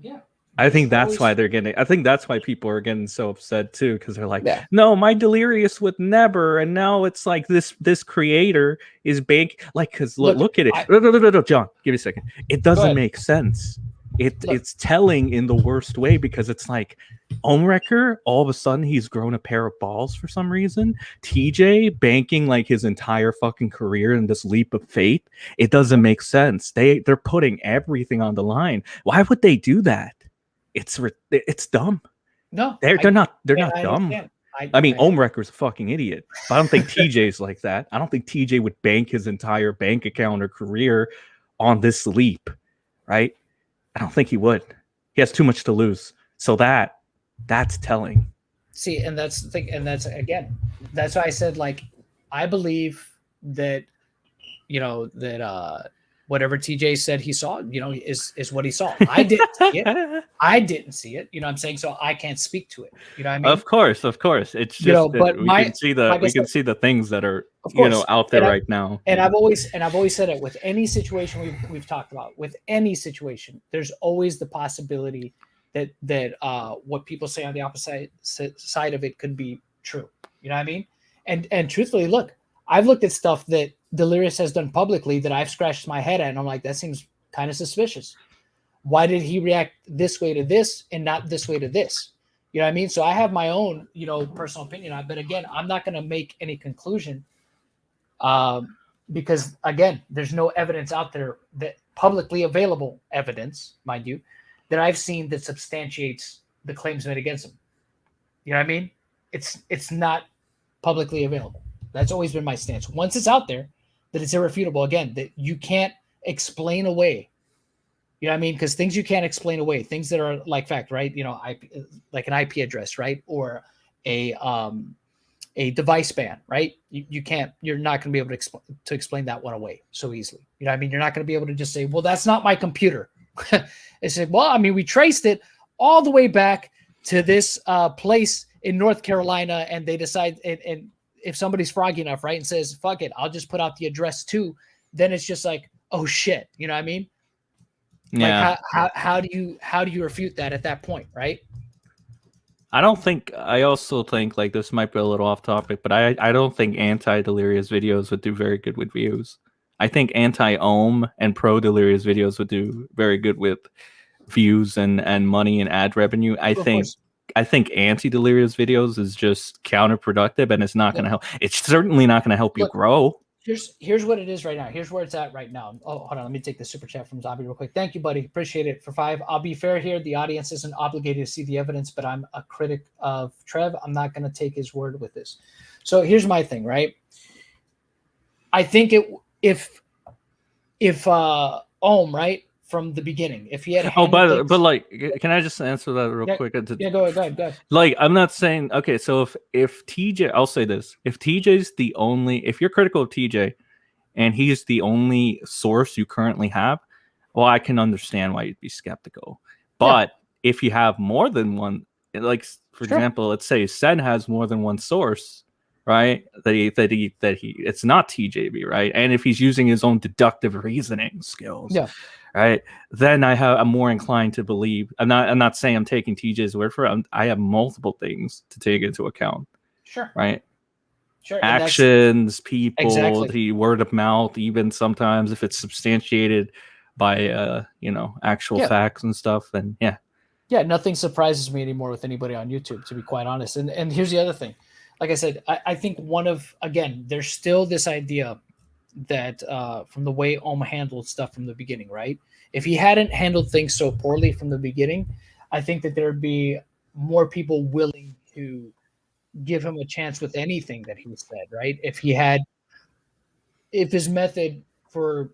Yeah. I think that's why they're getting. I think that's why people are getting so upset too, because they're like, "No, my Delirious would never." And now it's like this creator is big, like, because look at it. No, John, give me a second. It doesn't make sense. It's telling in the worst way, because it's like Ohmwrecker, all of a sudden he's grown a pair of balls for some reason. TJ banking like his entire fucking career in this leap of faith. It doesn't make sense. They're putting everything on the line. Why would they do that? It's dumb. No, they're not dumb. I mean, Ohmwrecker's a fucking idiot. But I don't think TJ's like that. I don't think TJ would bank his entire bank account or career on this leap, right? I don't think he would. He has too much to lose. So that's telling. See, and that's the thing, and that's why I said, like, I believe that whatever TJ said he saw, is what he saw. I didn't see it. I didn't see it. You know what I'm saying? So I can't speak to it. You know what I mean? Of course. It's just but we can see the things that are out there right now. And I've always said it with any situation we've talked about. With any situation, there's always the possibility that what people say on the opposite side of it could be true. You know what I mean? And truthfully, look, I've looked at stuff that Delirious has done publicly that I've scratched my head at, and I'm like, that seems kind of suspicious. Why did he react this way to this and not this way to this? You know what I mean? So I have my own, personal opinion on it. But again, I'm not going to make any conclusion because, again, there's no evidence out there, that publicly available evidence, mind you, that I've seen that substantiates the claims made against him. You know what I mean? It's not publicly available. That's always been my stance. Once it's out there, that it's irrefutable. Again, that you can't explain away. You know what I mean? Because things you can't explain away, things that are like fact, right? IP, like an IP address, right? Or a device ban, right? You're not going to be able to explain that one away so easily. You know what I mean? You're not going to be able to just say, well, that's not my computer. They said, well, I mean, we traced it all the way back to this place in North Carolina, and they decide, and if somebody's froggy enough, right, and says, fuck it, I'll just put out the address too, then it's just like, oh shit, you know what I mean? Yeah. Like how do you refute that at that point, right? I also think, like, this might be a little off topic, but I don't think anti-Delirious videos would do very good with views. I think anti-Ohm and pro-Delirious videos would do very good with views and money and ad revenue. I think anti-Delirious videos is just counterproductive, and it's not going to help. It's certainly not going to help you grow. Here's what it is right now. Here's where it's at right now. Oh, hold on. Let me take the super chat from Zombie real quick. Thank you, buddy. Appreciate it for 5. I'll be fair here. The audience isn't obligated to see the evidence, but I'm a critic of Trev. I'm not going to take his word with this. So here's my thing, right? I think if Ohm, right, from the beginning, if he had but like, can I just answer that real quick? Go ahead. Like, I'm not saying, okay, so if TJ, I'll say this, if TJ's the only, if you're critical of TJ and he's the only source you currently have, well, I can understand why you'd be skeptical. But if you have more than one, like, for example, let's say Sen has more than one source, right? That he it's not TJB, right? And if he's using his own deductive reasoning skills, right, then I'm more inclined to believe. I'm not saying I'm taking TJ's word for it. I have multiple things to take into account. Sure. Right. Sure. Actions, people, the word of mouth, even sometimes if it's substantiated by actual facts and stuff, then yeah, nothing surprises me anymore with anybody on YouTube, to be quite honest. And here's the other thing. Like I said, I think there's still this idea that from the way Ohm handled stuff from the beginning, right? If he hadn't handled things so poorly from the beginning, I think that there'd be more people willing to give him a chance with anything that he said, right? If he had if his method for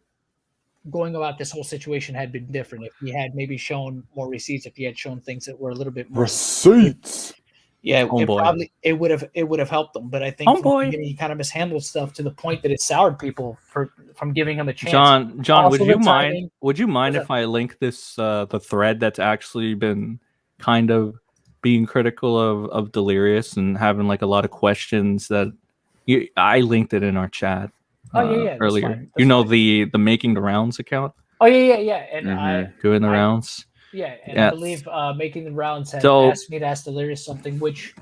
going about this whole situation had been different, if he had maybe shown more receipts, if he had shown things that were a little bit more receipts. Yeah, Homeboy. it would have helped them, but I think he kind of mishandled stuff to the point that it soured people from giving him a chance. John, Also, would you the mind? timing- Would you mind What's if I link this the thread that's actually been kind of being critical of Delirious and having like a lot of questions that I linked it in our chat that's earlier. fine. That's fine. The Making the Rounds account Oh yeah, and doing the rounds. I believe Making the Rounds had So- asked me to ask Delirious something, which,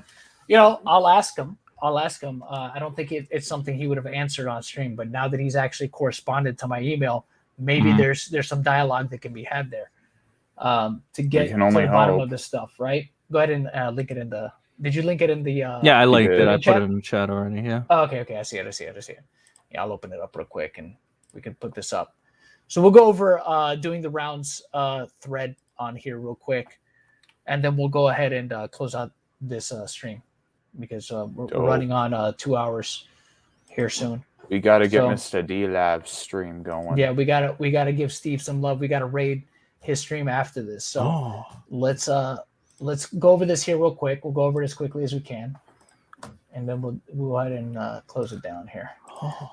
you know, I'll ask him. I don't think it's something he would have answered on stream, but now that he's actually corresponded to my email, maybe there's some dialogue that can be had there to get to the bottom of this stuff, right? Go ahead and link it in the. Did you link it in the? Yeah, I linked it. I chat? put it in the chat already. Yeah. Oh, okay. I see it. Yeah, I'll open it up real quick and we can put this up. So we'll go over doing the rounds thread on here real quick, and then we'll go ahead and close out this stream because we're running on 2 hours here soon. We gotta get Mr. D Lab's stream going. Yeah, we gotta give Steve some love. We gotta raid his stream after this. So let's go over this here real quick. We'll go over it as quickly as we can, and then we'll go ahead and close it down here.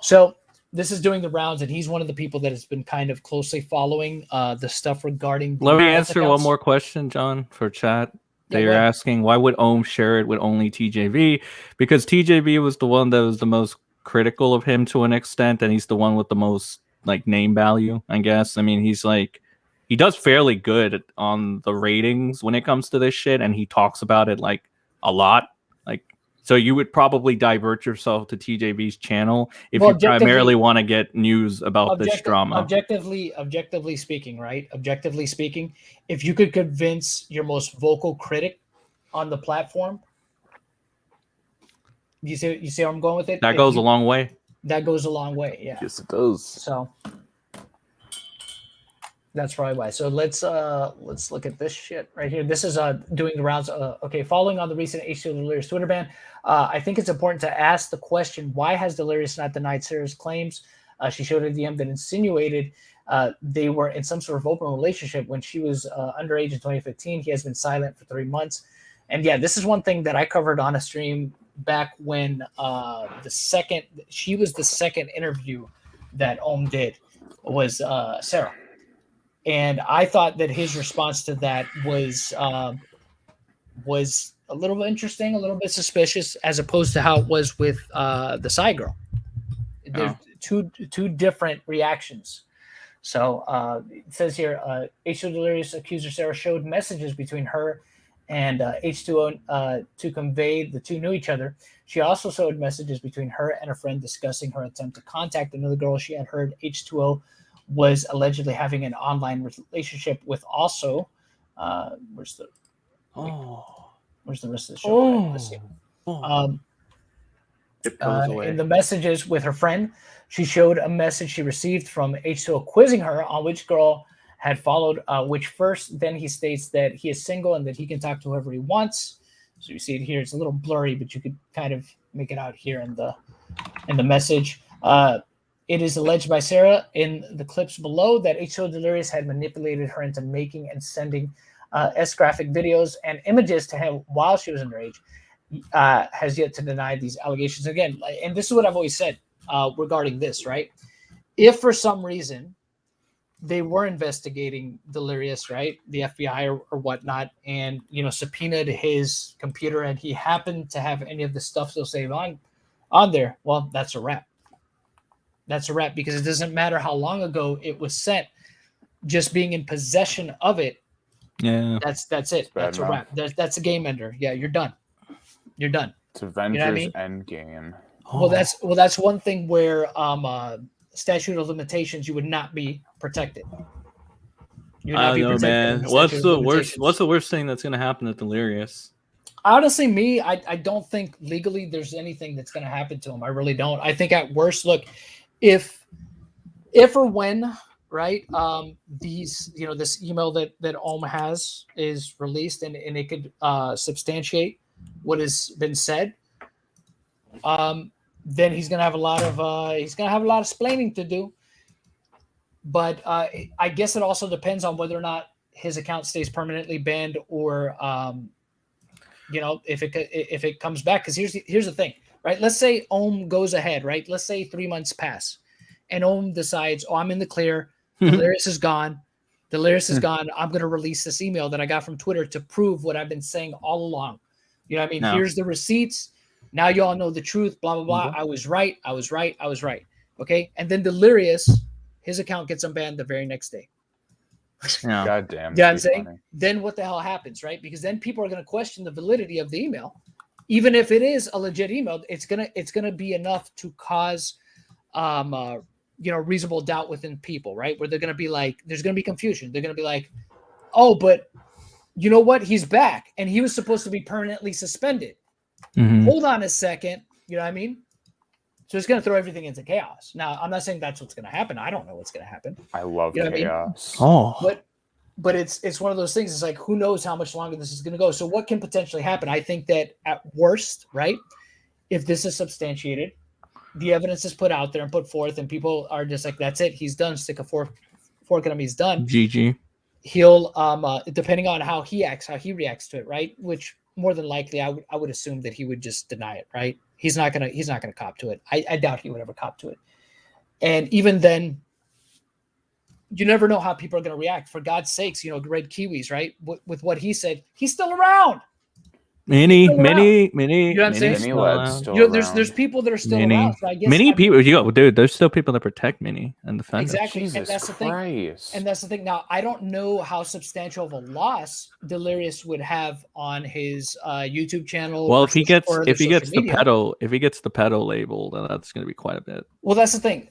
So this is doing the rounds, and he's one of the people that has been kind of closely following the stuff regarding. Let me answer one more question, John, for chat. They are asking, why would Ohm share it with only TJV? Because TJV was the one that was the most critical of him to an extent, and he's the one with the most like name value, I guess. I mean, he does fairly good on the ratings when it comes to this shit, and he talks about it like a lot. Like, so you would probably divert yourself to TJV's channel if you primarily want to get news about this drama. Objectively speaking, right? Objectively speaking, if you could convince your most vocal critic on the platform, you see where I'm going with it? That goes a long way. That goes a long way, yeah. Yes, it does. So that's probably why. So let's look at this shit right here. This is doing the rounds. Okay, following on the recent H2O Delirious Twitter ban, I think it's important to ask the question: why has Delirious not denied Sarah's claims? She showed a DM that insinuated they were in some sort of open relationship when she was underage in 2015. He has been silent for 3 months, and yeah, this is one thing that I covered on a stream back when she was the second interview that Ohm did was Sarah. And I thought that his response to that was a little bit interesting, a little bit suspicious, as opposed to how it was with the side girl. There's two different reactions. So it says here, H2O Delirious accuser Sarah showed messages between her and H2O to convey the two knew each other. She also showed messages between her and a friend discussing her attempt to contact another girl she had heard H2O was allegedly having an online relationship with. Also, where's the rest of the show? Let's see. In the messages with her friend, she showed a message she received from H2O quizzing her on which girl had followed which first. Then he states that he is single and that he can talk to whoever he wants. So you see it here. It's a little blurry, but you could kind of make it out here in the message. It is alleged by Sarah in the clips below that H2O Delirious had manipulated her into making and sending S-graphic videos and images to him while she was underage. Has yet to deny these allegations. Again, and this is what I've always said regarding this, right? If for some reason they were investigating Delirious, right, the FBI or whatnot, and subpoenaed his computer, and he happened to have any of the stuff still saved on there, well, that's a wrap. That's a wrap, because it doesn't matter how long ago it was sent. Just being in possession of it, that's it. That's a wrap. That's a game ender. Yeah, you're done. You're done. It's Avengers Endgame. Well, that's one thing where statute of limitations, you would not be protected. I don't know, man. What's the worst thing that's gonna happen to Delirious? Honestly, I don't think legally there's anything that's gonna happen to him. I really don't. I think at worst, look, if or when, right, these this email that Ohm has is released and it could substantiate what has been said, then he's gonna have a lot of explaining to do. But I guess it also depends on whether or not his account stays permanently banned, or if it comes back. Because here's the thing, right? Let's say Ohm goes ahead, right? Let's say 3 months pass, and Ohm decides, oh, I'm in the clear. Delirious is gone. Delirious is gone. I'm going to release this email that I got from Twitter to prove what I've been saying all along. You know what I mean? No. Here's the receipts. Now you all know the truth, blah, blah, blah. I was right. I was right. I was right. Okay. And then Delirious, his account gets unbanned the very next day. Yeah. God damn. Yeah, I'm saying, then what the hell happens, right? Because then people are going to question the validity of the email. Even if it is a legit email, it's gonna be enough to cause reasonable doubt within people, right? Where they're going to be like, there's going to be confusion. They're going to be like, oh, but you know what? He's back and he was supposed to be permanently suspended. Hold on a second. You know what I mean? So it's going to throw everything into chaos. Now, I'm not saying that's what's going to happen. I don't know what's going to happen. I love chaos. But it's one of those things. It's like, who knows how much longer this is going to go? So what can potentially happen? I think that at worst, right, if this is substantiated, the evidence is put out there and put forth, and people are just like, that's it. He's done. Stick a fork in him. He's done. GG. He'll, depending on how he reacts to it, right? Which more than likely, I would assume that he would just deny it, right? He's not gonna cop to it. I doubt he would ever cop to it. And even then, you never know how people are going to react. For God's sakes, Red Kiwis, right? With what he said, he's still around. Many. You know what I'm saying? There's people that are still around. So I guess people, dude. There's still people that protect Mini and defend exactly. us. And that's the thing. And that's the thing. Now, I don't know how substantial of a loss Delirious would have on his YouTube channel. Well, if he gets the pedal label, then that's going to be quite a bit. Well, that's the thing.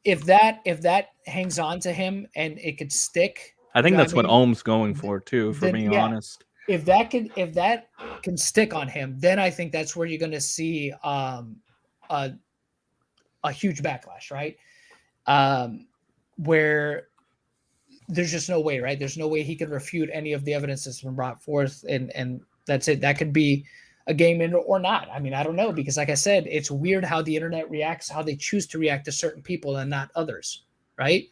If that hangs on to him and it could stick, I think that's what Ohm's going for too. For being honest. If that can stick on him, then I think that's where you're going to see a huge backlash, right? Where there's just no way, right? There's no way he can refute any of the evidence that's been brought forth, and that's it. That could be a game ender or not. I mean, I don't know, because like I said, it's weird how the internet reacts, how they choose to react to certain people and not others, right?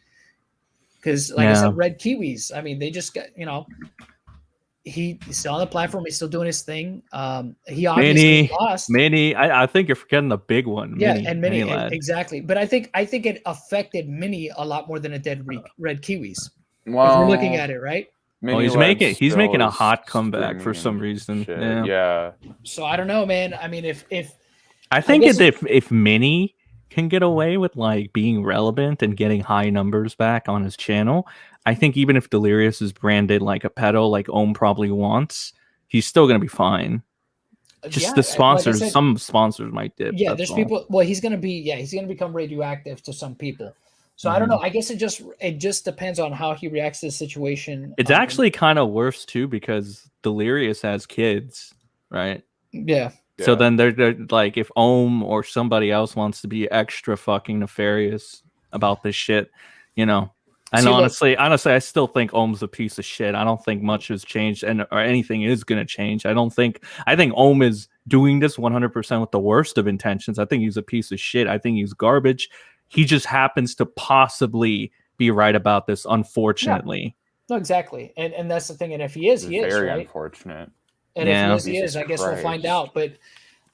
Because I said, Red Kiwis, I mean, they just got, he's still on the platform. He's still doing his thing. He obviously lost. I think you're forgetting the big one. Yeah, Mini exactly. But I think it affected Mini a lot more than it did Red Kiwis. Well, if we're looking at it, right? He's making a hot comeback for some reason. Yeah. So I don't know, man. I mean, if Mini can get away with like being relevant and getting high numbers back on his channel, I think even if Delirious is branded like a pedo, like Ohm probably wants, he's still going to be fine. Just the sponsors, like some sponsors might dip. Yeah, there's people. Well, he's going to become radioactive to some people. So I don't know. I guess it just depends on how he reacts to the situation. It's actually kind of worse too, because Delirious has kids, right? Yeah. So then they're like, if Ohm or somebody else wants to be extra fucking nefarious about this shit, And honestly, I still think Ohm's a piece of shit. I don't think much has changed, or anything is going to change. I think Ohm is doing this 100% with the worst of intentions. I think he's a piece of shit. I think he's garbage. He just happens to possibly be right about this, unfortunately. Yeah. No, exactly. And that's the thing. And if he is, he is very unfortunate. And if he is, I guess we'll find out. But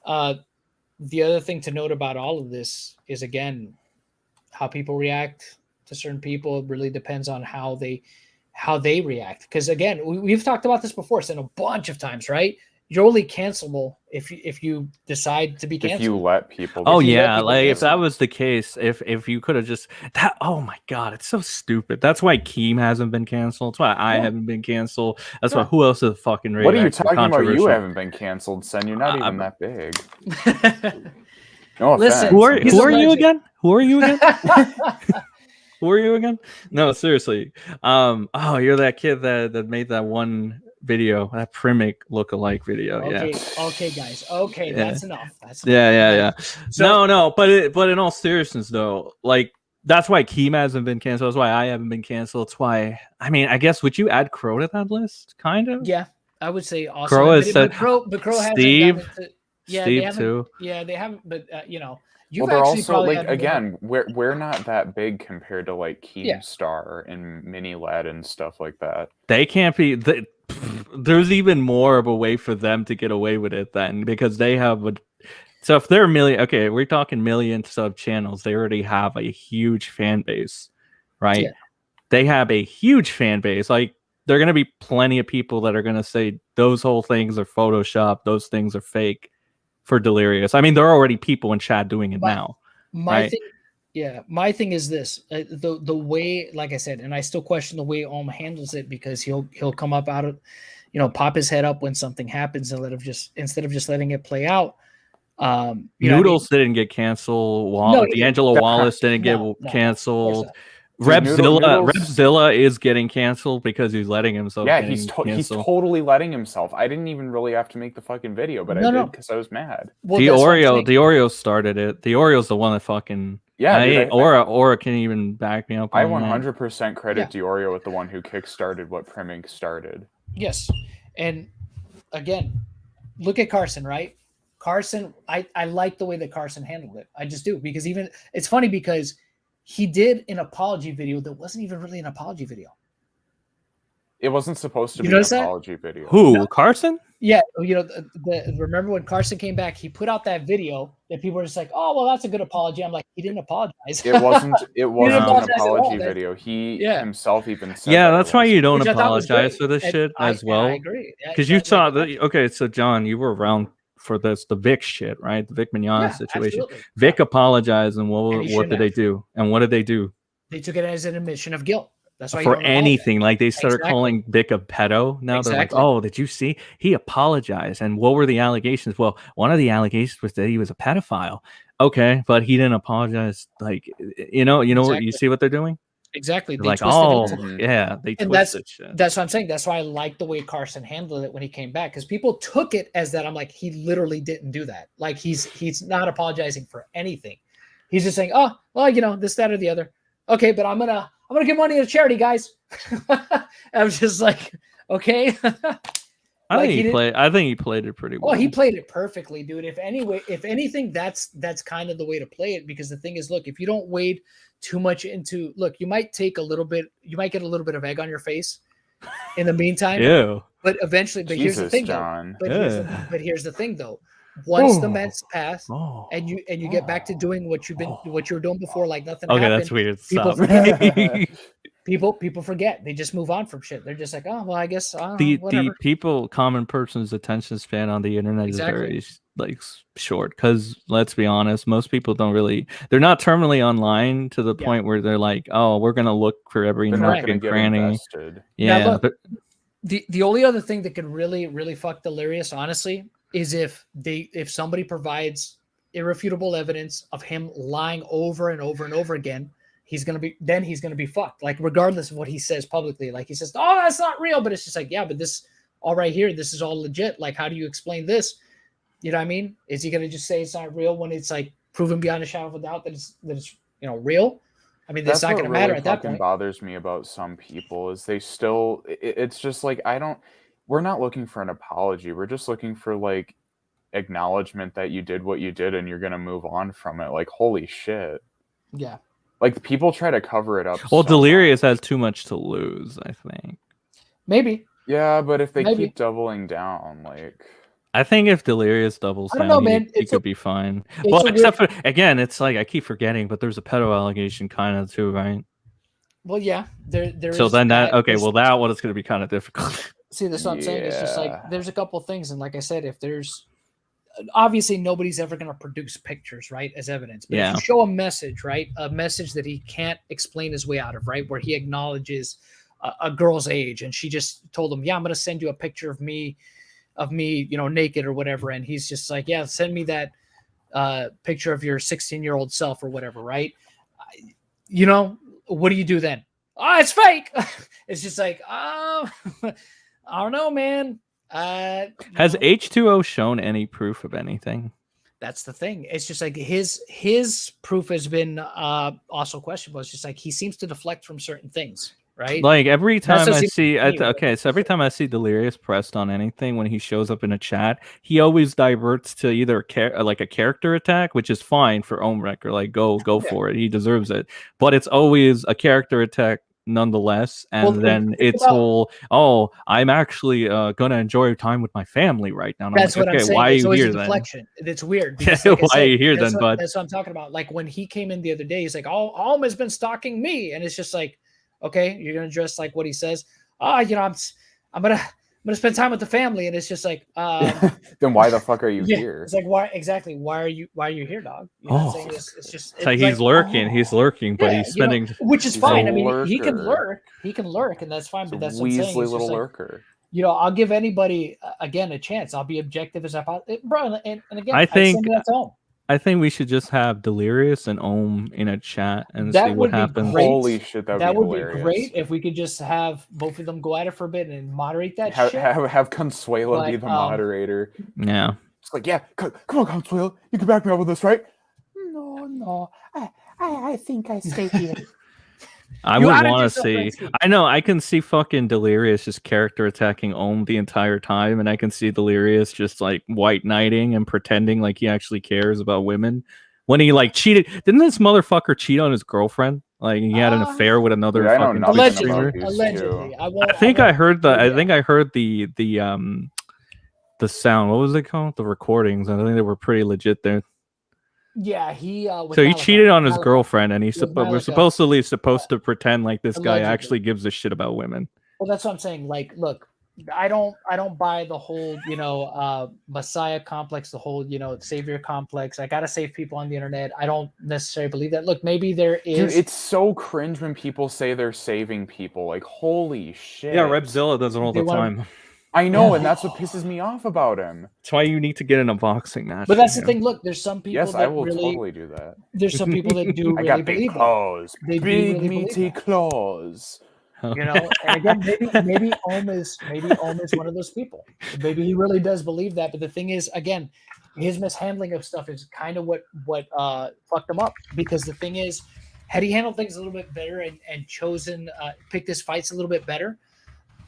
the other thing to note about all of this is, again, how people react to certain people. It really depends on how they react. Because again, we've talked about this before, said a bunch of times, right? You're only cancelable if you decide to be canceled. If you let people. If that was the case, if you could have just that. Oh my god, it's so stupid. That's why Keem hasn't been canceled. That's why I haven't been canceled. That's why who else is fucking Redact? What are you talking about? You haven't been canceled, Sen. You're not even that big. No offense. Listen, who are you again? Who are you again? Who are you again? No, seriously. You're that kid that made that one video, that Primic lookalike video. Okay, guys. Okay, that's enough. Yeah. So, no, but in all seriousness, though, like that's why Keem hasn't been canceled. That's why I haven't been canceled. It's why. I mean, I guess would you add Crow to that list? Kind of. Yeah, I would say also. Crow has said. But Crow Steve. Yeah, Steve they haven't. too. Yeah, they haven't. But you've Well, they're actually also probably like had again, we're not that big compared to like Yeah. Keemstar and Mini LED and stuff like that. They can't be. There's even more of a way for them to get away with it then, because they have a. So if they're okay, we're talking millions of channels. They already have a huge fan base, right? Yeah. They have a huge fan base. Like, there are going to be plenty of people that are going to say those whole things are Photoshop, those things are fake for Delirious. I mean, there are already people in chat doing it now. My right? thing, yeah, my thing is this: the way, like I said, and I still question the way Ohm handles it, because he'll come up out of, pop his head up when something happens instead of just letting it play out. Noodles didn't get canceled. No, D'Angelo Wallace didn't get No, canceled. Dude, Repzilla is getting canceled because he's letting himself. Yeah, he's totally letting himself. I didn't even really have to make the fucking video, but I did because I was mad. Well, Oreo started it. The Oreo's the one that fucking Aura can even back me up. I 100% credit Diorio with the one who kickstarted what Primink started. Yes, and again, look at Carson, right? Carson, I like the way that Carson handled it. I just do, because even it's funny because he did an apology video that wasn't even really an apology video. It wasn't supposed to be an apology video. Who? Carson? Yeah, remember when Carson came back, he put out that video that people were just like, "Oh, well, that's a good apology." I'm like, he didn't apologize. It wasn't an apology video. He himself even said. Yeah, that's why you don't apologize for this shit as well. I agree. Because you saw the okay. So John, you were around for this, the Vic shit, right? The Vic Mignogna situation. Absolutely. Vic apologized, and what did they do? And what did they do? They took it as an admission of guilt. That's why for anything. Like, they started calling Vic a pedo. Now they're like, oh, did you see? He apologized. And what were the allegations? Well, one of the allegations was that he was a pedophile. Okay, but he didn't apologize. Like, what you see what they're doing? Exactly. They like, they twisted shit. That's what I'm saying. That's why I like the way Carson handled it when he came back, because people took it as that. I'm like, he literally didn't do that. Like, he's not apologizing for anything. He's just saying, oh, well, this, that, or the other. Okay, but I'm gonna give money to charity, guys. I was just like, okay. I think he played it pretty well. Oh, he played it perfectly, dude. If anything, that's kind of the way to play it, because the thing is, look, if you don't wade too much into, you might get a little bit of egg on your face in the meantime. Yeah. But eventually, here's the thing, John. But here's the thing, though. Once the Mets pass and you get back to doing what you were doing before, like nothing happened. That's weird. People forget. They just move on from shit. They're just like, oh, well, I guess the common person's attention span on the internet is very short, because let's be honest, most people they're not terminally online to the point where they're like, oh, we're gonna look for every nook and cranny. Yeah, look, the only other thing that could really fuck Delirious, honestly, is if somebody provides irrefutable evidence of him lying over and over and over again. He's gonna be fucked. Like, regardless of what he says publicly, like he says, "Oh, that's not real," but it's just like, yeah, but this all right here, this is all legit. Like, how do you explain this? You know what I mean? Is he gonna just say it's not real when it's like proven beyond a shadow of a doubt that it's real? I mean, that's not gonna matter at that point. What bothers me about some people is they still. It's just like we're not looking for an apology. We're just looking for like acknowledgement that you did what you did and you're gonna move on from it. Like, holy shit. Yeah. Like, people try to cover it up. Well, Delirious has too much to lose, I think. Maybe. Yeah, but if they keep doubling down, like, I think if Delirious doubles down, he could be fine. Well, except for, again, it's like I keep forgetting, but there's a pedo allegation kind of too, right? Well, yeah. There. So then that one is going to be kind of difficult. See, that's what I'm saying. It's just like there's a couple things, and like I said, if there's obviously nobody's ever going to produce pictures, right, as evidence. But if you show a message, right, a message that he can't explain his way out of, right, where he acknowledges a girl's age, and she just told him, "Yeah, I'm going to send you a picture of me, naked or whatever," and he's just like, "Yeah, send me that picture of your 16-year-old self or whatever," right? What do you do then? Oh, it's fake. It's just like, oh, I don't know, man. Has H2O shown any proof of anything? That's the thing. It's just like his proof has been also questionable. It's just like he seems to deflect from certain things, right? Like every That's time what I seems see, to me, right? okay, so every time I see Delirious pressed on anything when he shows up in a chat, he always diverts to either like a character attack, which is fine for Ohmwrecker, like go for it, he deserves it. But it's always a character attack nonetheless, and Well, then it's whole, oh, I'm actually gonna enjoy time with my family right now. And that's I'm like, what I'm okay, saying. why are It's you always a here then? deflection. It's weird because, like I Why said, are you here that's then, what, bud? that's what I'm talking about. Like when he came in the other day, he's like, "Oh, Ohm has been stalking me," and it's just like, okay, you're gonna dress like what he says. I'm gonna spend time with the family, and it's just like, then why the fuck are you yeah, here? it's like, why exactly? Why are you here, dog? You know what I'm saying? It's just it's like he's lurking, but he's spending, which is He's fine. a I mean, he can lurker. lurk, and that's fine. He's But a that's what I'm saying. Weasley It's just little like, lurker. I'll give anybody again a chance. I'll be objective as I possibly, bro. And again, I think- send that to Ohm. I think we should just have Delirious and Ohm in a chat and That see what would be happens. great. Holy shit, that would be hilarious. great if we could just have both of them go at it for a bit and moderate that shit. Have Consuelo be But, the moderator. Yeah. It's like, yeah, come on, Consuelo, you can back me up with this, right? No, I think I stay here. I You would oughta want to do something, see. Steve. I know I can see fucking Delirious just character attacking Ohm the entire time, and I can see Delirious just like white knighting and pretending like he actually cares about women. When he like cheated, didn't this motherfucker cheat on his girlfriend? Like he had an affair with another Dude, I know fucking nothing Twitch about streamer. these Allegedly, two. I think I heard the. I yeah. think I heard the sound. What was it called? The recordings. I think they were pretty legit there. Yeah, he. So he cheated on his girlfriend, and With we're Malika. supposed to pretend like this guy Allegedly. actually gives a shit about women. Well, that's what I'm saying. Like, look, I don't buy the whole, Messiah complex, the whole, savior complex. I gotta save people on the internet. I don't necessarily believe that. Look, maybe there is. Dude, it's so cringe when people say they're saving people. Like, holy shit. Yeah, Repzilla does it all They the wanna- time. I know, Yeah. and that's what pisses me off about him. That's why you need to get in a boxing match. But that's the you know? thing. Look, there's some people Yes, that I will really. totally do that. There's some people that do I really got big believe that. claws. They do Big really believe meaty that. claws. And again, maybe Ohm is one of those people. Maybe he really does believe that. But the thing is, again, his mishandling of stuff is kind of what fucked him up. Because the thing is, had he handled things a little bit better and chosen picked his fights a little bit better,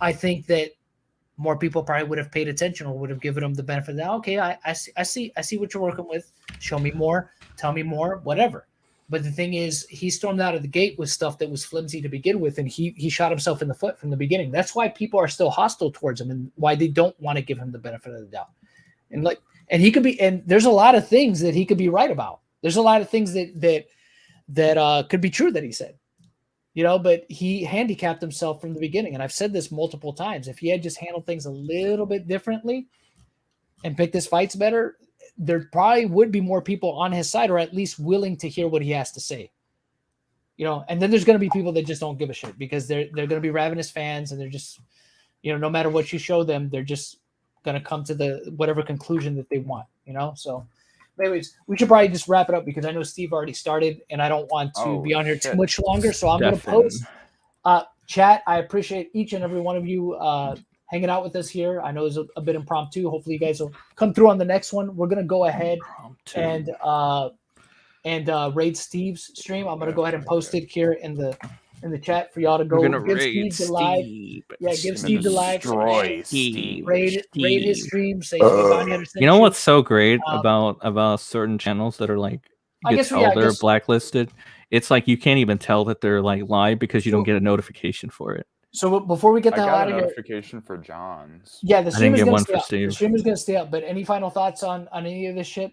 I think that more people probably would have paid attention or would have given him the benefit of the doubt. Okay, I see what you're working with. Show me more. Tell me more. Whatever. But the thing is, he stormed out of the gate with stuff that was flimsy to begin with, and he shot himself in the foot from the beginning. That's why people are still hostile towards him, and why they don't want to give him the benefit of the doubt. And he could be, and there's a lot of things that he could be right about. There's a lot of things that could be true that he said, but he handicapped himself from the beginning. And I've said this multiple times. If he had just handled things a little bit differently and picked his fights better, there probably would be more people on his side, or at least willing to hear what he has to say. And then there's going to be people that just don't give a shit because they're going to be ravenous fans, and they're just, no matter what you show them, they're just going to come to the whatever conclusion that they want. So anyways, we should probably just wrap it up because I know Steve already started, and I don't want to be on here too much longer. So I'm going to post. Chat, I appreciate each and every one of you hanging out with us here. I know it's a bit impromptu. Hopefully you guys will come through on the next one. We're going to go ahead and raid Steve's stream. I'm going to go ahead and post it here in the chat for y'all to go give Steve the live. Yeah, give Steve the live. Destroy Steve. Raid his stream. Say Bounty Hunter sent You know you. what's so great about certain channels that are like I you guess, tell yeah, I they're guess- blacklisted? It's like you can't even tell that they're like live because you don't get a notification for it. So before we get I the hell got out a of here, notification for John's. yeah, the stream is get going one to stay for up. The Steve. stream is going to stay up. But any final thoughts on any of this shit?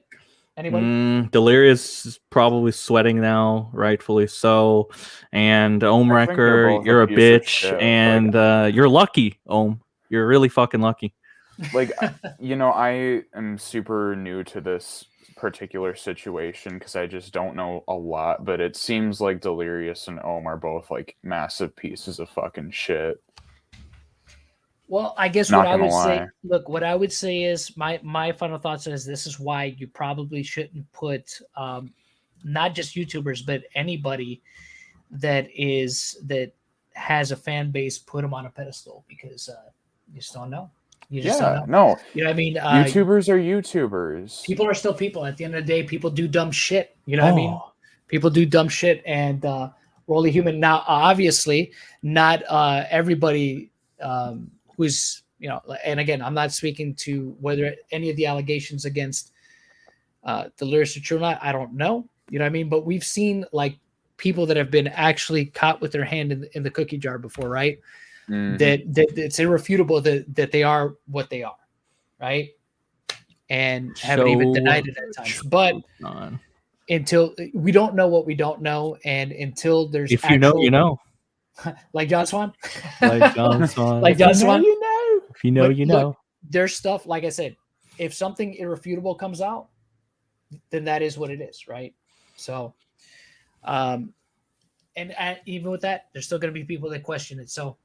Anybody? Delirious is probably sweating now, rightfully so. And they're Ohmwrecker, both you're a a piece of bitch, shit, and you're lucky, Ohm. You're really fucking lucky. Like, I am super new to this particular situation because I just don't know a lot, but it seems like Delirious and Ohm are both like massive pieces of fucking shit. Well, I guess Not what I gonna would say, lie. look, what I would say is my final thoughts is this is why you probably shouldn't put not just YouTubers, but anybody that has a fan base, put them on a pedestal because you just don't know. You just don't know. No. You know what I mean? YouTubers are YouTubers. People are still people. At the end of the day, people do dumb shit. You know what I mean? People do dumb shit, and We're only human. Now, obviously, not everybody who's, and again, I'm not speaking to whether any of the allegations against Delirious are true or not. I don't know. You know what I mean? But we've seen like people that have been actually caught with their hand in the cookie jar before, right? Mhm. That it's irrefutable that they are what they are, right? And haven't even denied it at times. But until we don't know what we don't know, and until there's if you know, you know. Like John Swan, Like John Swan. like John Swan. You know. If you know, But you look, know. there's stuff, like I said, if something irrefutable comes out, then that is what it is, right? So, and even with that, there's still going to be people that question it. So,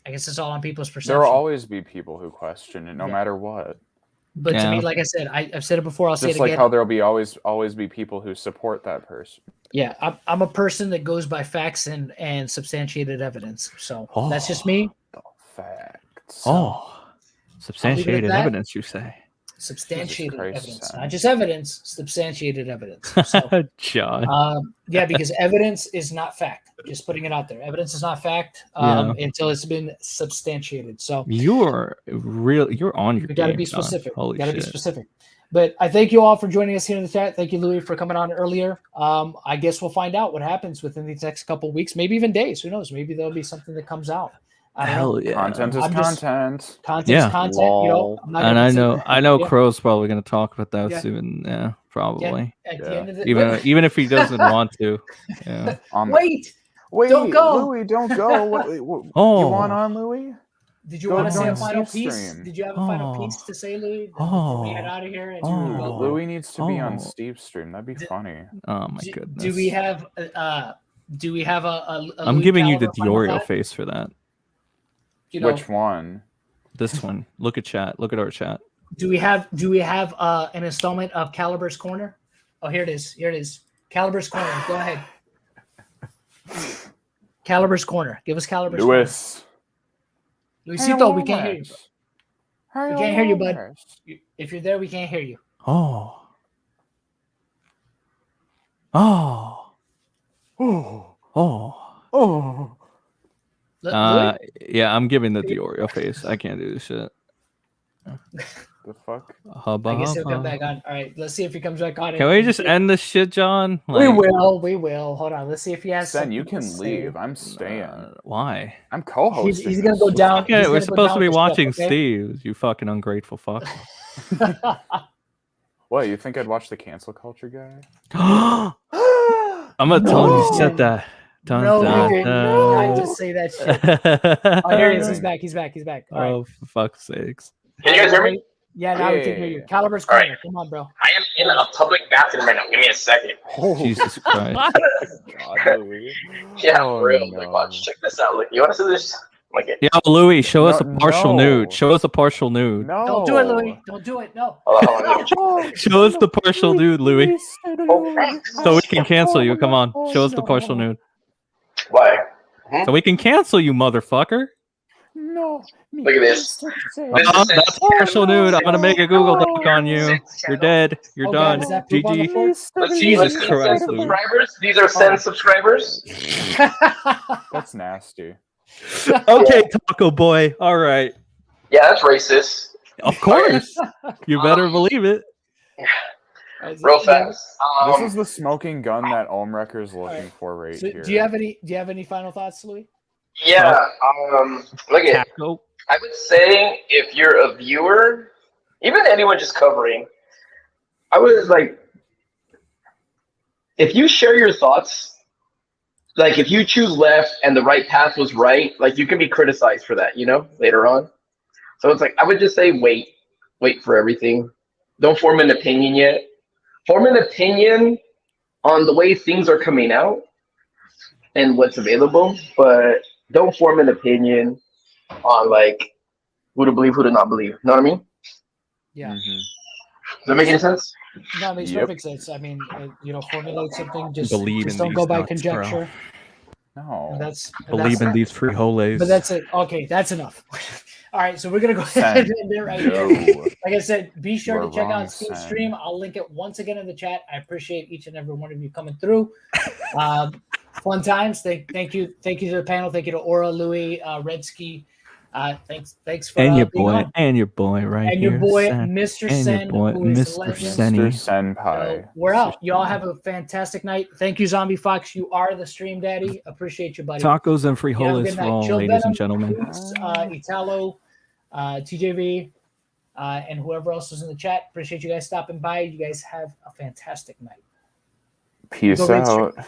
I guess it's all on people's perception. There will always be people who question it, no matter what. But to me, like I said, I've said it before. I'll say it Just like again. how there'll be always be people who support that person. Yeah, I'm a person that goes by facts and substantiated evidence. So that's just me. The facts. Substantiated evidence, you say? Substantiated Christ, evidence, son. not just evidence. Substantiated evidence. So, John. yeah, because evidence is not fact. Just putting it out there. Evidence is not fact until it's been substantiated. So You're on your you got to game, be John. specific. Holy You got to be shit. specific. But I thank you all for joining us here in the chat. Thank you, Louis, for coming on earlier. I guess we'll find out what happens within these next couple of weeks, maybe even days. Who knows? Maybe there'll be something that comes out. I don't know. Hell yeah. Content is content. Content Yeah. is content. Lol. I'm not And gonna I know Yeah. Crow's probably going to talk about that Yeah. soon. Yeah, probably. At the Yeah. end of the Even if he doesn't want to. Yeah. Wait, Wait, don't go. Louis, don't go. What, you Oh. want on, Louis? did you Go want to say a join final Steve piece? stream. Did you have a final piece to say, Louis? Before we head out of here and Oh. Louis needs to be on Oh. Steve's stream. That'd be funny. Oh my goodness. Do we have I'm Louis giving you the Caliber final Diorio thought? face for that. You know, Which one? This one. Look at chat. Look at our chat. do we have an installment of Caliber's Corner? Oh, here it is. Here it is. Caliber's Corner. Go ahead. Caliber's Corner. Give us Caliber's Louis. Corner. Luisito, we can't hear you. We can't hear you, bud. Hello. If you're there, we can't hear you. Oh. Louis? Yeah, I'm giving the Diorio face. I can't do this shit. The fuck? Hubba, I guess he'll come hubba. back on. All right, let's see if he comes back on. Can we just end this shit, John? We will. Hold on. Let's see if he has. Sen, something you to can say. leave. I'm staying. Why? I'm co-hosting. He's gonna go this. down. Okay, he's we're gonna go supposed down to be with the watching ship, okay? Steve. You fucking ungrateful fuck. What, you think I'd watch the cancel culture guy? I'm gonna tell him you No. said that. Dun, No, dun, you didn't. dun. I just say that shit. Oh, here he is. He's Alright. back. He's back. All right. Oh, for fuck's sakes. Can you guys hear me? Yeah, now we can hear you. Caliber's All right. Corner. Come on, bro. I am in a public bathroom right now. Give me a second. Jesus Christ. God, Louis. Yeah, Oh, for real. no. Like, watch. Check this out. Look, you want to see this? Like it. Yo, Louis, show us a No, partial no. nude. Show us a partial nude. No. Don't do it, Louis. Don't do it. No. Hold on, let me check. Show us the partial nude, Louis. Oh, thanks. So we can cancel you. Come on. Show us the partial nude. Why? So we can cancel you, motherfucker. No. Look at this. That's partial nude. I'm gonna make a Google doc on you. You're dead. You're Oh, done. God, is that poop on the GG. floor? Let's see. Jesus Let's see. Christ, Send Louis. subscribers. These are send subscribers. That's nasty. Okay, Taco Boy. All right. Yeah, that's racist. Of course. You better believe it. Real fast. This is the smoking gun that Ohmwrecker's looking for right So here. do you have any final thoughts, Louis? Yeah. Look at. Taco. I would say if you're a viewer, even anyone just covering, I would like if you share your thoughts, like if you choose left and the right path was right, like you can be criticized for that, later on. So it's like I would just say wait for everything. Don't form an opinion yet. Form an opinion on the way things are coming out and what's available, but don't form an opinion on like who to believe, who to not believe. You know what I mean? Yeah. Mhm. Does that make any sense? No, it makes Yep. perfect sense. I mean, formulate something. Just Believe just in don't go these by nuts, bro. conjecture. No. And that's Believe in these frijoles. But that's it. Okay, that's enough. All right, so we're gonna go ahead and end it right No. here. Like I said, be sure You to check are wrong, out Steve's Sen. stream. I'll link it once again in the chat. I appreciate each and every one of you coming through. Fun times. Thank you to the panel. Thank you to Aura, Louis, Redsky. Thanks for And your being boy, on. and your boy right And here. your boy, Sen. Mr. And your Sen, boy, who is Mr. a legend. Senny. Mr. Senpai. So we're out. Y'all Senpai. have a fantastic night. Thank you, Zombie Fox. You are the stream daddy. Appreciate you, buddy. Tacos and You have a frijoles good for night. all, Chill ladies and Venom, gentlemen. Hoots, Italo, TJV, and whoever else is in the chat. Appreciate you guys stopping by. You guys have a fantastic night. Peace Go great stream. out.